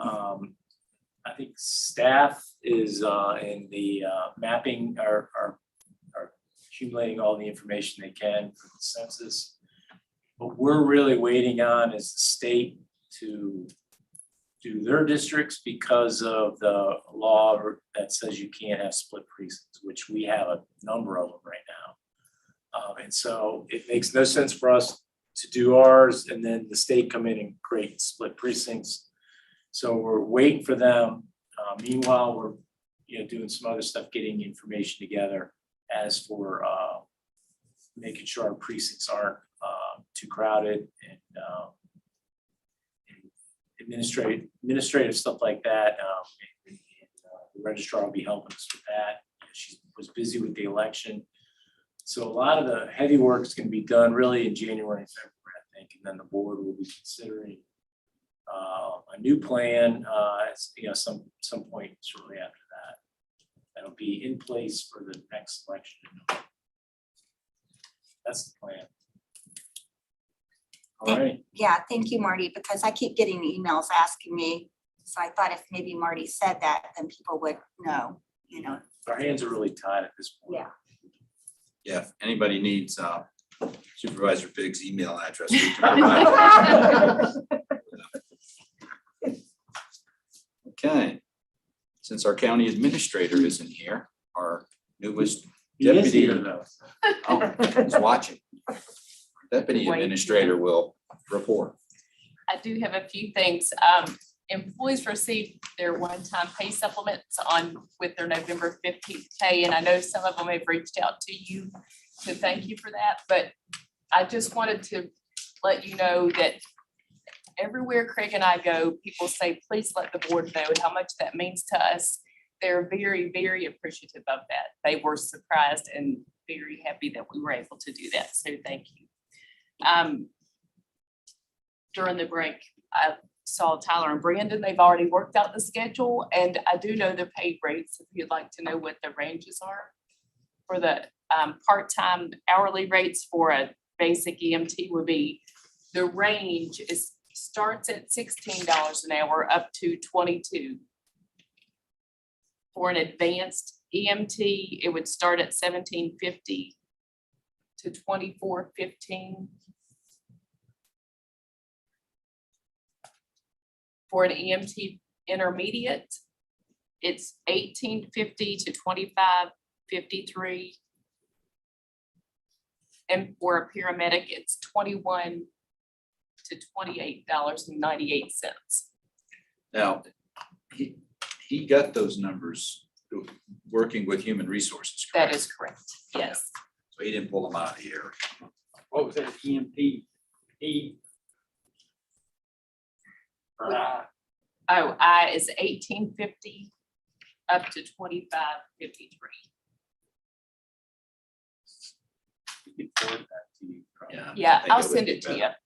[SPEAKER 19] I think staff is in the mapping are accumulating all the information they can for the census. What we're really waiting on is the state to do their districts because of the law that says you can't have split precincts, which we have a number of them right now. And so it makes no sense for us to do ours and then the state come in and create split precincts. So we're waiting for them. Meanwhile, we're doing some other stuff, getting information together as for making sure our precincts aren't too crowded and administrative stuff like that. The registrar will be helping us with that. She was busy with the election. So a lot of the heavy work is going to be done really in January and February, I think, and then the board will be considering a new plan some point shortly after that. That'll be in place for the next election. That's the plan. All right.
[SPEAKER 17] Yeah, thank you, Marty, because I keep getting emails asking me. So I thought if maybe Marty said that, then people would know,
[SPEAKER 19] Our hands are really tied at this point.
[SPEAKER 17] Yeah.
[SPEAKER 1] Yeah, if anybody needs Supervisor Biggs' email address, we can provide since our county administrator isn't here, our newest
[SPEAKER 19] He is
[SPEAKER 1] deputy,
[SPEAKER 19] here, though.
[SPEAKER 1] oh, he's watching. Deputy
[SPEAKER 4] Wait.
[SPEAKER 1] administrator will report.
[SPEAKER 4] I do have a few things. Employees received their one-time pay supplements with their November 15th pay, and I know some of them have reached out to you to thank you for that, but I just wanted to let you know that everywhere Craig and I go, people say, please let the board know how much that means to us. They're very, very appreciative of that. They were surprised and very happy that we were able to do that, so thank you. During the break, I saw Tyler and Brandon, they've already worked out the schedule, and I do know the pay rates, if you'd like to know what the ranges are. For the part-time hourly rates for a basic EMT would be, the range starts at $16 an hour up to $22. For an advanced EMT, it would start at $17.50 to $24.15. For an EMT intermediate, it's $18.50 to $25.53. And for a paramedic, it's $21 to $28.98.
[SPEAKER 1] Now, he got those numbers working with human resources.
[SPEAKER 4] That
[SPEAKER 1] correct?
[SPEAKER 4] is correct, yes.
[SPEAKER 1] So he didn't pull them out of the air.
[SPEAKER 18] What was that, EMP?
[SPEAKER 4] Oh, I is $18.50 up to $25.53.
[SPEAKER 19] We can forward that to you. probably.
[SPEAKER 4] Yeah,
[SPEAKER 1] I think
[SPEAKER 4] I'll
[SPEAKER 1] it would
[SPEAKER 4] send
[SPEAKER 1] be
[SPEAKER 4] it to you.
[SPEAKER 1] better.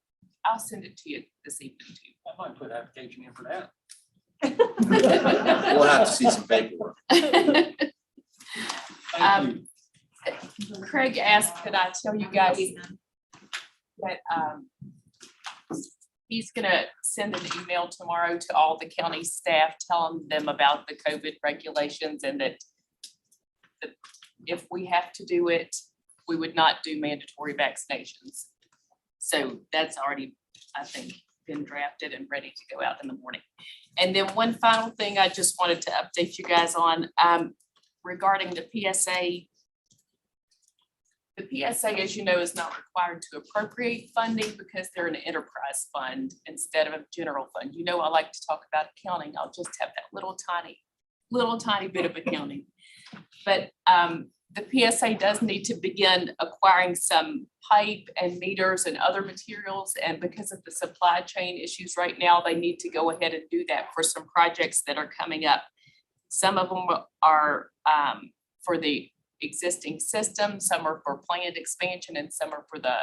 [SPEAKER 4] I'll send it to you this evening too.
[SPEAKER 18] I might put application in for that.
[SPEAKER 1] We'll have to see some paperwork.
[SPEAKER 18] Thank you.
[SPEAKER 4] Craig asked, could I tell you guys that he's gonna send an email tomorrow to all the county staff, telling them about the COVID regulations and that if we have to do it, we would not do mandatory vaccinations. So that's already, I think, been drafted and ready to go out in the morning. And then one final thing I just wanted to update you guys on regarding the PSA. The PSA, as you know, is not required to appropriate funding because they're an enterprise fund instead of a general fund. You know, I like to talk about accounting. I'll just have that little tiny bit of accounting. But the PSA does need to begin acquiring some pipe and meters and other materials. And because of the supply chain issues right now, they need to go ahead and do that for some projects that are coming up. Some of them are for the existing system, some are for planned expansion, and some are for the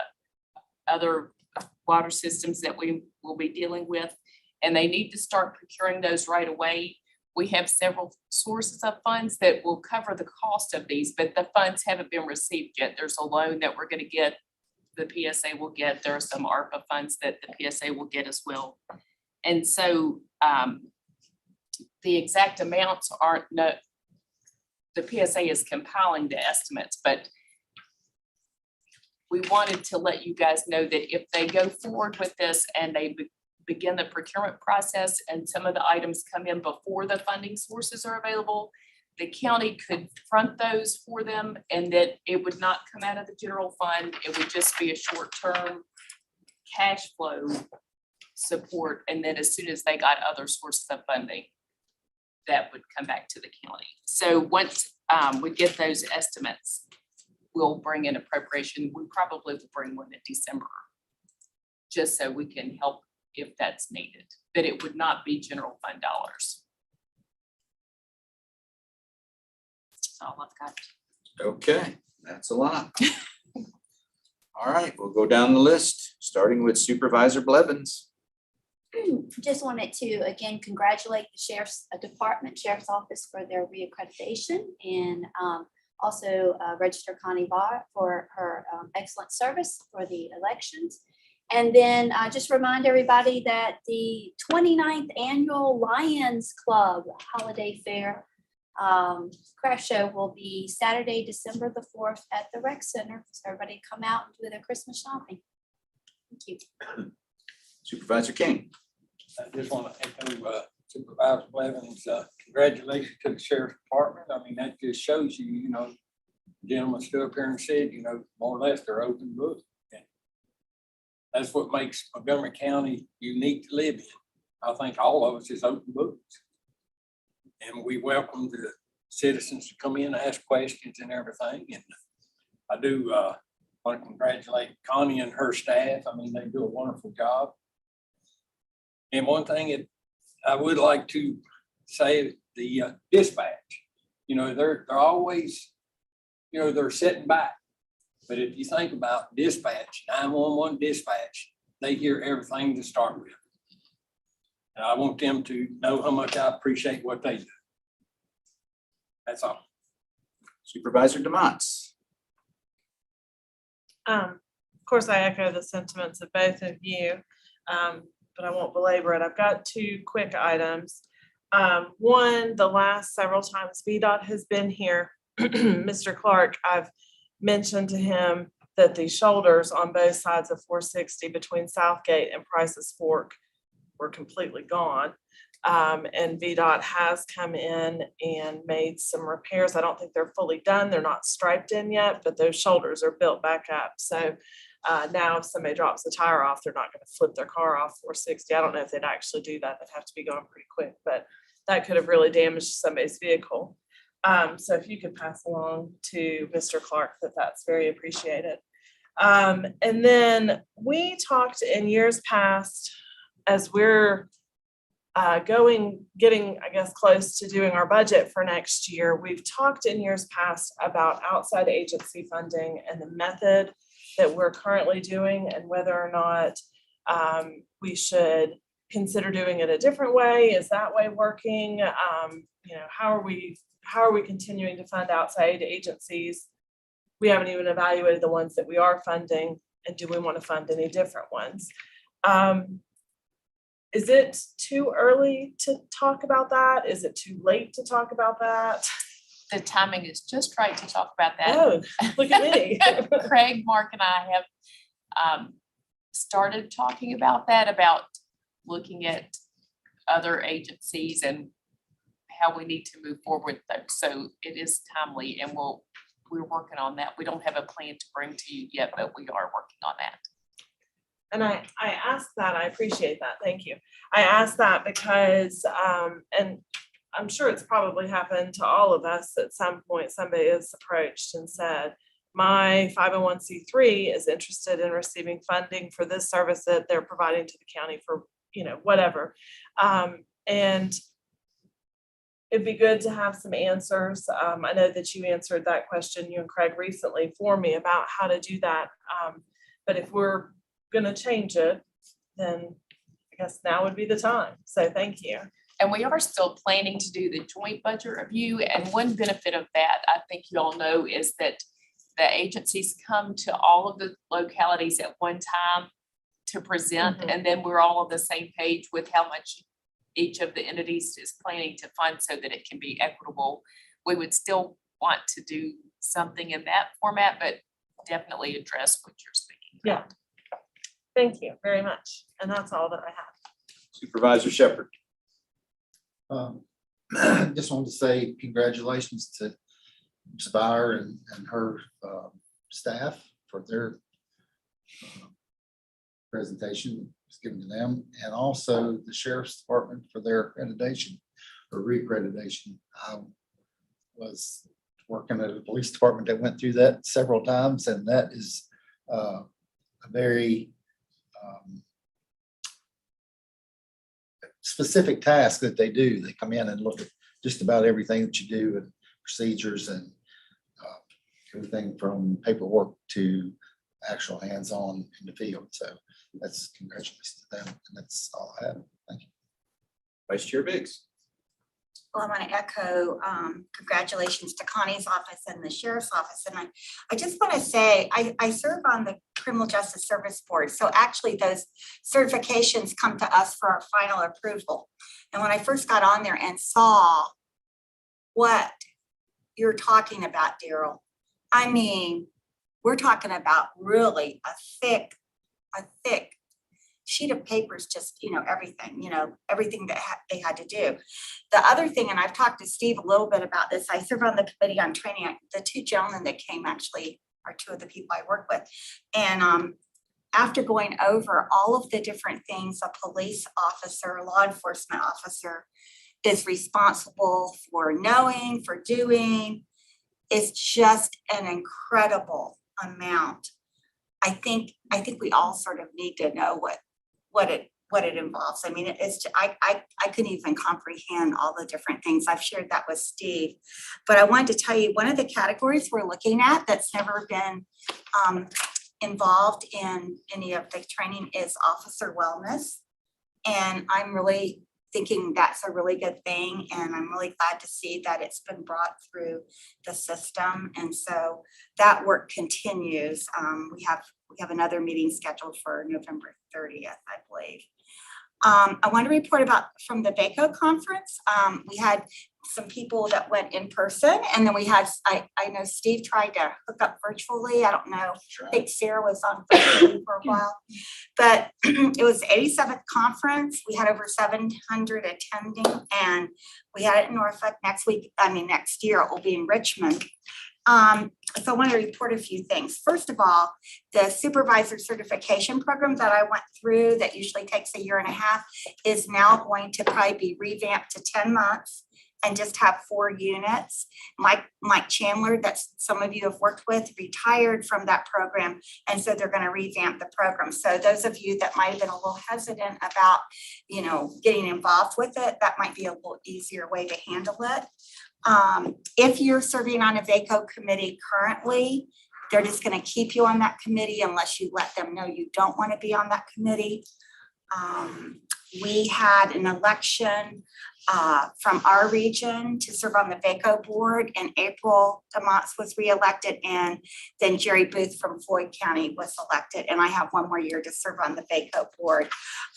[SPEAKER 4] other water systems that we will be dealing with. And they need to start procuring those right away. We have several sources of funds that will cover the cost of these, but the funds haven't been received yet. There's a loan that we're going to get, the PSA will get. There are some ARPA funds that the PSA will get as well. And so the exact amounts aren't, the PSA is compiling the estimates, but we wanted to let you guys know that if they go forward with this and they begin the procurement process and some of the items come in before the funding sources are available, the county could front those for them and that it would not come out of the general fund. It would just be a short-term cash flow support. And then as soon as they got other sources of funding, that would come back to the county. So once we get those estimates, we'll bring in appropriation. We probably will bring one in December, just so we can help if that's needed, but it would not be general fund dollars. That's all I've got.
[SPEAKER 1] Okay, that's a lot. All right, we'll go down the list, starting with Supervisor Blevins.
[SPEAKER 2] Just wanted to again congratulate the Sheriff's Department, Sheriff's Office for their reaccreditation, and also Register Connie Barr for her excellent service for the elections. And then just remind everybody that the 29th Annual Lions Club Holiday Fair craft show will be Saturday, December the 4th at the Rec Center. So everybody come out and do their Christmas shopping. Thank you.
[SPEAKER 1] Supervisor King.
[SPEAKER 18] I just want to echo Supervisor Blevins, congratulations to the sheriff's department. I mean, that just shows you, you know, the gentleman stood up here and said, you know, more or less they're open book. And that's what makes Montgomery County unique to live in. I think all of us is open books. And we welcome the citizens to come in and ask questions and everything. And I do want to congratulate Connie and her staff. I mean, they do a wonderful job. And one thing I would like to say, the dispatch, you know, they're always, you know, they're sitting back. But if you think about dispatch, 911 dispatch, they hear everything to start with. And I want them to know how much I appreciate what they do. That's all.
[SPEAKER 1] Supervisor DeMonts.
[SPEAKER 12] Of course, I echo the sentiments of both of you, but I won't belabor it. I've got two quick items. One, the last several times VDOT has been here, Mr. Clark, I've mentioned to him that the shoulders on both sides of 460 between Southgate and Price's Fork were completely gone. And VDOT has come in and made some repairs. I don't think they're fully done. They're not striped in yet, but those shoulders are built back up. So now if somebody drops a tire off, they're not going to flip their car off 460. I don't know if they'd actually do that. They'd have to be going pretty quick, but that could have really damaged somebody's vehicle. So if you could pass along to Mr. Clark that's very appreciated. And then we talked in years past, as we're getting, I guess, close to doing our budget for next year, we've talked in years past about outside agency funding and the method that we're currently doing and whether or not we should consider doing it a different way. Is that way working? You know, how are we continuing to fund outside agencies? We haven't even evaluated the ones that we are funding, and do we want to fund any different ones? Is it too early to talk about that? Is it too late to talk about that?
[SPEAKER 4] The timing is just right to talk about that.
[SPEAKER 12] Oh, look at me.
[SPEAKER 4] Craig, Mark, and I have started talking about that, about looking at other agencies and how we need to move forward with those. So it is timely, and we're working on that. We don't have a plan to bring to you yet, but we are working on that.
[SPEAKER 12] And I asked that, I appreciate that, thank you. I asked that because, and I'm sure it's probably happened to all of us at some point, somebody has approached and said, my 501c3 is interested in receiving funding for this service that they're providing to the county for, you know, whatever. And it'd be good to have some answers. I know that you answered that question, you and Craig, recently for me about how to do that. But if we're gonna change it, then I guess now would be the time. So thank you.
[SPEAKER 4] And we are still planning to do the joint budget review. And one benefit of that, I think you all know, is that the agencies come to all of the localities at one time to present, and then we're all on the same page with how much each of the entities is planning to fund so that it can be equitable. We would still want to do something in that format, but definitely address what you're speaking about.
[SPEAKER 12] Yeah. Thank you very much. And that's all that I have.
[SPEAKER 1] Supervisor Shepherd.
[SPEAKER 11] Just wanted to say congratulations to Ms. Byer and her staff for their presentation was given to them, and also the Sheriff's Department for their accreditation or reaccreditation. I was working at a police department that went through that several times, and that is a very specific task that they do. They come in and look at just about everything that you do and procedures and everything from paperwork to actual hands-on in the field. So that's congratulations to them, and that's all I have. Thank you.
[SPEAKER 1] Vice Chair Biggs.
[SPEAKER 17] Well, I want to echo congratulations to Connie's office and the sheriff's office. And I just want to say, I serve on the Criminal Justice Service Board. So actually those certifications come to us for our final approval. And when I first got on there and saw what you're talking about, Daryl, I mean, we're talking about really a thick sheet of paper is just, everything that they had to do. The other thing, and I've talked to Steve a little bit about this, I serve on the committee on training. The two gentlemen that came actually are two of the people I work with. And after going over all of the different things a police officer, law enforcement officer is responsible for knowing, for doing, is just an incredible amount. I think we all sort of need to know what it involves. I mean, I couldn't even comprehend all the different things. I've shared that with Steve. But I wanted to tell you, one of the categories we're looking at that's never been involved in any of the training is officer wellness. And I'm really thinking that's a really good thing. And I'm really glad to see that it's been brought through the system. And so that work continues. We have another meeting scheduled for November 30th, I believe. I want to report about from the VACO conference. We had some people that went in person, and then we had, I know Steve tried to hook up virtually. I don't know. I think Sarah was on virtually for a while, but it was the 87th conference. We had over 700 attending, and we had it in Norfolk next year. It will be in Richmond. So I want to report a few things. First of all, the supervisor certification program that I went through that usually takes a year and a half is now going to probably be revamped to 10 months and just have 4 units. Mike Chandler, that some of you have worked with, retired from that program. And so they're going to revamp the program. So those of you that might have been a little hesitant about, getting involved with it, that might be a little easier way to handle it. If you're serving on a VACO committee currently, they're just going to keep you on that committee unless you let them know you don't want to be on that committee. We had an election from our region to serve on the VACO board. In April, DeMont's was reelected, and then Jerry Booth from Floyd County was elected. And I have 1 more year to serve on the VACO board.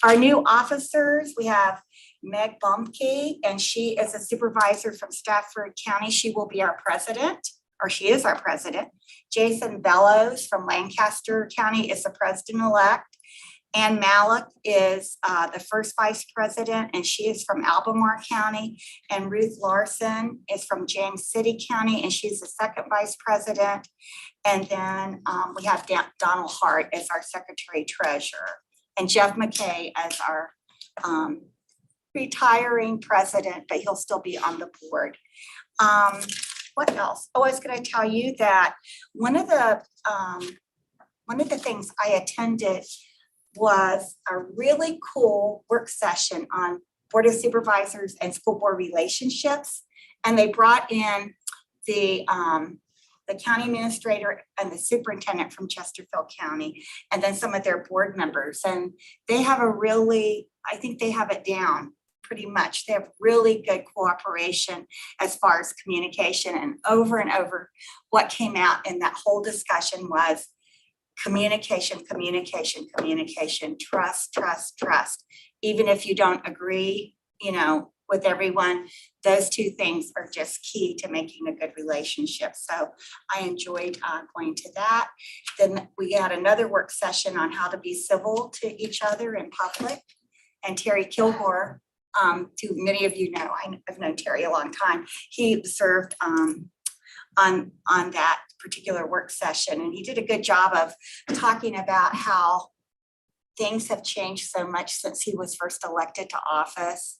[SPEAKER 17] Our new officers, we have Meg Bumke, and she is a supervisor from Stafford County. She will be our president, or she is our president. Jason Bellows from Lancaster County is the president-elect. Ann Malik is the first vice president, and she is from Albemarle County. And Ruth Larson is from James City County, and she's the second vice president. And then we have Donald Hart as our secretary treasurer, and Jeff McKay as our retiring president, but he'll still be on the board. What else? Oh, I was going to tell you that one of the things I attended was a really cool work session on Board of Supervisors and school board relationships. And they brought in the county administrator and the superintendent from Chesterfield County, and then some of their board members. And they have I think they have it down pretty much. They have really good cooperation as far as communication, and over what came out in that whole discussion was communication, trust. Even if you don't agree, with everyone, those 2 things are just key to making a good relationship. So I enjoyed going to that. Then we had another work session on how to be civil to each other in public. And Terry Kilgore, who many of you know, I've known Terry a long time. He served on that particular work session, and he did a good job of talking about how things have changed so much since he was first elected to office,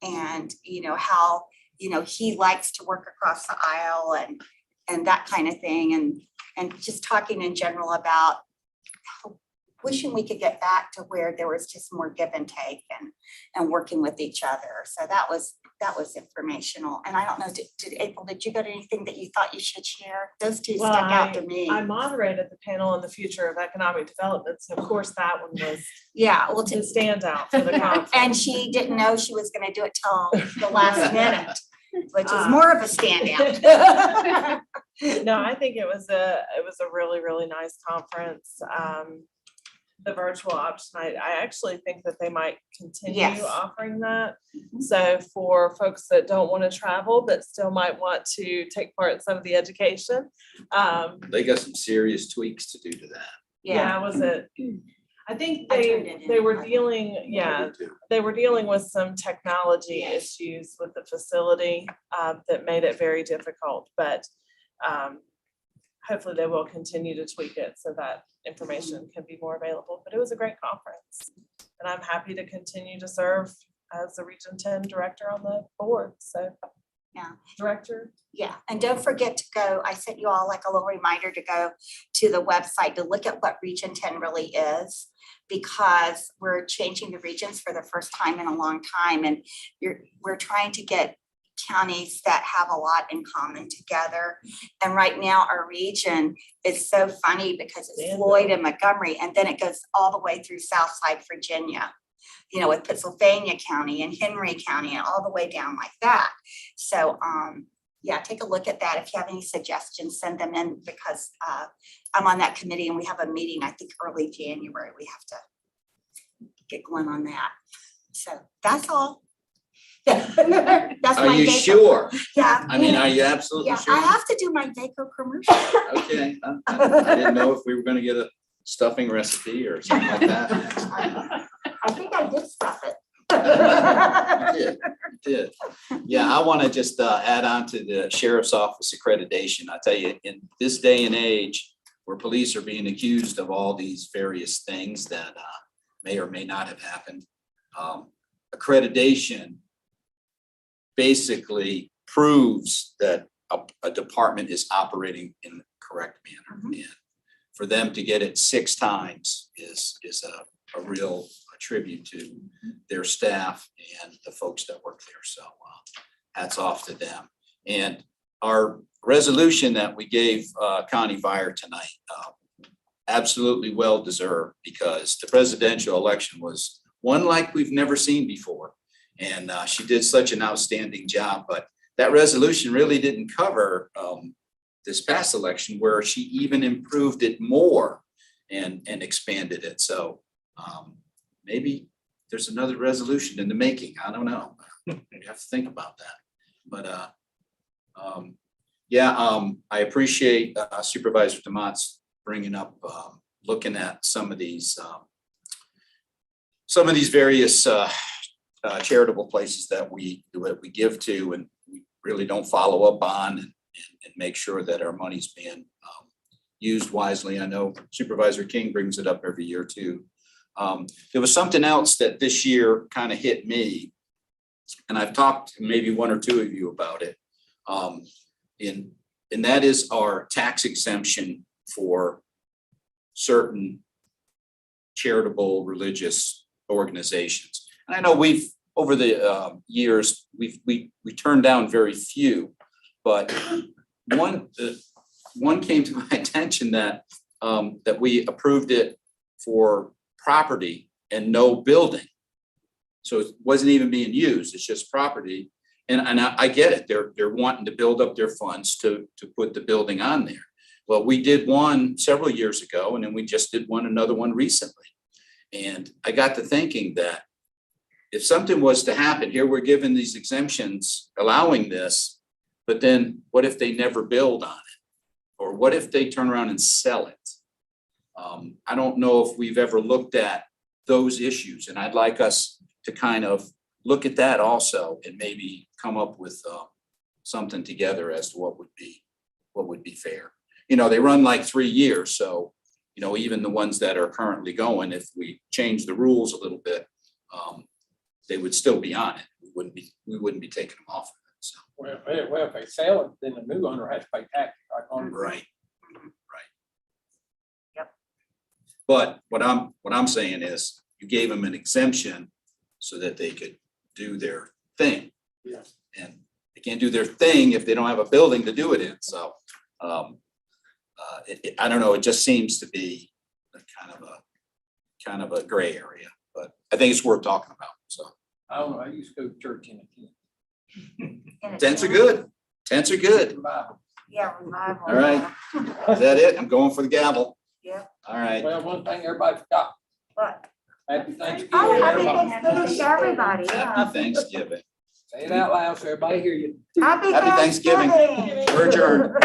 [SPEAKER 17] and how he likes to work across the aisle and that kind of thing, and just talking in general about wishing we could get back to where there was just more give and take and working with each other. So that was informational. And I don't know, did April, did you go to anything that you thought you should share? Those 2 stuck out to me.
[SPEAKER 12] I moderated the panel on the future of economic development. So of course that one was
[SPEAKER 17] the
[SPEAKER 12] standout for the conference.
[SPEAKER 17] And she didn't know she was going to do it till the last minute, which is more of a standout.
[SPEAKER 12] No, I think it was a really, really nice conference. The virtual option, I actually think that they might continue offering that. So for folks that don't want to travel but still might want to take part in some of the education.
[SPEAKER 1] They got some serious tweaks to do to that.
[SPEAKER 12] Yeah, was it? I think
[SPEAKER 17] I turned it in.
[SPEAKER 12] they were dealing, yeah, they were dealing with some technology issues with the facility that made it very difficult, but hopefully they will continue to tweak it so that information can be more available. But it was a great conference. And I'm happy to continue to serve as the Region 10 director on the board. So,
[SPEAKER 17] Yeah.
[SPEAKER 12] Director.
[SPEAKER 17] Yeah, and don't forget to go, I sent you all like a little reminder to go to the website to look at what Region 10 really is, because we're changing the regions for the first time in a long time, and we're trying to get counties that have a lot in common together. And right now our region is so funny because it's Floyd and Montgomery, and then it goes all the way through Southside Virginia, you know, with Pennsylvania County and Henry County and all the way down like that. So, yeah, take a look at that. If you have any suggestions, send them in, because I'm on that committee and we have a meeting, I think early January. We have to get going on that. So that's all. That's
[SPEAKER 1] Are
[SPEAKER 17] my
[SPEAKER 1] you
[SPEAKER 17] Vaco.
[SPEAKER 1] sure?
[SPEAKER 17] Yeah.
[SPEAKER 1] I mean, are you absolutely
[SPEAKER 17] Yeah,
[SPEAKER 1] sure?
[SPEAKER 17] I have to do my Vaco commercial.
[SPEAKER 1] Okay, I didn't know if we were gonna get a stuffing recipe or something like that.
[SPEAKER 17] I think I did stuff it.
[SPEAKER 1] You did. Yeah, I want to just add on to the sheriff's office accreditation. I tell you, in this day and age where police are being accused of all these various things that may or may not have happened, accreditation basically proves that a department is operating in the correct manner. And for them to get it 6 times is a real tribute to their staff and the folks that work there. So hats off to them. And our resolution that we gave Connie Vire tonight, absolutely well deserved, because the presidential election was one like we've never seen before. And she did such an outstanding job, but that resolution really didn't cover this past election, where she even improved it more and expanded it. So maybe there's another resolution in the making. I don't know. You have to think about that. But I appreciate Supervisor DeMott's bringing up, looking at some of these various charitable places that we give to and we really don't follow up on, and make sure that our money's being used wisely. I know Supervisor King brings it up every year too. There was something else that this year kind of hit me, and I've talked to maybe 1 or 2 of you about it. And that is our tax exemption for certain charitable religious organizations. And I know we've, over the years, we turned down very few, but one came to my attention that we approved it for property and no building. So it wasn't even being used, it's just property. And I get it, they're wanting to build up their funds to put the building on there. Well, we did one several years ago, and then we just did another one recently. And I got to thinking that if something was to happen, here we're given these exemptions, allowing this, but then what if they never build on it? Or what if they turn around and sell it? I don't know if we've ever looked at those issues, and I'd like us to kind of look at that also and maybe come up with something together as to what would be fair. You know, they run like 3 years, so you know, even the ones that are currently going, if we change the rules a little bit, they would still be on it. We wouldn't be taking them off of it. So.
[SPEAKER 18] Well, if they sell it, then the new owner has to pay tax.
[SPEAKER 1] Right. Yep. But what I'm saying is, you gave them an exemption so that they could do their thing.
[SPEAKER 18] Yes.
[SPEAKER 1] And they can't do their thing if they don't have a building to do it in. So I don't know. It just seems to be a kind of a gray area, but I think it's worth talking about. So
[SPEAKER 18] I don't know. I used to go to church in a tent.
[SPEAKER 1] Tents are good. Tents are good.
[SPEAKER 17] Yeah, revival.
[SPEAKER 1] All right. Is that it? I'm going for the gavel.
[SPEAKER 17] Yeah.
[SPEAKER 1] All right.
[SPEAKER 18] Well, one thing everybody forgot.
[SPEAKER 17] What?
[SPEAKER 18] Happy Thanksgiving.
[SPEAKER 17] Oh, happy
[SPEAKER 18] everybody.
[SPEAKER 17] Thanksgiving to everybody.
[SPEAKER 1] Happy Thanksgiving.
[SPEAKER 18] Say it out loud so everybody hear you.
[SPEAKER 17] Happy
[SPEAKER 1] Thanksgiving.
[SPEAKER 17] Thanksgiving.
[SPEAKER 1] We're adjourned.